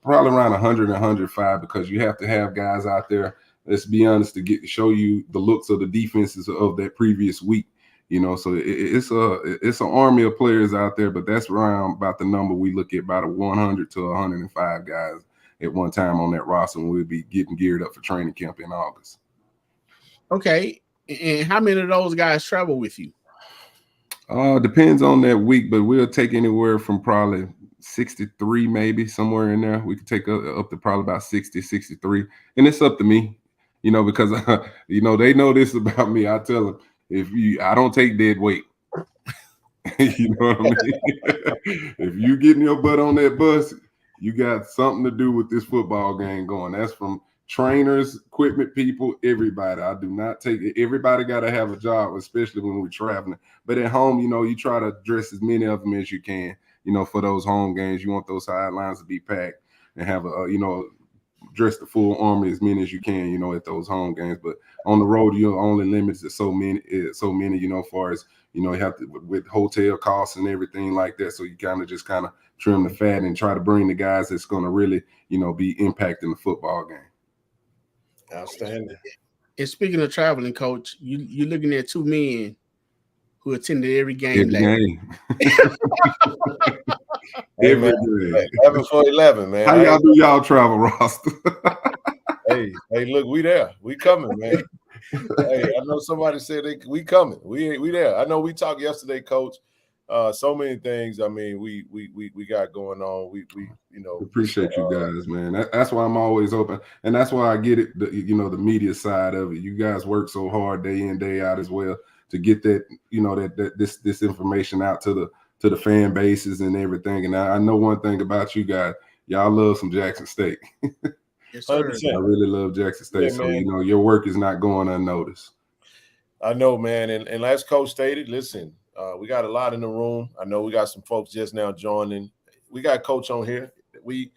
probably around 100 and 105 because you have to have guys out there, let's be honest, to show you the looks of the defenses of that previous week. So it's an army of players out there, but that's around about the number we look at, about 100 to 105 guys at one time on that roster, and we'll be getting geared up for training camp in August. Okay, and how many of those guys travel with you? Depends on that week, but we'll take anywhere from probably 63, maybe somewhere in there. We could take up to probably about 60, 63, and it's up to me, because they know this about me. I tell them, I don't take dead weight. You know what I mean? If you getting your butt on that bus, you got something to do with this football game going. That's from trainers, equipment people, everybody. I do not take it. Everybody got to have a job, especially when we're traveling. But at home, you try to dress as many of them as you can, for those home games. You want those sidelines to be packed and have dress the full army as many as you can, at those home games. But on the road, you're only limited to so many, as far as, you have to, with hotel costs and everything like that. So you kind of trim the fat and try to bring the guys that's going to really, be impacting the football game. Outstanding. And speaking of traveling, Coach, you're looking at two men who attended every game. Every day. 11 for 11, man. How y'all do y'all travel roster? Hey, look, we there. We coming, man. Hey, I know somebody said we coming. We there. I know we talked yesterday, Coach. So many things. I mean, we got going on. We appreciate you guys, man. That's why I'm always open, and that's why I get it. The media side of it. You guys work so hard day in, day out as well to get that, you know, this information out to the fan bases and everything. And I know one thing about you guys, y'all love some Jackson State. Yes, sir. 100%. I really love Jackson State. Yeah, so, man. you know, your work is not going unnoticed. I know, man. And as Coach stated, listen, we got a lot in the room. I know we got some folks just now joining. We got Coach on here. We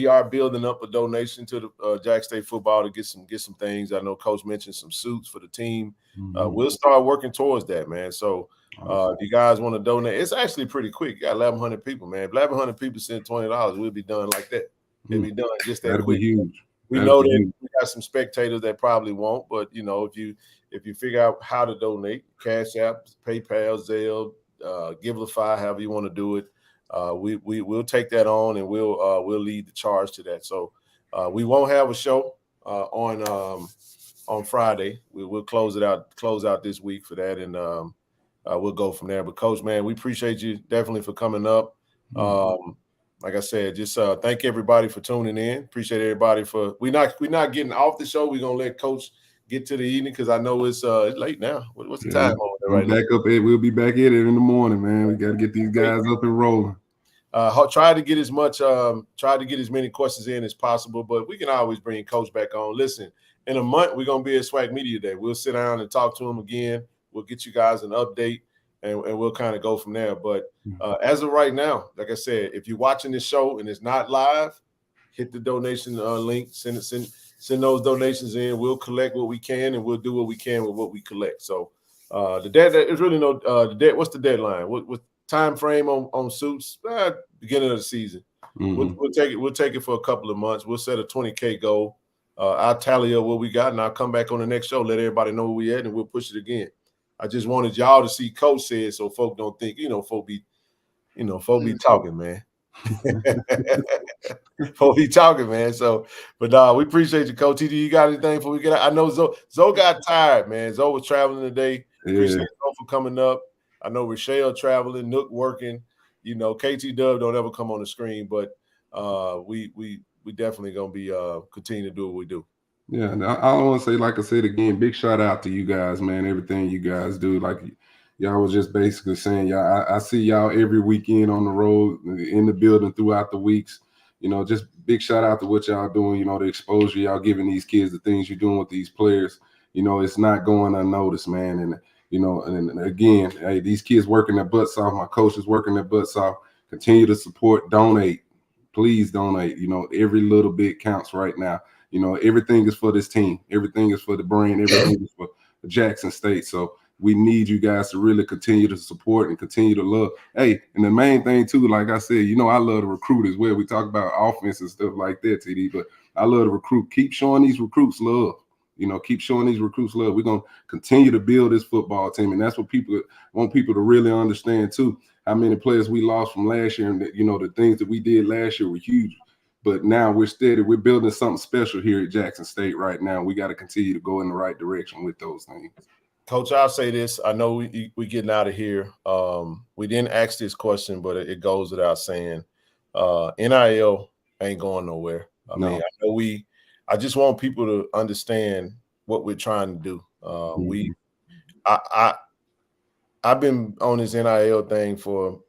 are building up a donation to the Jack State football to get some things. I know Coach mentioned some suits for the team. We'll start working towards that, man. So if you guys want to donate, it's actually pretty quick. You got 1,100 people, man. If 1,100 people send $20, we'll be done like that. It'll be done just that That'll quick. be huge. We know that we got some spectators that probably won't, but you know, if you figure out how to donate, Cash App, PayPal, Zelle, Givelify, however you want to do it, we'll take that on and we'll lead the charge to that. So we won't have a show on Friday. We'll close out this week for that, and we'll go from there. But Coach, man, we appreciate you definitely for coming up. Like I said, just thank everybody for tuning in. Appreciate everybody for we're not getting off the show. We're gonna let Coach get to the evening because I know it's late now. What's the time on there right now? We'll be back at it in the morning, man. We got to get these guys up and rolling. Try to get as many questions in as possible, but we can always bring Coach back on. Listen, in a month we're gonna be at SWAC Media Day. We'll sit down and talk to him again. We'll get you guys an update, and we'll kind of go from there. But as of right now, like I said, if you're watching this show and it's not live, hit the donation link. Send those donations in. We'll collect what we can, and we'll do what we can with what we collect. So there's really no what's the deadline? What time frame on suits? Beginning of the season. We'll take it for a couple of months. We'll set a 20K goal. I'll tally up what we got, and I'll come back on the next show, let everybody know where we at, and we'll push it again. I just wanted y'all to see Coach said so folk don't think, folk be talking, man. Folk be talking, man. So, but we appreciate you, Coach. TD, you got anything before we get out? I know Zoe got tired, man. Zoe was traveling today. Appreciate Zoe for coming up. I know Rochelle traveling, Nook working. KT Dub don't ever come on the screen, but we definitely gonna be continue to do what we do. Yeah, and I want to say, like I said again, big shout out to you guys, man. Everything you guys do, like y'all was just basically saying, y'all. I see y'all every weekend on the road, in the building throughout the weeks. Just big shout out to what y'all doing. The exposure y'all giving these kids, the things you're doing with these players. It's not going unnoticed, man. And and again, hey, these kids working their butts off. My coach is working their butts off. Continue to support, donate. Please donate. Every little bit counts right now. Everything is for this team. Everything is for the brand. Everything is for Jackson State. So we need you guys to really continue to support and continue to love. Hey, and the main thing too, like I said, I love to recruit as well. We talk about offense and stuff like that, TD, but I love to recruit. Keep showing these recruits love. Keep showing these recruits love. We're going to continue to build this football team. And that's what people want people to really understand too, how many players we lost from last year. And, the things that we did last year were huge. But now we're steady. We're building something special here at Jackson State right now. We got to continue to go in the right direction with those things. Coach, I'll say this. I know we getting out of here. We didn't ask this question, but it goes without saying. NIL ain't going nowhere. I mean, I know I just want people to understand what we're trying to do. I've been on this NIL thing for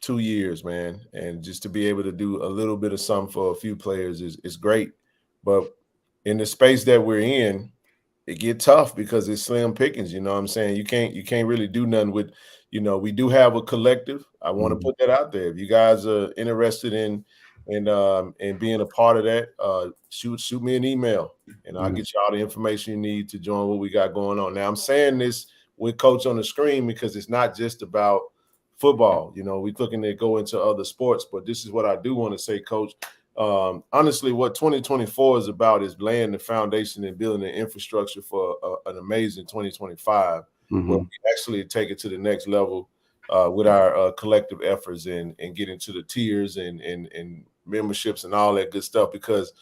2 years, man, and just to be able to do a little bit of something for a few players is great. But in the space that we're in, it get tough because it's slim pickings. You know what I'm saying? You can't really do nothing with. We do have a collective. I want to put that out there. If you guys are interested in being a part of that, shoot me an email, and I'll get you all the information you need to join what we got going on. Now, I'm saying this with Coach on the screen because it's not just about football. We're looking to go into other sports, but this is what I do want to say, Coach. Honestly, what 2024 is about is laying the foundation and building the infrastructure for an amazing 2025, where we actually take it to the next level with our collective efforts and get into the tiers and memberships and all that good stuff, because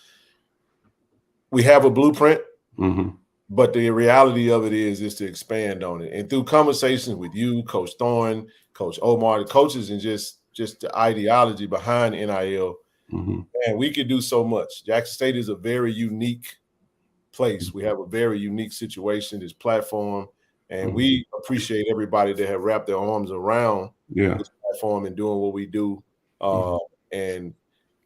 we have a blueprint, but the reality of it is to expand on it. And through conversations with you, Coach Thorne, Coach Omar, the coaches, and just the ideology behind NIL, and we could do so much. Jackson State is a very unique place. We have a very unique situation, this platform, And we appreciate everybody that have wrapped their arms around this platform and doing what we do. And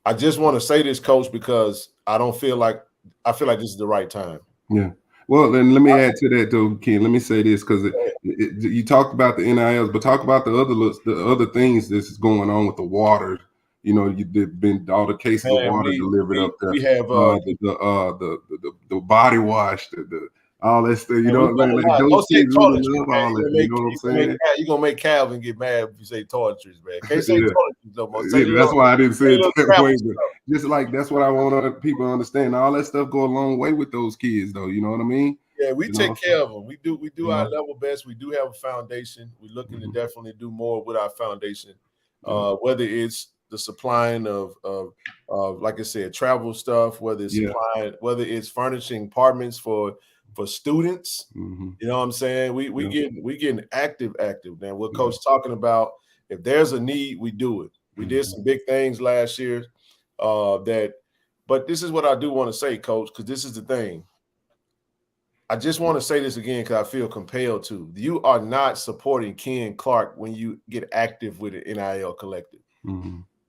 I just want to say this, Coach, because I feel like this is the right time. Yeah. Well, then let me add to that, though, Ken. Let me say this, because you talked about the NILs, but talk about the other things that's going on with the water. You know, you've been all the cases of water delivered up there. We have the body wash, all that stuff. You know, like those kids really love all that. You know what I'm saying? You're gonna make Calvin get mad if you say toiletries, man. Can't say toiletries no more. That's why I didn't say it that way. But just like that's what I want other people to understand. All that stuff go a long way with those kids, though. You know what I mean? Yeah, we take care of them. We do our level best. We do have a foundation. We're looking to definitely do more with our foundation, whether it's the supplying of like I said, travel stuff, whether it's furnishing apartments for students. You know what I'm saying? We getting active now. What Coach talking about, if there's a need, we do it. We did some big things last year but this is what I do want to say, Coach, because this is the thing. I just want to say this again because I feel compelled to. You are not supporting Ken Clark when you get active with the NIL collective.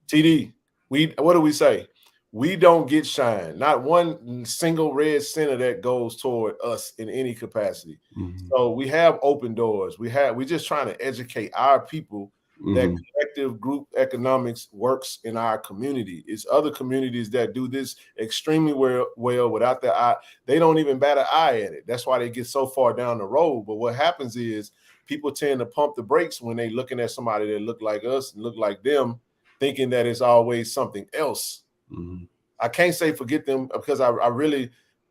TD, what do we say? We don't get shine. Not one single red center that goes toward us in any capacity. So we have open doors. We're just trying to educate our people that collective group economics works in our community. It's other communities that do this extremely well without their eye. They don't even bat an eye at it. That's why they get so far down the road. But what happens is people tend to pump the brakes when they looking at somebody that look like us and look like them, thinking that it's always something else. I can't say forget them because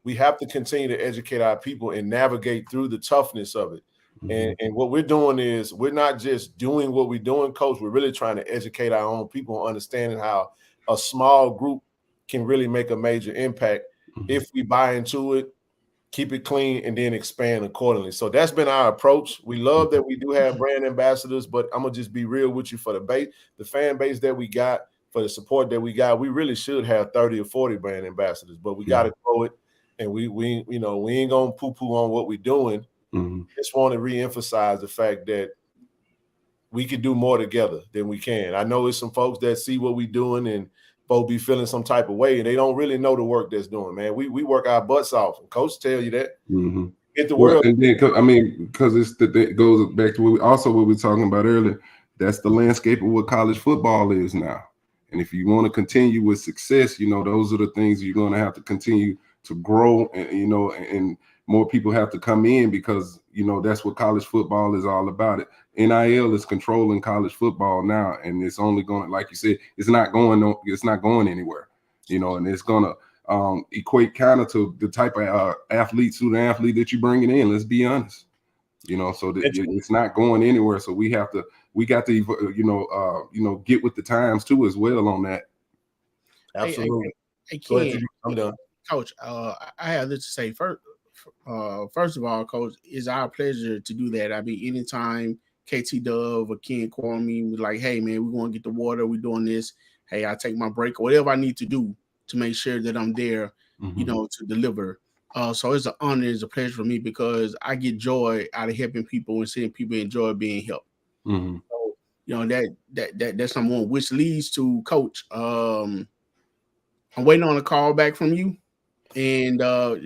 we have to continue to educate our people and navigate through the toughness of it. And what we're doing is we're not just doing what we're doing, Coach. We're really trying to educate our own people, understanding how a small group can really make a major impact if we buy into it, keep it clean, and then expand accordingly. So that's been our approach. We love that we do have brand ambassadors, but I'm going to just be real with you, for the fan base that we got, for the support that we got, we really should have 30 or 40 brand ambassadors, but we got to grow it. And we ain't going to poo-poo on what we're doing. Just want to reemphasize the fact that we can do more together than we can. I know it's some folks that see what we're doing and both be feeling some type of way, and they don't really know the work that's doing, man. We work our butts off, and Coach tell you that. Get the world. And then, because it goes back to what we were talking about earlier. That's the landscape of what college football is now. And if you want to continue with success, those are the things you're going to have to continue to grow, and and more people have to come in, because that's what college football is all about. It NIL is controlling college football now, and it's only going, like you said, it's not going anywhere. And it's going to equate kind of to the type of student athlete that you're bringing in. Let's be honest, so that it's not going anywhere. So we got to get with the times too as well on that. Absolutely. Hey, Ken, I'm done, Coach. I have this to say first. First of all, Coach, it's our pleasure to do that. I mean, anytime KT Dove or Ken call me, we're like, hey, man, we're going to get the water. We're doing this. Hey, I take my break or whatever I need to do to make sure that I'm there, to deliver. So it's an honor, it's a pleasure for me, because I get joy out of helping people and seeing people enjoy being helped. So, that's number one, which leads to, Coach, I'm waiting on a call back from you. And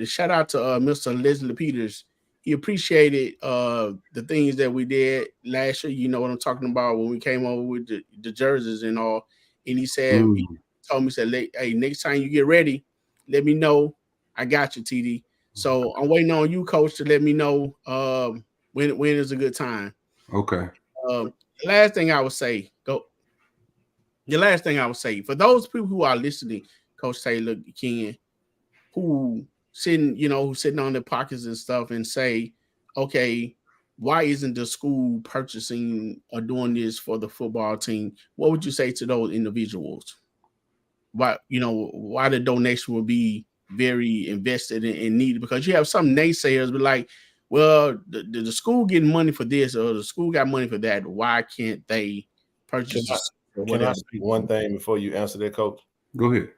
shout out to Mr. Leslie Peters. He appreciated the things that we did last year. You know what I'm talking about, when we came over with the jerseys and all. And he said, he told me, hey, next time you get ready, let me know. I got you, TD. So I'm waiting on you, Coach, to let me know when is a good time. Okay. The last thing I would say, for those people who are listening, Coach Taylor, Ken, who sitting on their pockets and stuff and say, okay, why isn't the school purchasing or doing this for the football team? What would you say to those individuals? Why the donation would be very invested and needed? Because you have some naysayers be like, well, the school getting money for this, or the school got money for that. Why can't they purchase? Can I speak one thing before you answer that, Coach? Go ahead.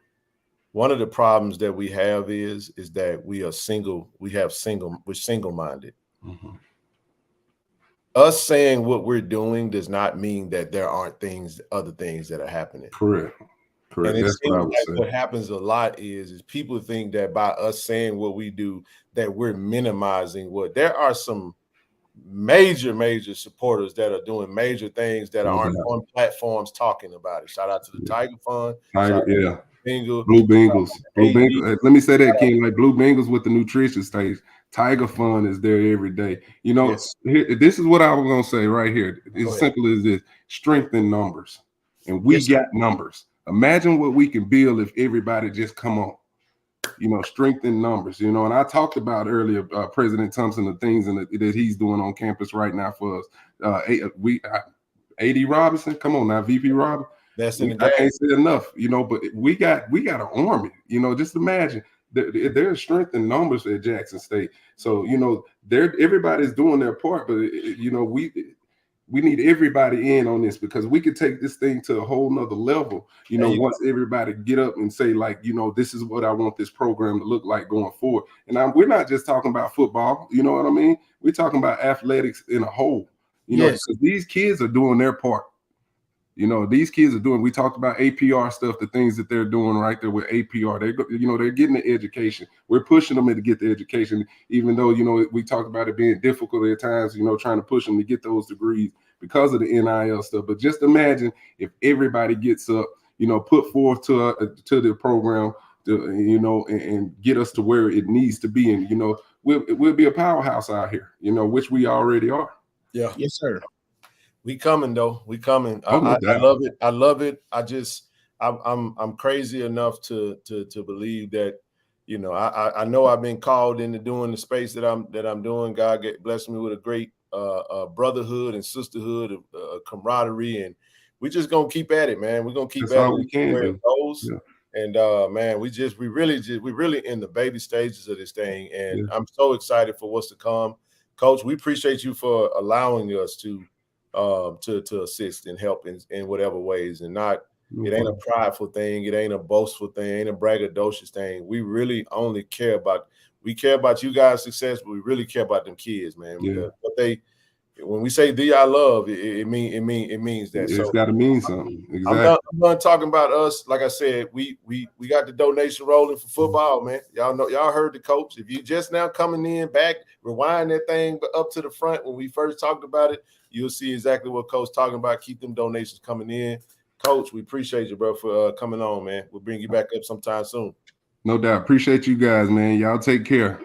One of the problems that we have is that we're single-minded. us saying what we're doing does not mean that there aren't other things that are happening. Correct. And it That's what I seems would like say. what happens a lot is people think that by us saying what we do, that we're minimizing what there are some major supporters that are doing major things that aren't on platforms talking about it. Shout out to the Tiger Fund. Tiger, Bengals, Blue Bengals. Blue AD. Bengals. Let me say that, King. Like Blue Bengals with the nutrition stage. Tiger Fund is there every day. You know, Yes. this is what I was gonna say right here. As simple as this: strength in numbers, and we got numbers. Imagine what we can build if everybody just come on. You know, strength in numbers. You know, and I talked about earlier, President Thompson, the things that he's doing on campus right now for us. AD Robinson, come on now, VP Robinson. That's in the I game. can't say enough, you know, but we got an army, you know. Just imagine there's strength in numbers at Jackson State. So, you know, everybody's doing their part, but you know, we need everybody in on this because we could take this thing to a whole nother level, you know, once everybody get up and say, like, you know, this is what I want this program to look like going forward. And we're not just talking about football, you know what I mean? We're talking about athletics in a whole, you know, because these kids are doing their part. You know, these kids are doing, we talked about APR stuff, the things that they're doing right there with APR. They're getting the education. We're pushing them to get the education, even though, you know, we talked about it being difficult at times, you know, trying to push them to get those degrees because of the NIL stuff. But just imagine if everybody gets up, you know, put forth to the program, you know, and get us to where it needs to be. And, you know, we'll be a powerhouse out here, you know, which we already are. Yeah. Yes, sir. We coming though. We coming. I love it. I love it. I'm crazy enough to believe that, you know, I know I've been called into doing the space that I'm doing. God blessed me with a great brotherhood and sisterhood, camaraderie, and we just gonna keep at it, man. We're gonna keep That's at all it we can where do. it goes. Yeah. And man, we really in the baby stages of this thing, and I'm so excited for what's to come. Coach, we appreciate you for allowing us to assist and help in whatever ways, and it ain't a prideful thing, it ain't a boastful thing, ain't a braggadocious thing. We really only care about you guys' success, but we really care about them kids, man. When we say I love, it means that. It's got to mean something. Exactly. I'm done talking about us. Like I said, we got the donation rolling for football, man. Y'all heard the coach. If you just now coming in back, rewind that thing up to the front when we first talked about it, you'll see exactly what Coach talking about. Keep them donations coming in. Coach, we appreciate you, bro, for coming on, man. We'll bring you back up sometime soon. No doubt. Appreciate you guys, man. Y'all take care.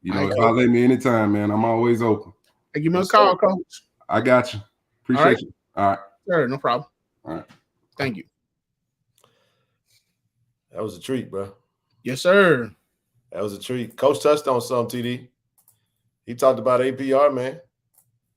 You know, holler at me anytime, man. I'm always open. Give me a call, Coach. I got you. Appreciate you. All right. Sure, no problem. All right. Thank you. That was a treat, bro. Yes, sir. That was a treat. Coach touched on something, TD. He talked about APR, man.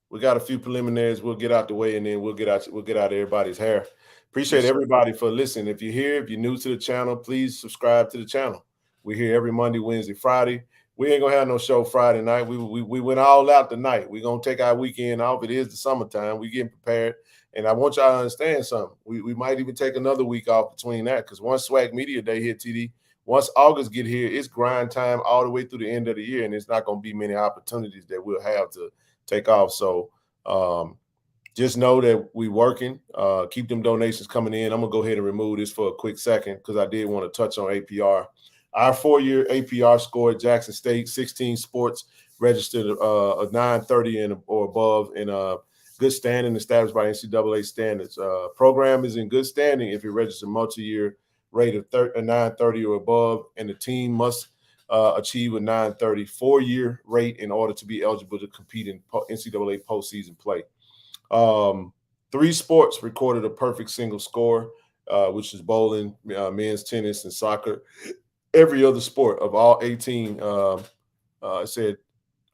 We got a few preliminaries. We'll get out the way, and then we'll get out everybody's hair. Appreciate everybody for listening. If you're here, if you're new to the channel, please subscribe to the channel. We're here every Monday, Wednesday, Friday. We ain't gonna have no show Friday night. We went all out tonight. We're gonna take our weekend off. It is the summertime. We getting prepared. And I want y'all to understand something. We might even take another week off between that, because once Swag Media Day hit, TD, once August get here, it's grind time all the way through the end of the year, and it's not gonna be many opportunities that we'll have to take off. So just know that we working. Keep them donations coming in. I'm gonna go ahead and remove this for a quick second because I did want to touch on APR. Our 4-year APR score at Jackson State, 16 sports registered a 930 or above in good standing established by NCAA standards. Program is in good standing if you register multi-year rate of 930 or above, and the team must achieve a 930 4-year rate in order to be eligible to compete in NCAA postseason play. 3 sports recorded a perfect single score, which is bowling, men's tennis, and soccer. Every other sport of all 18 said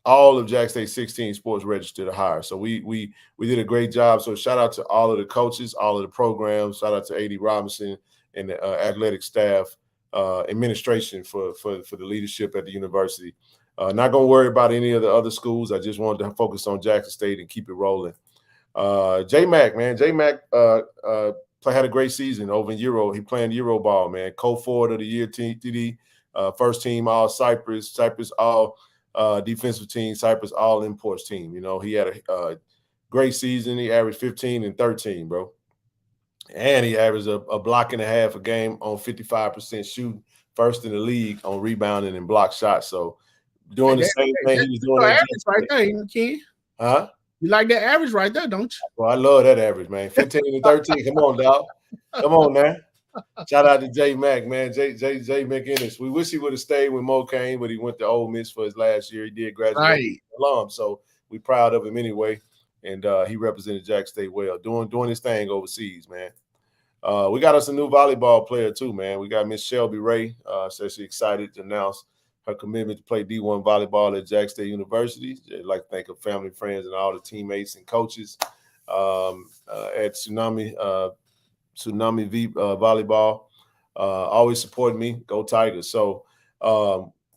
all of Jackson State 16 sports registered or higher. So we did a great job. So shout out to all of the coaches, all of the programs. Shout out to AD Robinson and the athletic staff, administration for the leadership at the university. Not gonna worry about any of the other schools. I just wanted to focus on Jackson State and keep it rolling. J-Mac, man. J-Mac had a great season over in Euro. He playing Euro ball, man. Co-forward of the year, TD. First team all Cyprus all defensive team, Cyprus all imports team. You know, he had great season. He averaged 15 and 13, bro. And he averaged a block and a half a game on 55% shooting, first in the league on rebounding and block shots. So doing the same thing he was doing at average right there, Ken. Huh? You like that average right there, don't you? Well, I love that average, man. 15 and 13. Come on, dog. Come on, man. Shout out to J Mac, man. J McInnes. We wish he would have stayed with Mo Kane, but he went to Ole Miss for his last year. He did graduate right. alum, so we proud of him anyway. And he represented Jack State well, doing his thing overseas, man. We got us a new volleyball player too, man. We got Miss Shelby Ray. Says she's excited to announce her commitment to play D1 volleyball at Jack State University. I'd like to thank her family, friends, and all the teammates and coaches at Tsunami V Volleyball. Always supporting me. Go Tigers. So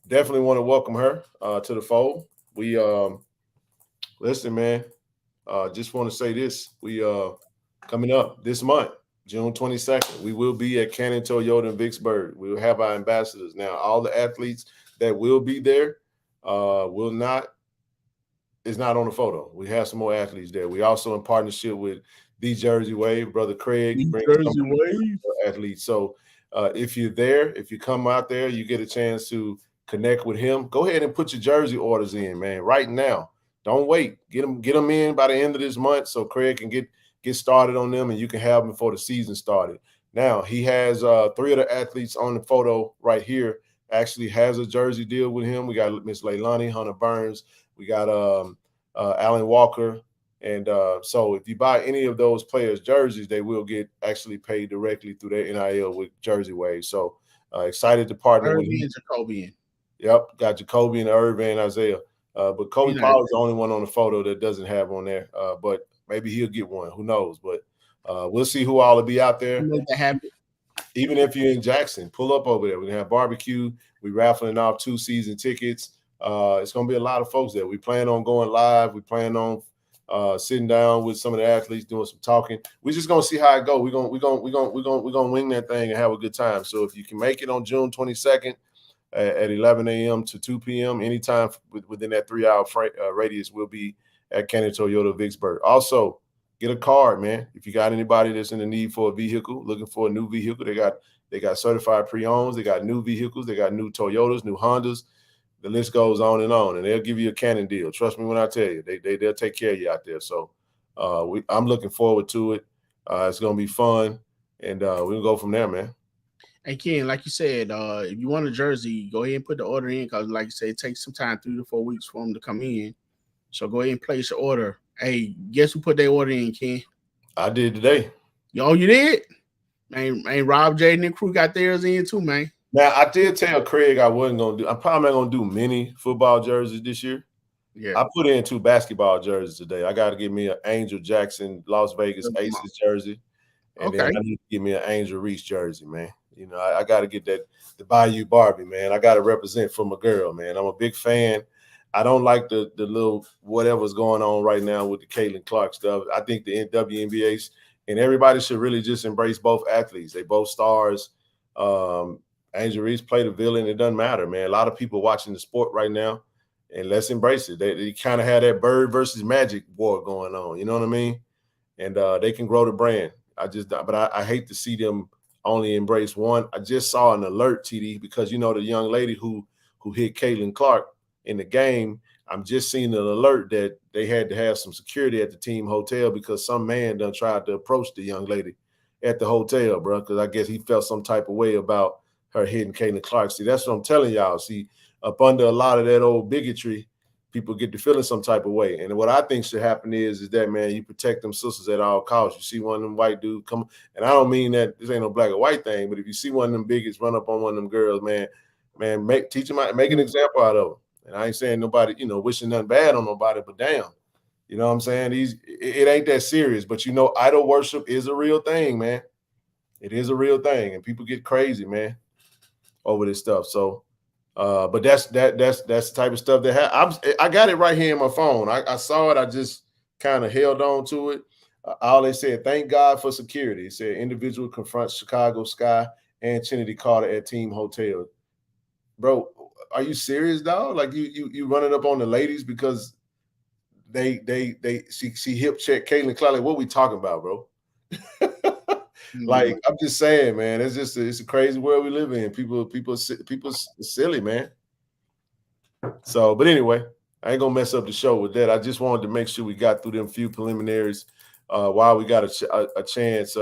definitely want to welcome her to the fold. We listen, man. Just want to say this. We coming up this month, June 22nd, we will be at Cannon Toyota in Vicksburg. We will have our ambassadors. Now, all the athletes that will be there is not on the photo. We have some more athletes there. We also in partnership with the Jersey Wave, Brother Craig. Jersey Wave athletes. So if you're there, if you come out there, you get a chance to connect with him. Go ahead and put your jersey orders in, man, right now. Don't wait. Get them in by the end of this month so Craig can get started on them and you can have them before the season started. Now, he has 3 of the athletes on the photo right here actually has a jersey deal with him. We got Miss Leilani, Hunter Burns. We got Alan Walker. And so if you buy any of those players' jerseys, they will get actually paid directly through their NIL with Jersey Wave. So excited to partner with him. Jacobian. Yep, got Jacobian, Irvin, Isaiah. But Kobe Powell is the only one on the photo that doesn't have on there. But maybe he'll get one. Who knows? But we'll see who all will be out there. Make that happen. Even if you're in Jackson, pull up over there. We're going to have barbecue. We're raffling off 2 season tickets. It's going to be a lot of folks there. We plan on going live. We plan on sitting down with some of the athletes, doing some talking. We're just gonna see how it goes. We're gonna wing that thing and have a good time. So if you can make it on June 22nd at 11 a.m. to 2 p.m. anytime within that 3-hour radius, we'll be at Cannon Toyota Vicksburg. Also, get a card, man. If you got anybody that's in the need for a vehicle, looking for a new vehicle, they got certified pre-owns, they got new vehicles, they got new Toyotas, new Hondas. The list goes on, and they'll give you a Cannon deal. Trust me when I tell you, they'll take care of you out there. So I'm looking forward to it. It's gonna be fun, and we'll go from there, man. Hey Ken, like you said, if you want a jersey, go ahead and put the order in because, like you said, it takes some time, 3 to 4 weeks for them to come in. So go ahead and place your order. Hey, guess who put their order in, Ken? I did today. Yo, you did? Man, Rob, Jaden, and crew got theirs in too, man. Now, I did tell Craig I'm probably not going to do many football jerseys this year. Yeah. I put in 2 basketball jerseys today. I got to get me an Angel Jackson Las Vegas Aces jersey. And then I need to get me an Angel Reese jersey, man. You know, I got to get that, the Bayou Barbie, man. I got to represent for my girl, man. I'm a big fan. I don't like the little whatever's going on right now with the Caitlin Clark stuff. I think the WNBA's and everybody should really just embrace both athletes. They both stars. Angel Reese played a villain. It doesn't matter, man. A lot of people watching the sport right now, and let's embrace it. They kind of had that Bird versus Magic war going on. You know what I mean? And they can grow the brand. I hate to see them only embrace one. I just saw an alert, TD, because you know the young lady who hit Caitlin Clark in the game. I'm just seeing an alert that they had to have some security at the team hotel because some man done tried to approach the young lady at the hotel, bro. Because I guess he felt some type of way about her hitting Caitlin Clark. See, that's what I'm telling y'all. See, up under a lot of that old bigotry, people get to feeling some type of way. And what I think should happen is that, man, you protect them sisters at all costs. You see one of them white dudes come, and I don't mean that this ain't no black or white thing, but if you see one of them bigots run up on one of them girls, man, teach them, make an example out of them. And I ain't saying nobody, wishing nothing bad on nobody, but damn, you know what I'm saying? It ain't that serious, but idol worship is a real thing, man. It is a real thing, and people get crazy, man, over this stuff. So, but that's the type of stuff that I got it right here in my phone. I saw it. I just kind of held on to it. All they said, thank God for security. It said individual confronts Chicago Sky and Trinity Carter at team hotel. Bro, are you serious, dog? Like you running up on the ladies because she hip check Caitlin Clark. Like, what we talking about, bro? Like, I'm just saying, man, it's a crazy world we live in. People silly, man. So, but anyway, I ain't gonna mess up the show with that. I just wanted to make sure we got through them few preliminaries while we got a chance.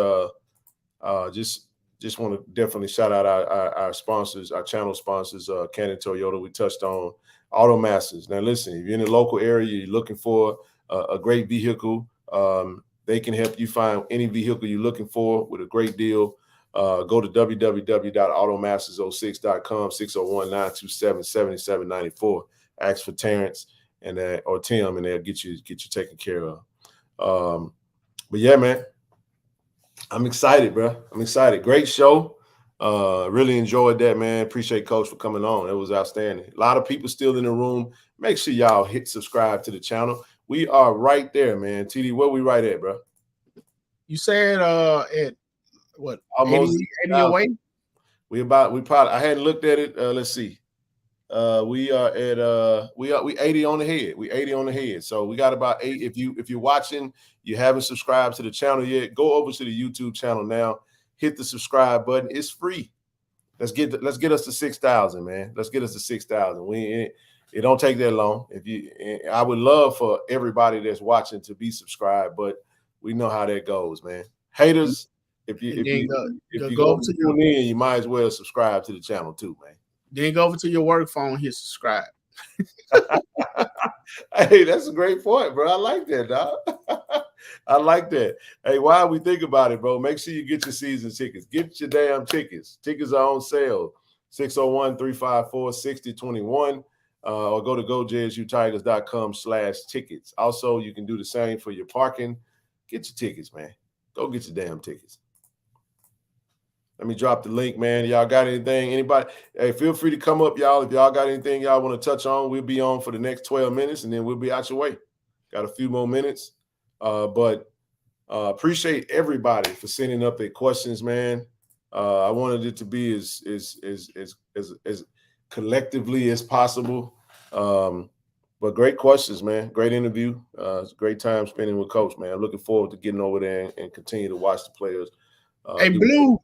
Just want to definitely shout out our sponsors, our channel sponsors, Cannon Toyota. We touched on Auto Masters. Now, listen, if you're in the local area, you're looking for a great vehicle, they can help you find any vehicle you're looking for with a great deal. Go to www.automasterso6.com, 601-927-7794. Ask for Terrence or Tim, and they'll get you taken care of. But yeah, man, I'm excited, bro. I'm excited. Great show. Really enjoyed that, man. Appreciate Coach for coming on. It was outstanding. A lot of people still in the room. Make sure y'all hit subscribe to the channel. We are right there, man. TD, where we right at, bro? You said at what? Almost 80 away? We probably, I hadn't looked at it. Let's see. We are at we 80 on the head. We 80 on the head. So we got about 8. If you're watching, you haven't subscribed to the channel yet, go over to the YouTube channel now. Hit the subscribe button. It's free. Let's get us to 6,000, man. Let's get us to 6,000. It don't take that long. I would love for everybody that's watching to be subscribed, but we know how that goes, man. Haters, if you go to tune in, you might as well subscribe to the channel too, man. Then go over to your work phone, hit subscribe. Hey, that's a great point, bro. I like that, dog. I like that. Hey, while we think about it, bro, make sure you get your season tickets. Get your damn tickets. Tickets are on sale. 601-354-6021. Or go to gojsutigers.com/tickets. Also, you can do the same for your parking. Get your tickets, man. Go get your damn tickets. Let me drop the link, man. Y'all got anything? Anybody? Hey, feel free to come up, y'all. If y'all got anything y'all want to touch on, we'll be on for the next 12 minutes, and then we'll be out your way. Got a few more minutes. But appreciate everybody for sending up their questions, man. I wanted it to be as collectively as possible. But great questions, man. Great interview. It's a great time spending with Coach, man. I'm looking forward to getting over there and continue to watch the players. Hey, Blue,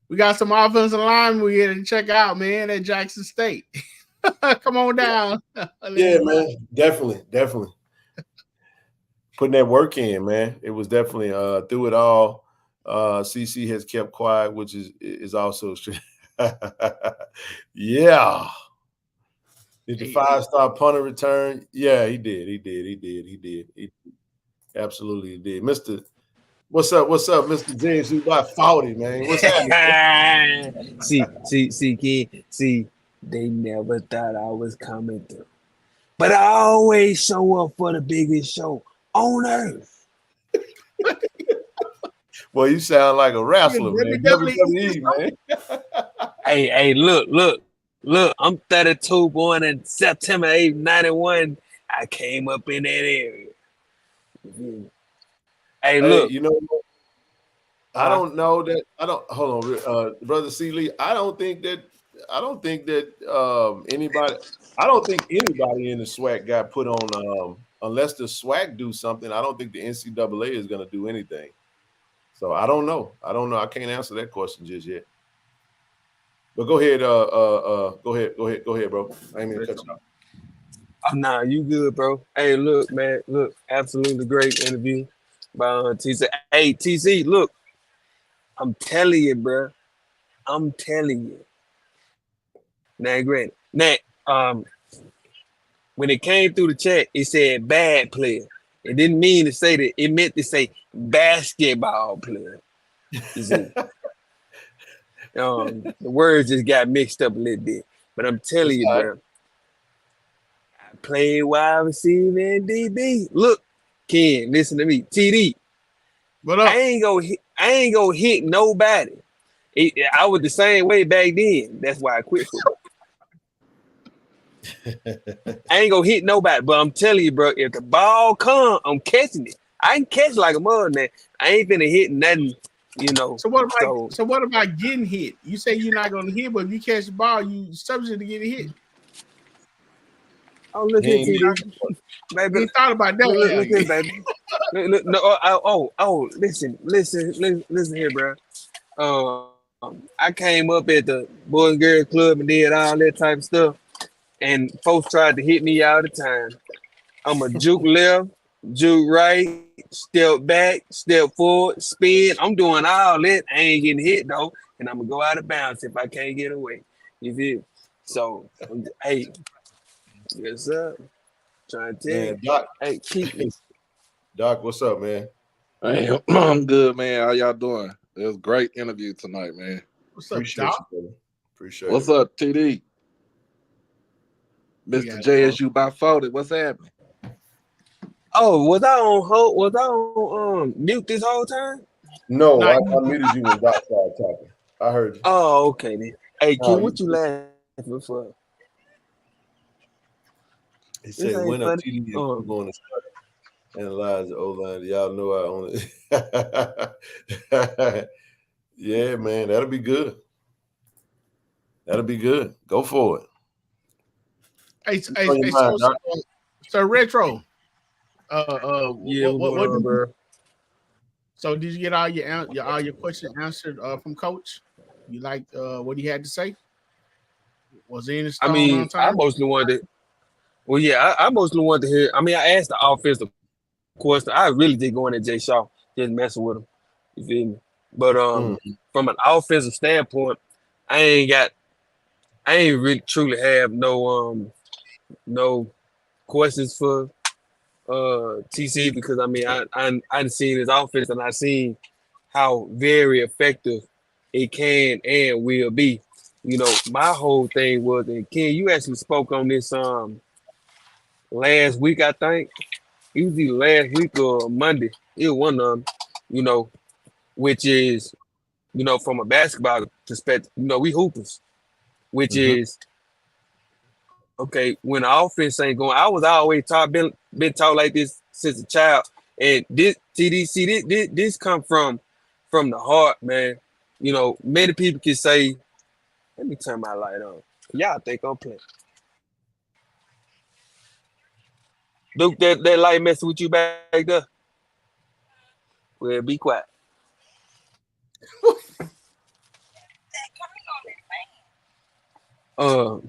we got some offensive linemen we here to check out, man, at Jackson State. Come on down. Yeah, man. Definitely. Putting that work in, man. It was definitely through it all. CC has kept quiet, which is also yeah. Did the 5-star punter return? Yeah, he did. He absolutely he did. What's up, Mr. JSU by 40, man? What's happening? see, kid. See, they never thought I was coming through. But I always show up for the biggest show on earth. Well, you sound like a wrestler, man. WWE, man. Hey, look. I'm 32, born in September 8th, 91. I came up in that area. Hey, look. You know what? I don't know that. Hold on, Brother C. Lee. I don't think that anybody in the SWAC got put on unless the SWAC do something. I don't think the NCAA is going to do anything. So I don't know. I can't answer that question just yet. But go ahead, go ahead, bro. I ain't mean to cut you off. Oh, nah, you good, bro. Hey, look, man. Look, absolutely great interview by TC. Hey, TC, look. I'm telling you, bro. I'm telling you. Now, granted. Now, when it came through the chat, it said bad player. It didn't mean to say that. It meant to say basketball player. You see? The words just got mixed up a little bit. But I'm telling you, bro. I played wide receiver and DB. Look, Ken, listen to me. TD. What up? I ain't gonna hit nobody. I was the same way back then. That's why I quit football. I ain't gonna hit nobody, but I'm telling you, bro, if the ball come, I'm catching it. I can catch like a mud, man. I ain't finna hit nothing, you know. So what about getting hit? You say you're not gonna hit, but if you catch the ball, you subject to getting hit. Oh, look He here, ain't TD. He Baby, thought about that. look Yeah. here, baby. Look, no, listen here, bro. I came up at the Boys and Girls Club and did all that type of stuff, and folks tried to hit me all the time. I'm a juke left, juke right, step back, step forward, spin. I'm doing all that. I ain't getting hit though, and I'm gonna go out of bounds if I can't get away. You feel? So, hey, yes sir. Trying to tell man. you, Doc, hey, keep me. Doc, what's up, man? Hey, I'm good, man. How y'all doing? It was a great interview tonight, man. What's up, Appreciate Doc? you, brother. Appreciate What's it. up, TD? We Mr. got JSU by 40. What's happening? Oh, was I on hold? Was I on mute this whole time? No, Nah, I muted you when Doc started talking. I heard you. Oh, okay then. Hey, No, Q, what you laughing for? He This said, ain't when a funny. TD is going to start analyze the O-line. Y'all know I only. Yeah, man, that'll be good. That'll be good. Go for it. Hey, so retro. Yeah, what's going on, bro? So did you get all your questions answered from Coach? You liked what he had to say? Was he in the I stone mean, on time? I mostly wanted. Well, yeah, I mostly wanted to hear. I mean, I asked the offensive question. I really did go in at Jay Shaw, just messing with him. You feel me? But from an offensive standpoint, I ain't really truly have no questions for TC because I mean I seen his offense and I seen how very effective it can and will be. You know, my whole thing was, and Ken, you actually spoke on this last week, I think. It was either last week or Monday. It was one of them, you know, which is, you know, from a basketball perspective, you know, we hoopers, which is okay, when the offense ain't going, I was always been taught like this since a child. And this TDC, this come from the heart, man. You know, many people can say, let me turn my light on. Y'all think I'm playing. Duke, that light messing with you back there? Well, be quiet. Well,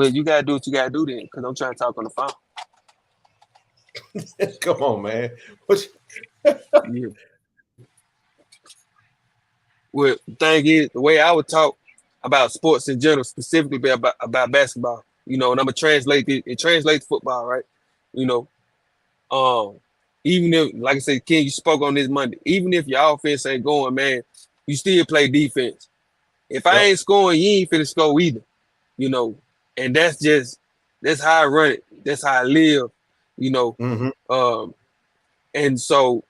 you gotta do what you gotta do then, because I'm trying to talk on the phone. Come on, man. Yeah. Well, the thing is, the way I would talk about sports in general, specifically about basketball, you know, and I'm gonna translate it translates football, right? You know, even if, like I said, Ken, you spoke on this Monday, even if your offense ain't going, man, you still play defense. If I ain't scoring, you ain't finna score either, you know, and that's how I run it. That's how I live, you know. And so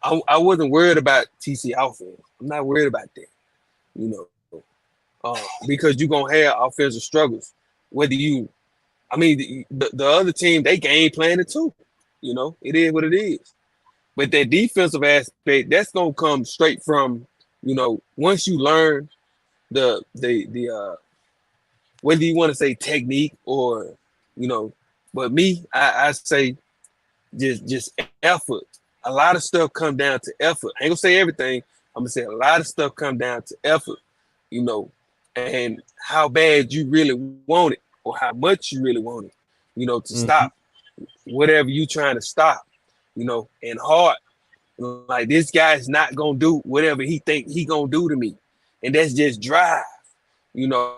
I wasn't worried about TC offense. I'm not worried about that, you know, because you're gonna have offensive struggles. Whether you, I mean, the other team, they game plan it too. You know, it is what it is. But that defensive aspect, that's gonna come straight from, you know, once you learn the whether you want to say technique or, you know, but me, I say just effort. A lot of stuff come down to effort. I ain't gonna say everything. I'm gonna say a lot of stuff come down to effort, you know, and how bad you really want it or how much you really want it, you know, to stop whatever you trying to stop, you know, and hard. Like this guy's not gonna do whatever he think he gonna do to me. And that's just drive, you know.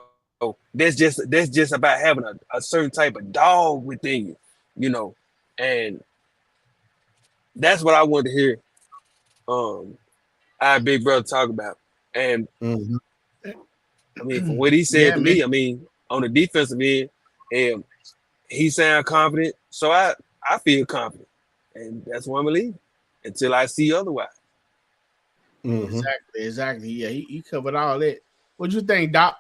That's just about having a certain type of dog within you, you know, and that's what I wanted to hear our big brother talk about. And I mean, from what he said to me, I mean, on the defensive end, and he sound confident, so I feel confident, and that's what I'm gonna leave until I see otherwise. Exactly. Yeah, he covered all that. What you think, Doc?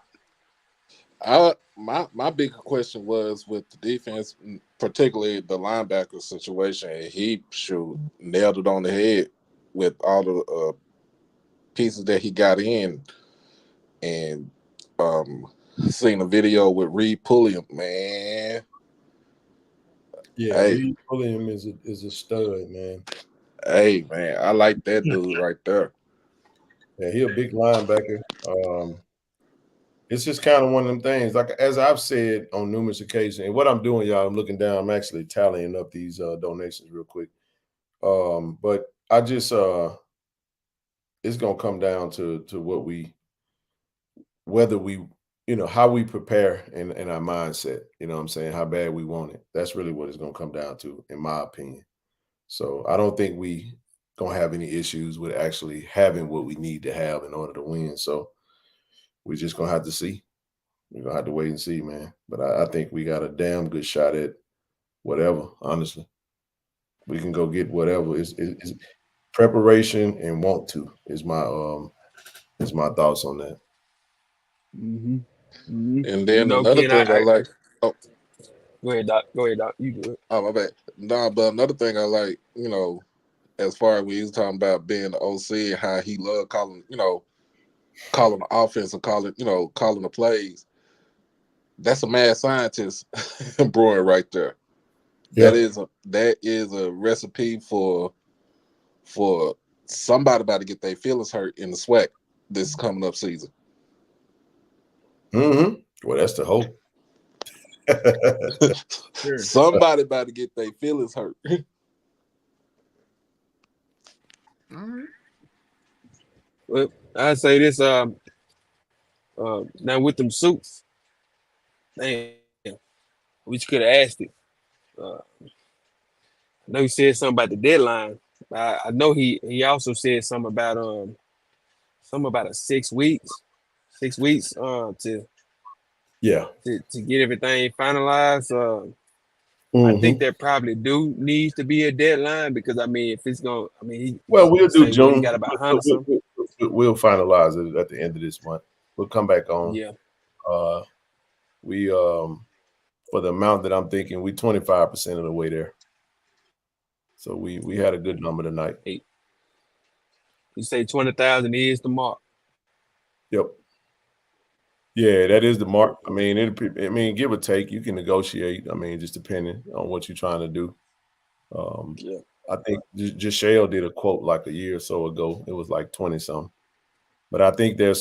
My bigger question was with the defense, particularly the linebacker situation. He nailed it on the head with all the pieces that he got in, and Seen a video with Reed Pulliam, man. Yeah, Hey. Reed Pulliam is a stud, man. Hey, man, I like that dude right there. Yeah, he a big linebacker. It's just kind of one of them things. Like as I've said on numerous occasions, and what I'm doing, y'all, I'm looking down. I'm actually tallying up these donations real quick. But I just it's gonna come down to whether we, how we prepare in our mindset. You know what I'm saying? How bad we want it. That's really what it's gonna come down to, in my opinion. So I don't think we gonna have any issues with actually having what we need to have in order to win. So we're just gonna have to see. We're gonna have to wait and see, man. But I think we got a damn good shot at whatever, honestly. We can go get whatever. It's preparation and want to is my thoughts on that. Mm-hmm. Mm-hmm. And then another thing I like. Oh, go ahead, Doc. Go ahead, Doc. You do it. Oh, my bad. Nah, but another thing I like, as far as we was talking about being the OC and how he loved calling the offense and calling the plays. That's a mad scientist brewing right there. Yeah. That is a recipe for somebody about to get their feelings hurt in the SWAC this coming up season. Mm-hmm. Well, that's the hope. Sure. Somebody about to get their feelings hurt. All right. Well, I say this. Now with them suits, damn, we could have asked it. I know he said something about the deadline. I know he also said something about a 6 weeks to get everything finalized. I think there probably needs to be a deadline because if it's gonna, we'll do June. You got about 100 or something. We'll finalize it at the end of this month. We'll come back on. Yeah. We for the amount that I'm thinking, we 25% of the way there. So we had a good number tonight. You say 20,000 is the mark. Yep. Yeah, that is the mark. Give or take, you can negotiate. Just depending on what you're trying to do. Yeah. I think Jashale did a quote like a year or so ago. It was like 20-something. But I think there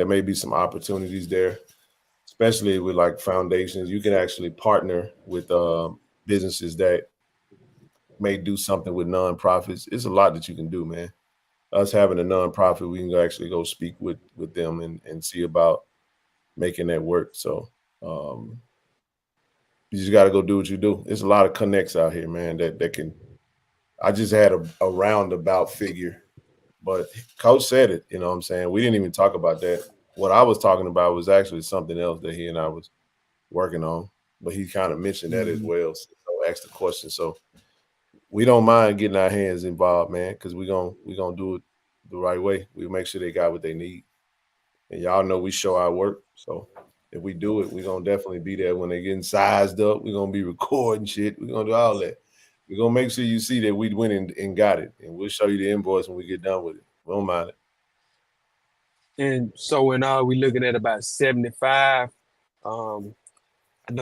may be some opportunities there, especially with like foundations. You can actually partner with businesses that may do something with nonprofits. It's a lot that you can do, man. Us having a nonprofit, we can actually go speak with them and see about making that work. So you just got to go do what you do. There's a lot of connects out here, man, that can. I just had a roundabout figure, but Coach said it. You know what I'm saying? We didn't even talk about that. What I was talking about was actually something else that he and I was working on, but he kind of mentioned that as well. So asked the question. So we don't mind getting our hands involved, man, because we're gonna do it the right way. We make sure they got what they need. And y'all know we show our work. So if we do it, we're going to definitely be there when they're getting sized up. We're going to be recording shit. We're going to do all that. We're going to make sure you see that we went and got it. And we'll show you the invoice when we get done with it. We don't mind it. And so in all, we're looking at about 75. I know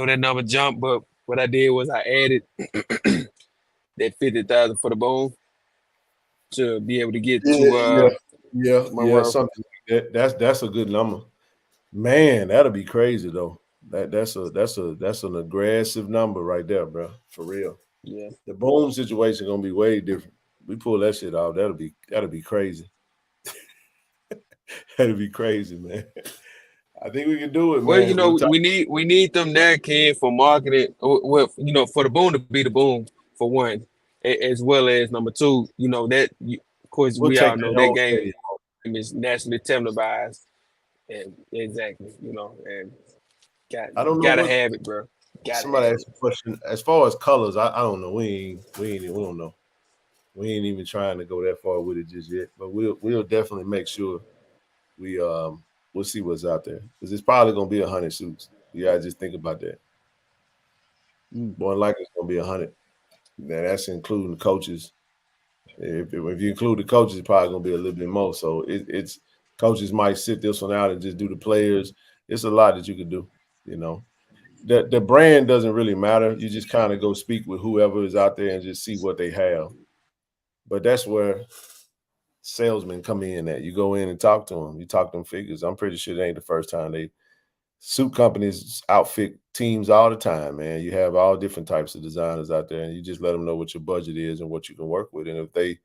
that number jumped, but what I did was I added that 50,000 for the boom to be able to get something like that. That's a good number. Man, that'll be crazy though. That's an aggressive number right there, bro. For real. Yeah. The boom situation gonna be way different. We pull that shit off. That'll be crazy. That'll be crazy, man. I think we can do it, man. Well, we need them there, Ken, for marketing. Well, for the boom to be the boom for one, as well as number two. That of course we all know that game is nationally televised, and exactly, and gotta have it, bro. Somebody asked a question as far as colors. I don't know. We don't know. We ain't even trying to go that far with it just yet. But we'll definitely make sure we'll see what's out there because it's probably gonna be 100 suits. You gotta just think about that. More likely it's gonna be 100. Now that's including the coaches. If you include the coaches, it's probably gonna be a little bit more. So it's coaches might sit this one out and just do the players. it's a lot that you could do. You know, the brand doesn't really matter. You just kind of go speak with whoever is out there and just see what they have. But that's where salesmen come in at. You go in and talk to them. You talk to them figures. I'm pretty sure it ain't the first time suit companies outfit teams all the time, man. You have all different types of designers out there, and you just let them know what your budget is and what you can work with. And if they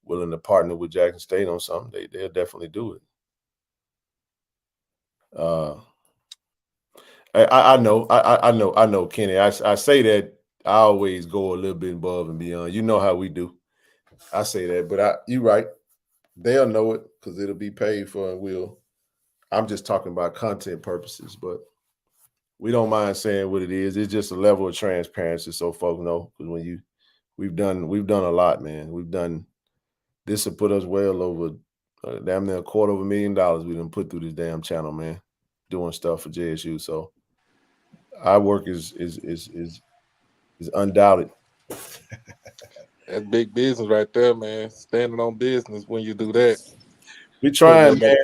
willing to partner with Jackson State on something, they'll definitely do it. I know, Kenny. I say that I always go a little bit above and beyond. You know how we do. I say that, but you're right. They'll know it because it'll be paid for, and I'm just talking about content purposes, but we don't mind saying what it is. It's just a level of transparency so folks know. Because we've done a lot, man. This will put us well over damn near $250,000 we done put through this damn channel, man, doing stuff for JSU. So our work is undoubted. That's big business right there, man. Standing on business when you do that. We trying, man.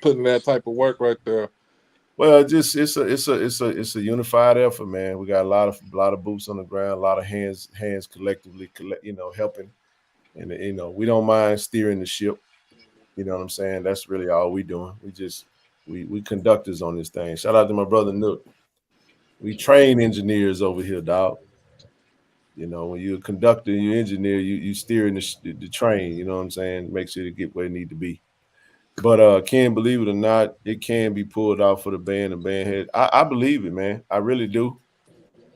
Putting that type of work right there. Well, it's a unified effort, man. We got a lot of boots on the ground, a lot of hands collectively, helping, and we don't mind steering the ship. You know what I'm saying? That's really all we doing. We conductors on this thing. Shout out to my brother Nook. We train engineers over here, dog. When you're a conductor, you engineer, you steering the train. You know what I'm saying? Make sure to get where it need to be. But Ken, believe it or not, it can be pulled off for the band and band head. I believe it, man. I really do.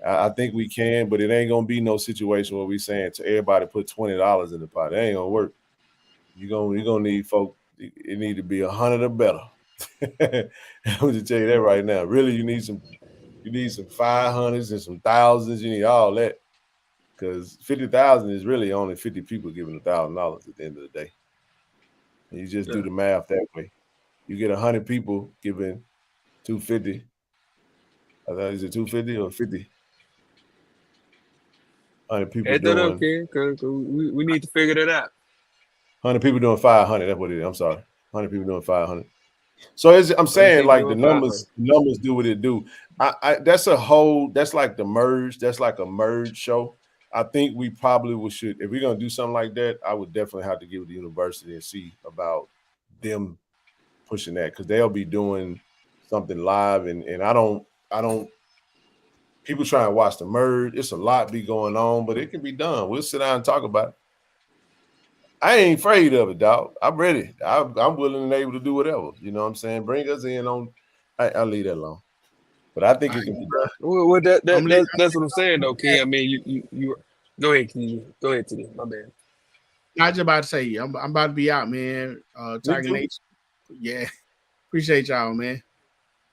I think we can, but it ain't gonna be no situation where we saying to everybody put $20 in the pot. It ain't gonna work. You're gonna need folk. It need to be 100 or better. I'm just tell you that right now. Really, you need some 500s and some thousands. You need all that because 50,000 is really only 50 people giving $1,000 at the end of the day. And you just do the math that way. You get 100 people giving 250. Is it 250 or 50? 100 people Add that up, Ken, because we need to figure that out. 100 people doing 500. That's what it is. I'm sorry. 100 people doing 500. So I'm saying like the numbers do what it do. That's like the merge. That's like a merge show. I think we probably should, if we're gonna do something like that, I would definitely have to give it to the university and see about them pushing that because they'll be doing something live and I don't people try and watch the merge. It's a lot be going on, but it can be done. We'll sit down and talk about it. I ain't afraid of it, dog. I'm ready. I'm willing and able to do whatever. You know what I'm saying? Bring us in on. I'll leave that alone. But I think it can be done. Well, that's what I'm saying, though, Ken. I mean, you go ahead, Ken. Go ahead, T. My bad. I was just about to say, I'm about to be out, man. Tiger Nation. Yeah. Appreciate y'all, man.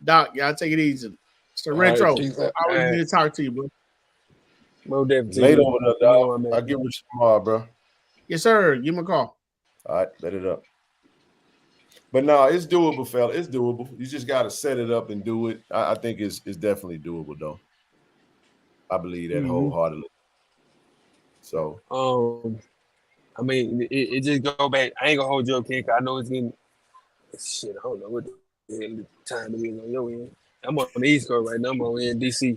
Doc, y'all take it easy. It's the retro. Always good to talk to you, bro. Well, definitely. Later over there, dog. I'll give it tomorrow, bro. Yes, sir. Give him a call. All right, let it up. But no, it's doable, fella. It's doable. You just got to set it up and do it. I think it's definitely doable, though. I believe that wholeheartedly. So, I mean, it just go back. I ain't gonna hold you up, Ken. I know it's getting shit. I don't know what the time it is on your end. I'm on the East Coast right now. I'm in DC,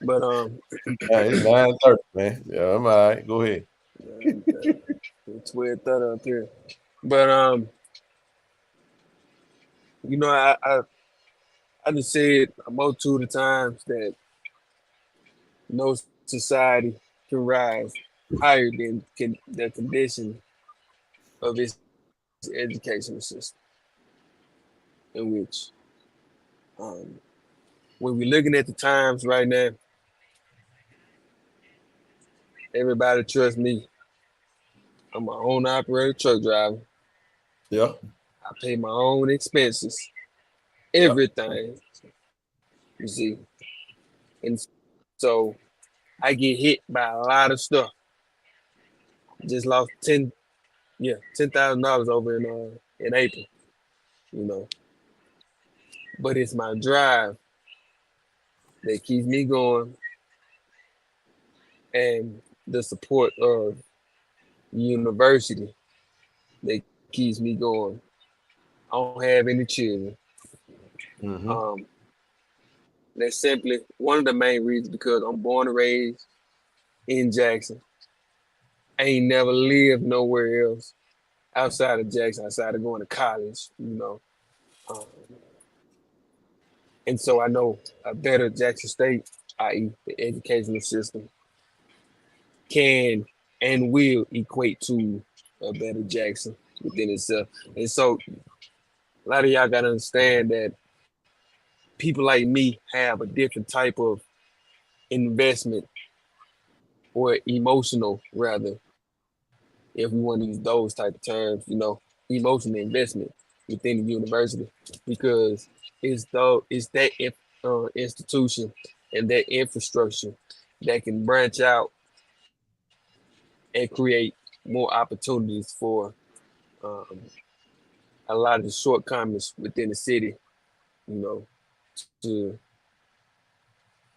but it's 9:30, man. Yeah, I'm all right. Go ahead. 12:30 up here, but I just said a multitude of times that no society can rise higher than the condition of its educational system, in which when we're looking at the times right now, everybody trusts me. I'm my own operator truck driver. Yeah. I pay my own expenses. Everything. You see. And so I get hit by a lot of stuff. Just lost $10,000 over in April. But it's my drive that keeps me going and the support of the university that keeps me going. I don't have any children. That's simply one of the main reasons, because I'm born and raised in Jackson. I ain't never lived nowhere else outside of Jackson, outside of going to college, Um, and so I know a better Jackson State, i.e. the educational system, can and will equate to a better Jackson within itself. And so a lot of y'all got to understand that people like me have a different type of investment, or emotional, rather, if we want to use those type of terms, emotional investment within the university, because it's that institution and that infrastructure that can branch out and create more opportunities for a lot of the shortcomings within the city, to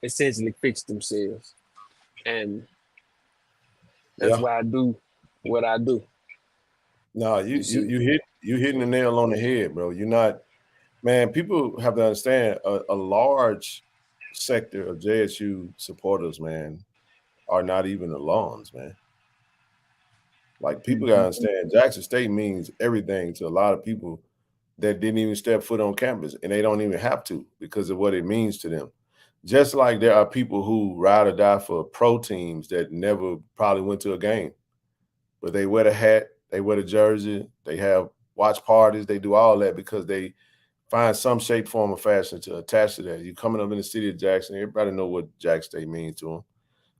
essentially fix themselves. And that's why I do what I do. No, you hitting the nail on the head, bro. You're not, man. People have to understand a large sector of JSU supporters, man, are not even alums, man. Like, people gotta understand, Jackson State means everything to a lot of people that didn't even step foot on campus, and they don't even have to because of what it means to them. Just like there are people who ride or die for pro teams that never probably went to a game, but they wear the hat, they wear the jersey, they have watch parties, they do all that because they find some shape, form, or fashion to attach to that. You coming up in the city of Jackson, everybody know what Jackson State means to them.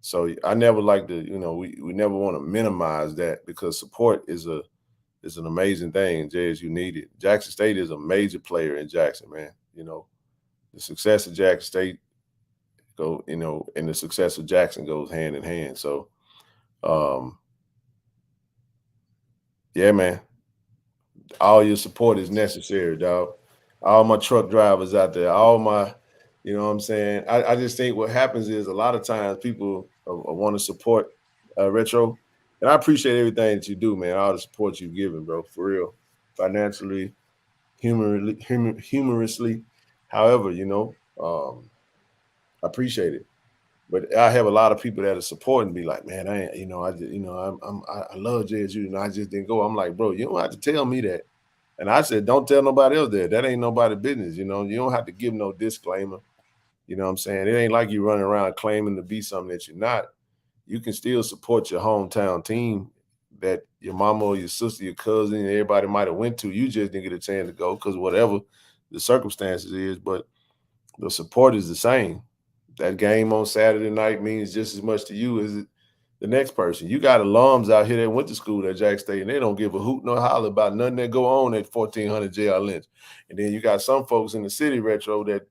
So I never like to, we never want to minimize that, because support is an amazing thing. JSU needed. Jackson State is a major player in Jackson, man. The success of Jackson State and the success of Jackson goes hand in hand. So, yeah, man, all your support is necessary, dog. All my truck drivers out there, all my, you know what I'm saying? I just think what happens is a lot of times people want to support Retro. And I appreciate everything that you do, man, all the support you've given, bro, for real. Financially, humorously, however, I appreciate it. But I have a lot of people that are supporting me, like, man, I love JSU, I just didn't go. I'm like, bro, you don't have to tell me that. And I said, don't tell nobody else that. That ain't nobody's business, You don't have to give no disclaimer. You know what I'm saying? It ain't like you running around claiming to be something that you're not. You can still support your hometown team that your mama or your sister, your cousin, and everybody might have went to. You just didn't get a chance to go because whatever the circumstances is, but the support is the same. That game on Saturday night means just as much to you as the next person. You got alums out here that went to school at Jack State, and they don't give a hoot nor holler about nothing that go on at 1400 J.R. Lynch. And then you got some folks in the city, Retro, that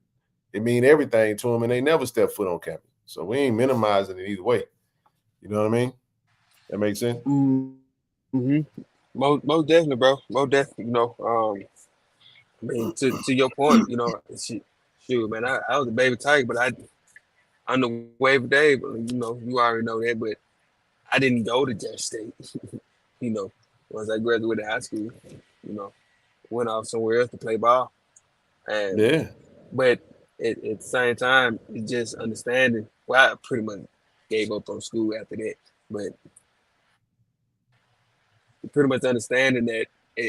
it mean everything to them, and they never step foot on campus. So we ain't minimizing it either way. You know what I mean? That makes sense? Mm-hmm. Most definitely, bro. Most definitely, I mean, to your point, shoot, man, I was a baby tiger, but I'm the wave day, but you already know that, but I didn't go to Jack State. Once I graduated high school, went off somewhere else to play ball. And yeah. But at the same time, it's just understanding. Well, I pretty much gave up on school after that, but pretty much understanding that,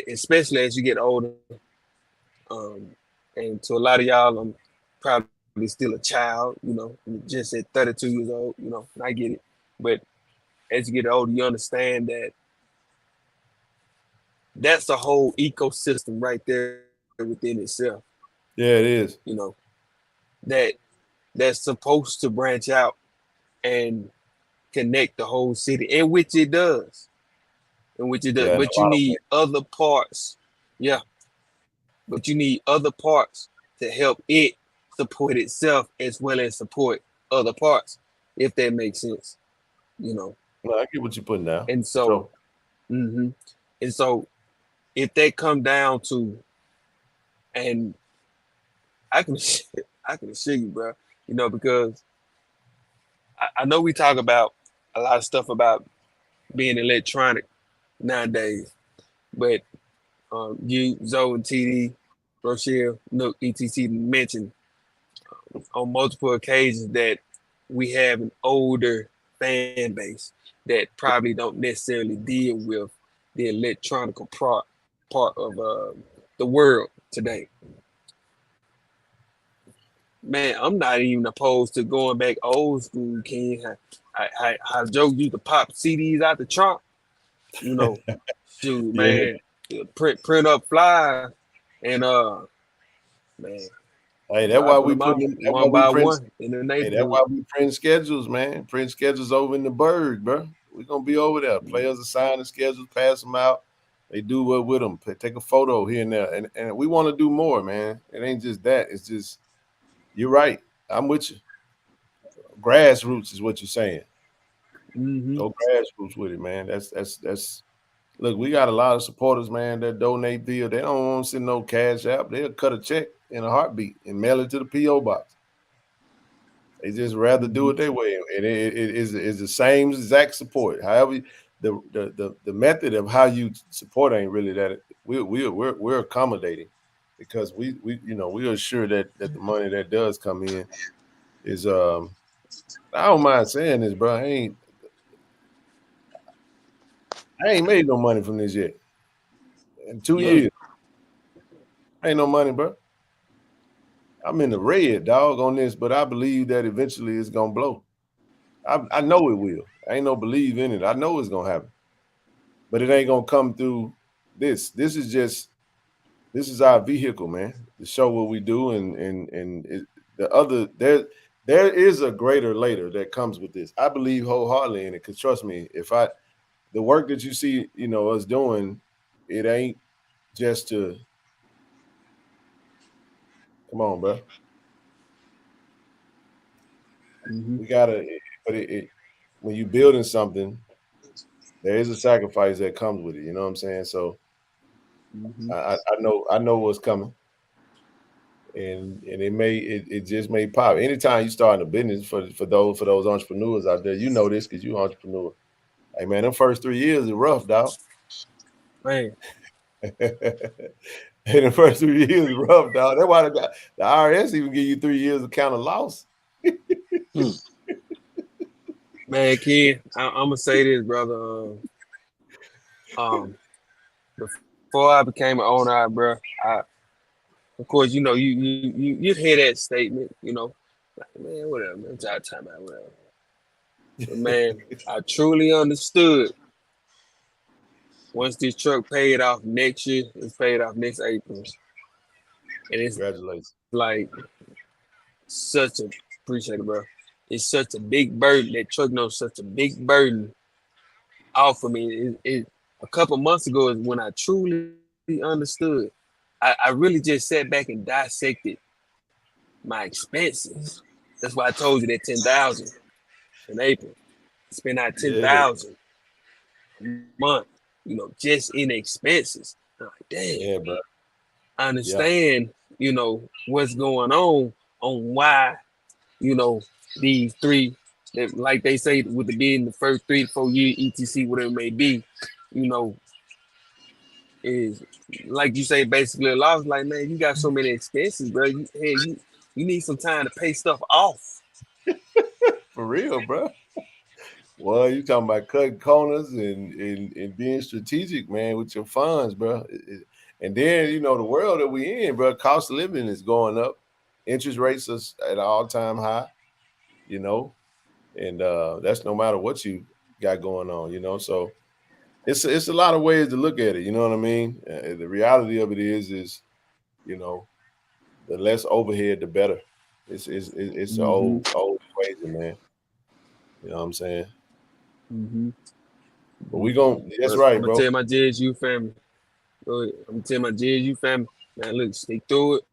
especially as you get older, and to a lot of y'all, I'm probably still a child, just at 32 years old, and I get it. But as you get older, you understand that that's a whole ecosystem right there within itself. Yeah, it is. That's supposed to branch out and connect the whole city, in which it does. Yeah, but you need other parts. Yeah. But you need other parts to help it support itself as well as support other parts, if that makes sense. No, I get what you're putting down. And so, and so if they come down to, and I can assure you, bro, because I know we talk about a lot of stuff about being electronic nowadays, but you, Zoe, and TD, Rochelle, Nook, ETC mentioned on multiple occasions that we have an older fan base that probably don't necessarily deal with the electronic part of the world today. Man, I'm not even opposed to going back old school, Ken. How Joe used to pop CDs out the trunk, you know. Shoot, Yeah. man, print up flyers and man, Hey, that's I why put we them out putting. That's why one we by print. one in the Hey, that's neighborhood. why we print schedules, man. Print schedules over in the Berg, bro. We're gonna be over there. Players are signing schedules, pass them out. They do what with them. Take a photo here and there, and we want to do more, man. It ain't just that. It's just you're right. I'm with you. Grassroots is what you're saying. Mm-hmm. Go grassroots with it, man. That's. Look, we got a lot of supporters, man, that donate via. They don't want to send no cash app. They'll cut a check in a heartbeat and mail it to the PO box. They just rather do it their way, and it is the same exact support. However, the method of how you support ain't really that. We're accommodating because we we are sure that the money that does come in is I don't mind saying this, bro. I ain't made no money from this yet. In 2 years, ain't no money, bro. I'm in the red, dog, on this, but I believe that eventually it's gonna blow. I know it will. I ain't no believe in it. I know it's gonna happen, but it ain't gonna come through this. This is our vehicle, man, to show what we do, and the other there is a greater later that comes with this. I believe wholeheartedly in it. Cause trust me, the work that you see, us doing, it ain't just to come on, bro. We gotta, but when you building something, there is a sacrifice that comes with it. You know what I'm saying? So I know what's coming, and it just may pop. Anytime you start a business for those entrepreneurs out there, you know this because you're an entrepreneur. Hey man, them first 3 years is rough, dog. Man. And the first 3 years is rough, dog. That's why the IRS even give you 3 years of count of loss. Man, Ken, I'm gonna say this, brother. Before I became an owner, bro, of course, you hear that statement, like, man, whatever, man, time out, whatever. But man, I truly understood once this truck paid off next year, it's paid off next April. And it's Congratulations. like appreciate it, bro. It's such a big burden. That truck knows such a big burden off of me. A couple months ago is when I truly understood. I really just sat back and dissected my expenses. That's why I told you that 10,000 in April. Spend out 10,000 a month, just in expenses. I'm like, damn. Yeah, bro. I understand, what's going on why, these three, that, like they say, with it being the first 3 to 4 year ETC, whatever it may be, is like you say, basically a loss. Like, man, you got so many expenses, bro. You need some time to pay stuff off. For real, bro. Well, you talking about cutting corners and being strategic, man, with your funds, bro. And then, the world that we in, bro, cost of living is going up. Interest rates are at an all-time high, and that's no matter what you got going on, So it's a lot of ways to look at it, you know what I mean? The reality of it is, the less overhead, the better. It's an old equation, man. You know what I'm saying? But we that's right, I'm bro. gonna tell my JSU family. I'm gonna tell my JSU family, man, look, stick through it.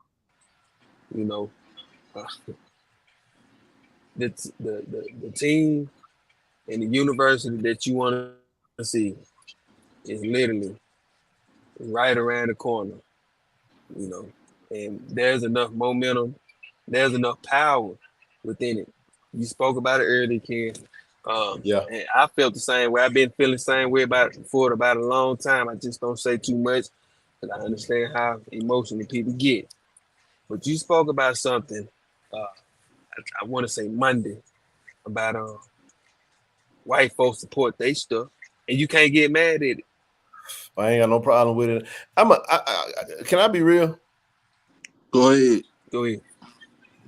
The team and the university that you want to see is literally right around the corner, and there's enough momentum, there's enough power within it. You spoke about it earlier, Ken. And I felt the same way. I've been feeling the same way about a long time. I just don't say too much because I understand how emotional people get. But you spoke about something I want to say Monday about white folks support they stuff, and you can't get mad at it. I ain't got no problem with it. Can I be real? Go ahead. Go ahead.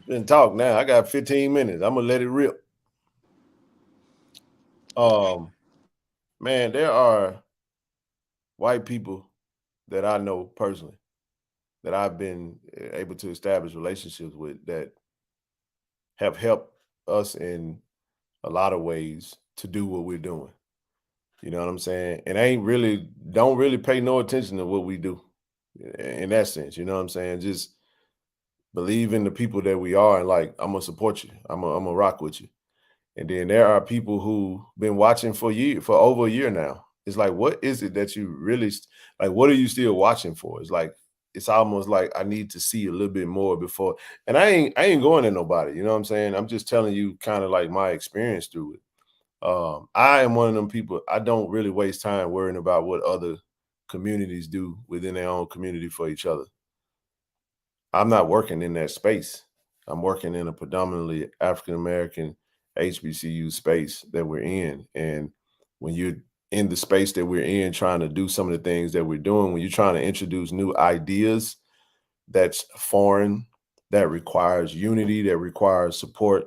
Then talk now. I got 15 minutes. I'm gonna let it rip. Man, there are white people that I know personally that I've been able to establish relationships with that have helped us in a lot of ways to do what we're doing. You know what I'm saying? And don't really pay no attention to what we do in that sense. You know what I'm saying? Just believe in the people that we are, and like, I'm gonna support you. I'm gonna rock with you. And then there are people who been watching for over a year now. It's like, what is it that you really like? What are you still watching for? It's like, it's almost like I need to see a little bit more before. And I ain't going at nobody. You know what I'm saying? I'm just telling you kind of like my experience through it. I am one of them people. I don't really waste time worrying about what other communities do within their own community for each other. I'm not working in that space. I'm working in a predominantly African-American HBCU space that we're in. And when you're in the space that we're in, trying to do some of the things that we're doing, when you're trying to introduce new ideas that's foreign, that requires unity, that requires support,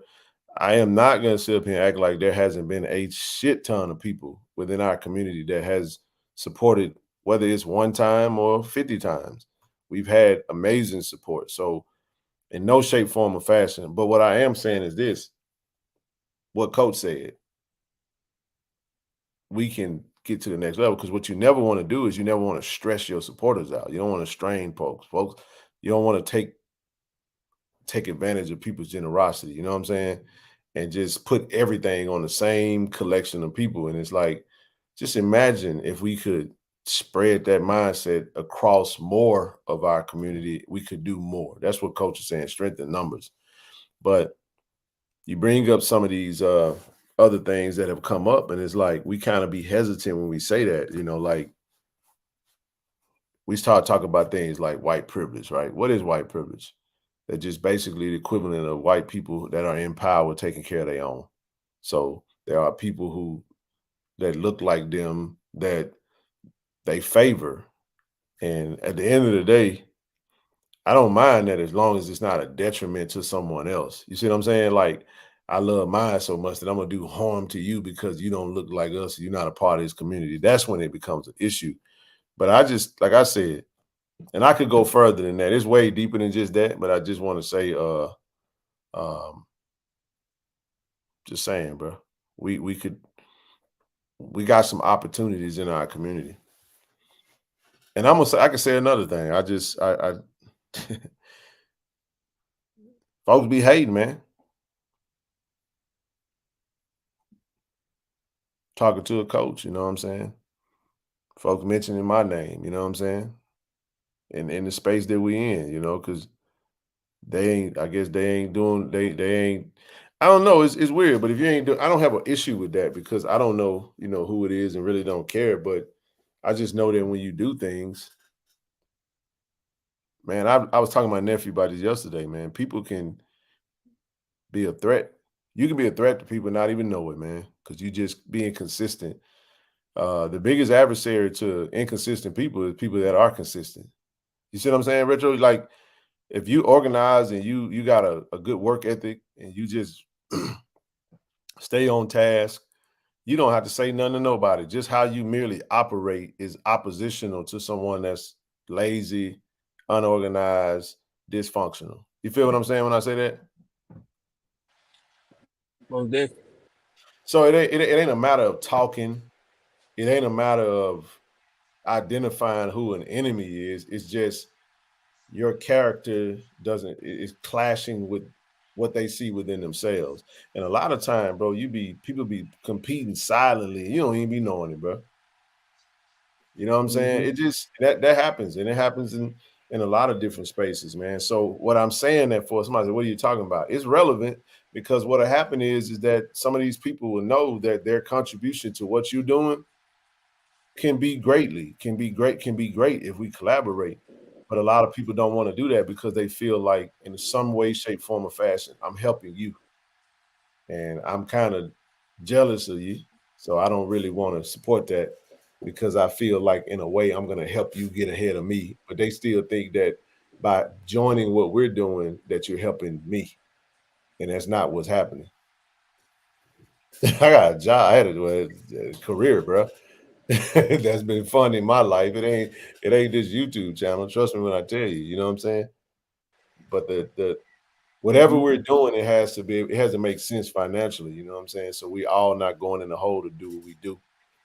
I am not going to sit up here and act like there hasn't been a shit ton of people within our community that has supported, whether it's one time or 50 times. We've had amazing support. So in no shape, form, or fashion. But what I am saying is this, what Coach said, we can get to the next level, because what you never want to do is you never want to stress your supporters out. You don't want to strain folks. You don't want to take advantage of people's generosity, you know what I'm saying? And just put everything on the same collection of people. And it's like, just imagine if we could spread that mindset across more of our community, we could do more. That's what Coach is saying, strengthen numbers. But you bring up some of these other things that have come up, and it's like we kind of be hesitant when we say that, you know, like we start talking about things like white privilege, right? What is white privilege? They're just basically the equivalent of white people that are in power taking care of their own. So there are people that look like them that they favor. And at the end of the day, I don't mind that as long as it's not a detriment to someone else. You see what I'm saying? Like, I love mine so much that I'm going to do harm to you because you don't look like us. You're not a part of this community. That's when it becomes an issue. But I just, like I said, and I could go further than that. It's way deeper than just that. But I just want to say, just saying, bro, we got some opportunities in our community. And I can say another thing. I folks be hating, man. Talking to a coach, you know what I'm saying? Folks mentioning my name, you know what I'm saying? In the space that we in, you know, because I guess they ain't doing, they ain't, I don't know, it's weird, but if you ain't doing, I don't have an issue with that because I don't know, you know, who it is and really don't care, but I just know that when you do things, man, I was talking to my nephew about this yesterday, man. People can be a threat. You can be a threat to people and not even know it, man, because you just being consistent. The biggest adversary to inconsistent people is people that are consistent. You see what I'm saying, Retro? Like, if you organize and you got a good work ethic and you just stay on task, you don't have to say nothing to nobody. Just how you merely operate is oppositional to someone that's lazy, unorganized, dysfunctional. You feel what I'm saying when I say that? Most definitely. So it ain't a matter of talking. It ain't a matter of identifying who an enemy is. It's just your character is clashing with what they see within themselves. And a lot of time, bro, people be competing silently. You don't even be knowing it, bro. You know what I'm saying? It just that happens, and it happens in a lot of different spaces, man. So what I'm saying that for, somebody said, what are you talking about? It's relevant because what'll happen is that some of these people will know that their contribution to what you're doing can be great if we collaborate. But a lot of people don't want to do that because they feel like in some way, shape, form, or fashion, I'm helping you. And I'm kind of jealous of you. So I don't really want to support that because I feel like in a way I'm going to help you get ahead of me. But they still think that by joining what we're doing, that you're helping me. And that's not what's happening. I got a job. I had a career, bro. That's been fun in my life. It ain't this YouTube channel. Trust me when I tell you. You know what I'm saying? But the whatever we're doing, it has to make sense financially. You know what I'm saying? So we all not going in the hole to do what we do.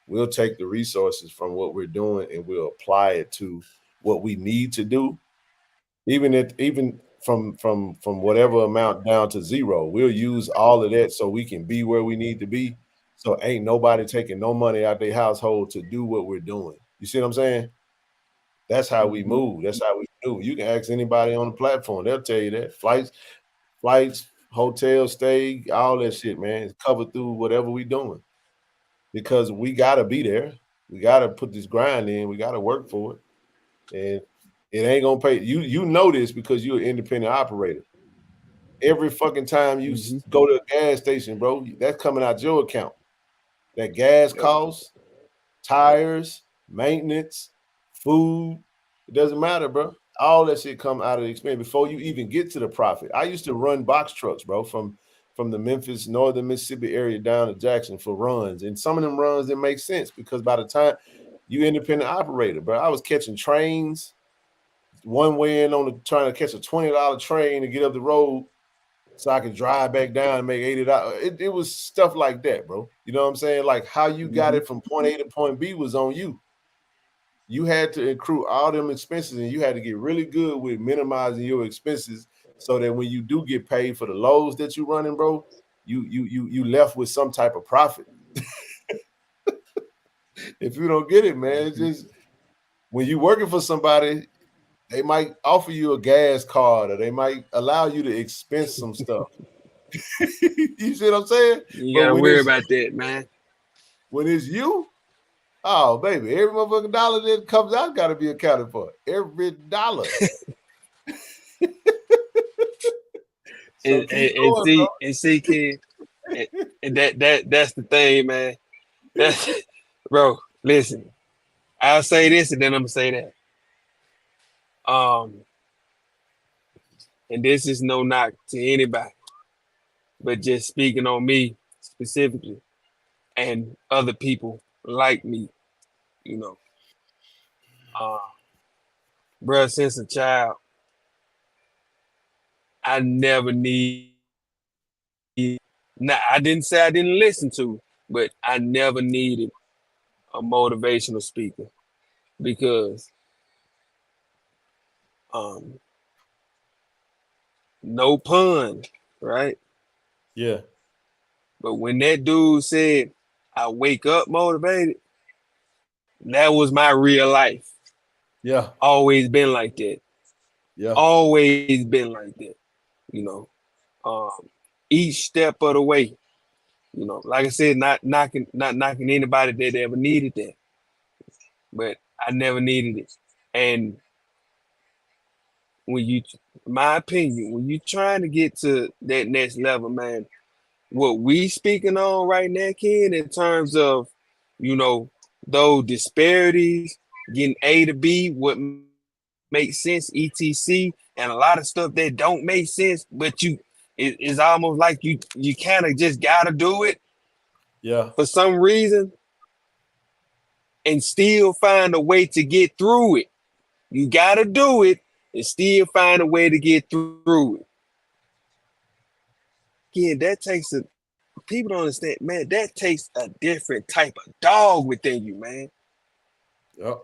We'll take the resources from what we're doing and we'll apply it to what we need to do. Even from whatever amount down to zero, we'll use all of that so we can be where we need to be. So ain't nobody taking no money out their household to do what we're doing. You see what I'm saying? That's how we move. That's how we do. You can ask anybody on the platform; they'll tell you that flights, hotel stay, all that shit, man, is covered through whatever we doing. Because we gotta be there. We gotta put this grind in. We gotta work for it, and it ain't gonna pay. You know this because you're an independent operator. Every fucking time you go to a gas station, bro, that's coming out your account. That gas costs, tires, maintenance, food. It doesn't matter, bro. All that shit come out of the expense before you even get to the profit. I used to run box trucks, bro, from the Memphis, northern Mississippi area down to Jackson for runs. And some of them runs didn't make sense because by the time you independent operator, bro, I was catching trains one way in trying to catch a $20 train to get up the road so I could drive back down and make $80. It was stuff like that, bro. You know what I'm saying? Like how you got it from point A to point B was on you. You had to accrue all them expenses and you had to get really good with minimizing your expenses so that when you do get paid for the loads that you're running, bro, you left with some type of profit. If you don't get it, man, it's just when you're working for somebody, they might offer you a gas card or they might allow you to expense some stuff. You see what I'm saying? You gotta worry about that, man. When it's you, oh, baby, every motherfucking dollar that comes out got to be accounted for. Every dollar. See, kid, and that's the thing, man. That's, bro, listen, I'll say this and then I'm gonna say that. And this is no knock to anybody, but just speaking on me specifically and other people like me, you know. Bro, since a child, I never need. Now, I didn't say I didn't listen to, but I never needed a motivational speaker because no pun, right? Yeah. But when that dude said, I wake up motivated, that was my real life. Yeah. Always been like that. Yeah. Always been like that. You know, each step of the way. You know, like I said, not knocking anybody that ever needed that. But I never needed it. And my opinion, when you're trying to get to that next level, man, what we speaking on right now, kid, in terms of, you know, those disparities, getting A to B, what makes sense, etc., and a lot of stuff that don't make sense, but it's almost like you kind of just gotta do it. Yeah. For some reason, and still find a way to get through it. You gotta do it and still find a way to get through it. Again, that takes people don't understand, man, that takes a different type of dog within you, man. Yep.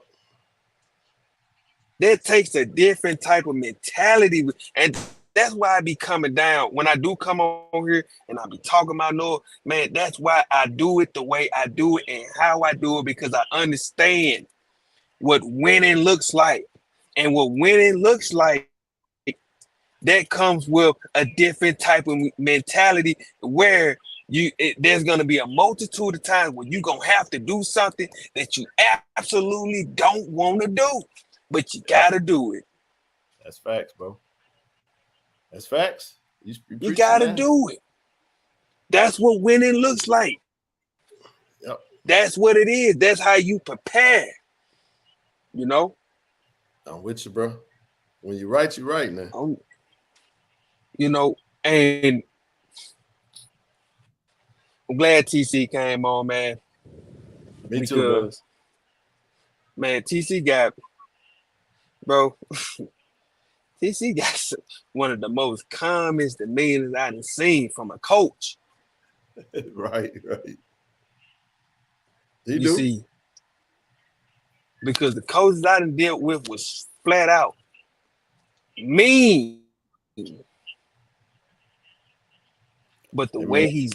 That takes a different type of mentality. And that's why I be coming down. When I do come on here and I be talking about no, man, that's why I do it the way I do it and how I do it, because I understand what winning looks like. And what winning looks like, that comes with a different type of mentality where there's going to be a multitude of times where you're going to have to do something that you absolutely don't want to do, but you got to do it. That's facts, bro. That's facts. You got to do it. That's what winning looks like. Yep. That's what it is. That's how you prepare. You know? I'm with you, bro. When you're right, man. You know, and I'm glad TC came on, man. Me too, bro. Man, TC got TC got one of the most calmest demeanors I've seen from a coach. Right. You see, because the coaches I done dealt with was flat out mean. But the way he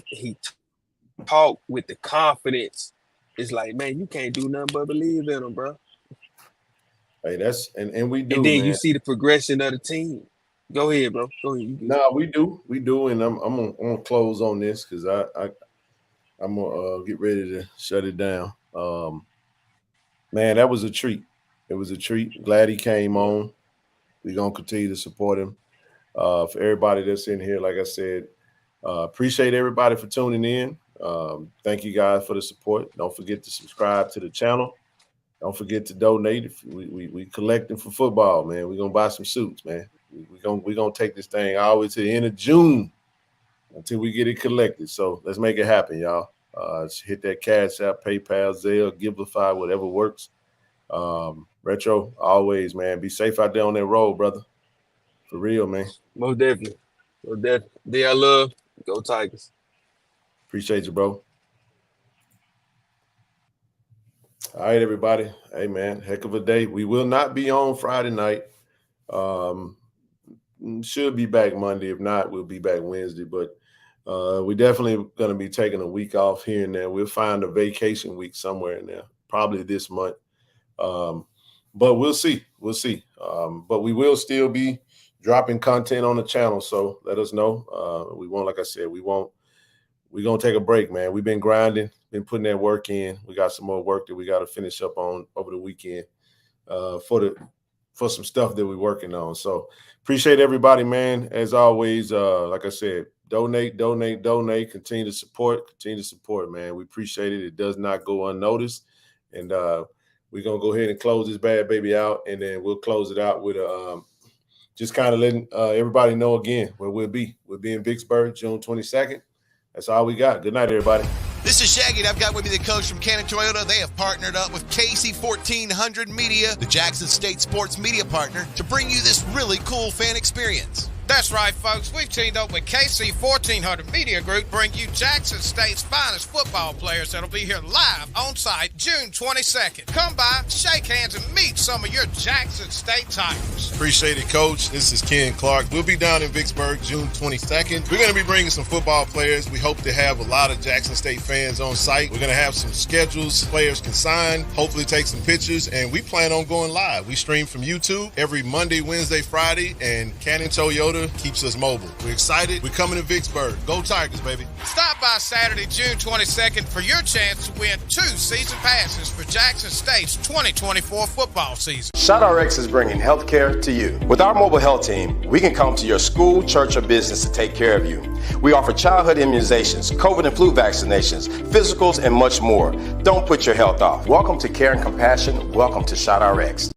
talked with the confidence, it's like, man, you can't do nothing but believe in him, bro. Hey, that's and we do. And then man. you see the progression of the team. Go ahead, bro. Go ahead. No, we do, and I'm gonna close on this because I'm gonna get ready to shut it down. Man, that was a treat. It was a treat. Glad he came on. We're gonna continue to support him. For everybody that's in here, like I said, appreciate everybody for tuning in. Thank you guys for the support. Don't forget to subscribe to the channel. Don't forget to donate. If we collecting for football, man. We're gonna buy some suits, man. We're gonna take this thing all the way to the end of June until we get it collected. So let's make it happen, y'all. Hit that Cash App, PayPal, Zelle, Givelify, whatever works. Retro, always, man. Be safe out there on that road, brother. For real, man. Most definitely. Day I love. Go Tigers. Appreciate you, bro. All right, everybody. Hey, man, heck of a day. We will not be on Friday night. Should be back Monday. If not, we'll be back Wednesday. But we definitely going to be taking a week off here and there. We'll find a vacation week somewhere in there, probably this month. But we'll see. We'll see. But we will still be dropping content on the channel. So let us know. We won't, like I said, we're going to take a break, man. We've been grinding, been putting that work in. We got some more work that we got to finish up on over the weekend for some stuff that we're working on. So appreciate everybody, man. As always, like I said, donate. Continue to support, man. We appreciate it. It does not go unnoticed. And we're going to go ahead and close this bad baby out, and then we'll close it out with just kind of letting everybody know again where we'll be. We'll be in Vicksburg, June 22nd. That's all we got. Good night, everybody. This is Shaggy, and I've got with me the coach from Cannon Toyota. They have partnered up with KC-1400 Media, the Jackson State sports media partner, to bring you this really cool fan experience. That's right, folks. We've teamed up with KC-1400 Media Group to bring you Jackson State's finest football players that'll be here live on site June 22nd. Come by, shake hands, and meet some of your Jackson State Tigers. Appreciate it, Coach. This is Ken Clark. We'll be down in Vicksburg June 22nd. We're going to be bringing some football players. We hope to have a lot of Jackson State fans on site. We're going to have some schedules players can sign, hopefully take some pictures, and we plan on going live. We stream from YouTube every Monday, Wednesday, Friday, and Cannon Toyota keeps us mobile. We're excited. We're coming to Vicksburg. Go Tigers, baby. Stop by Saturday, June 22nd for your chance to win 2 season passes for Jackson State's 2024 football season. ShotRx is bringing healthcare to you. With our mobile health team, we can come to your school, church, or business to take care of you. We offer childhood immunizations, COVID and flu vaccinations, physicals, and much more. Don't put your health off. Welcome to Care and Compassion. Welcome to ShotRx.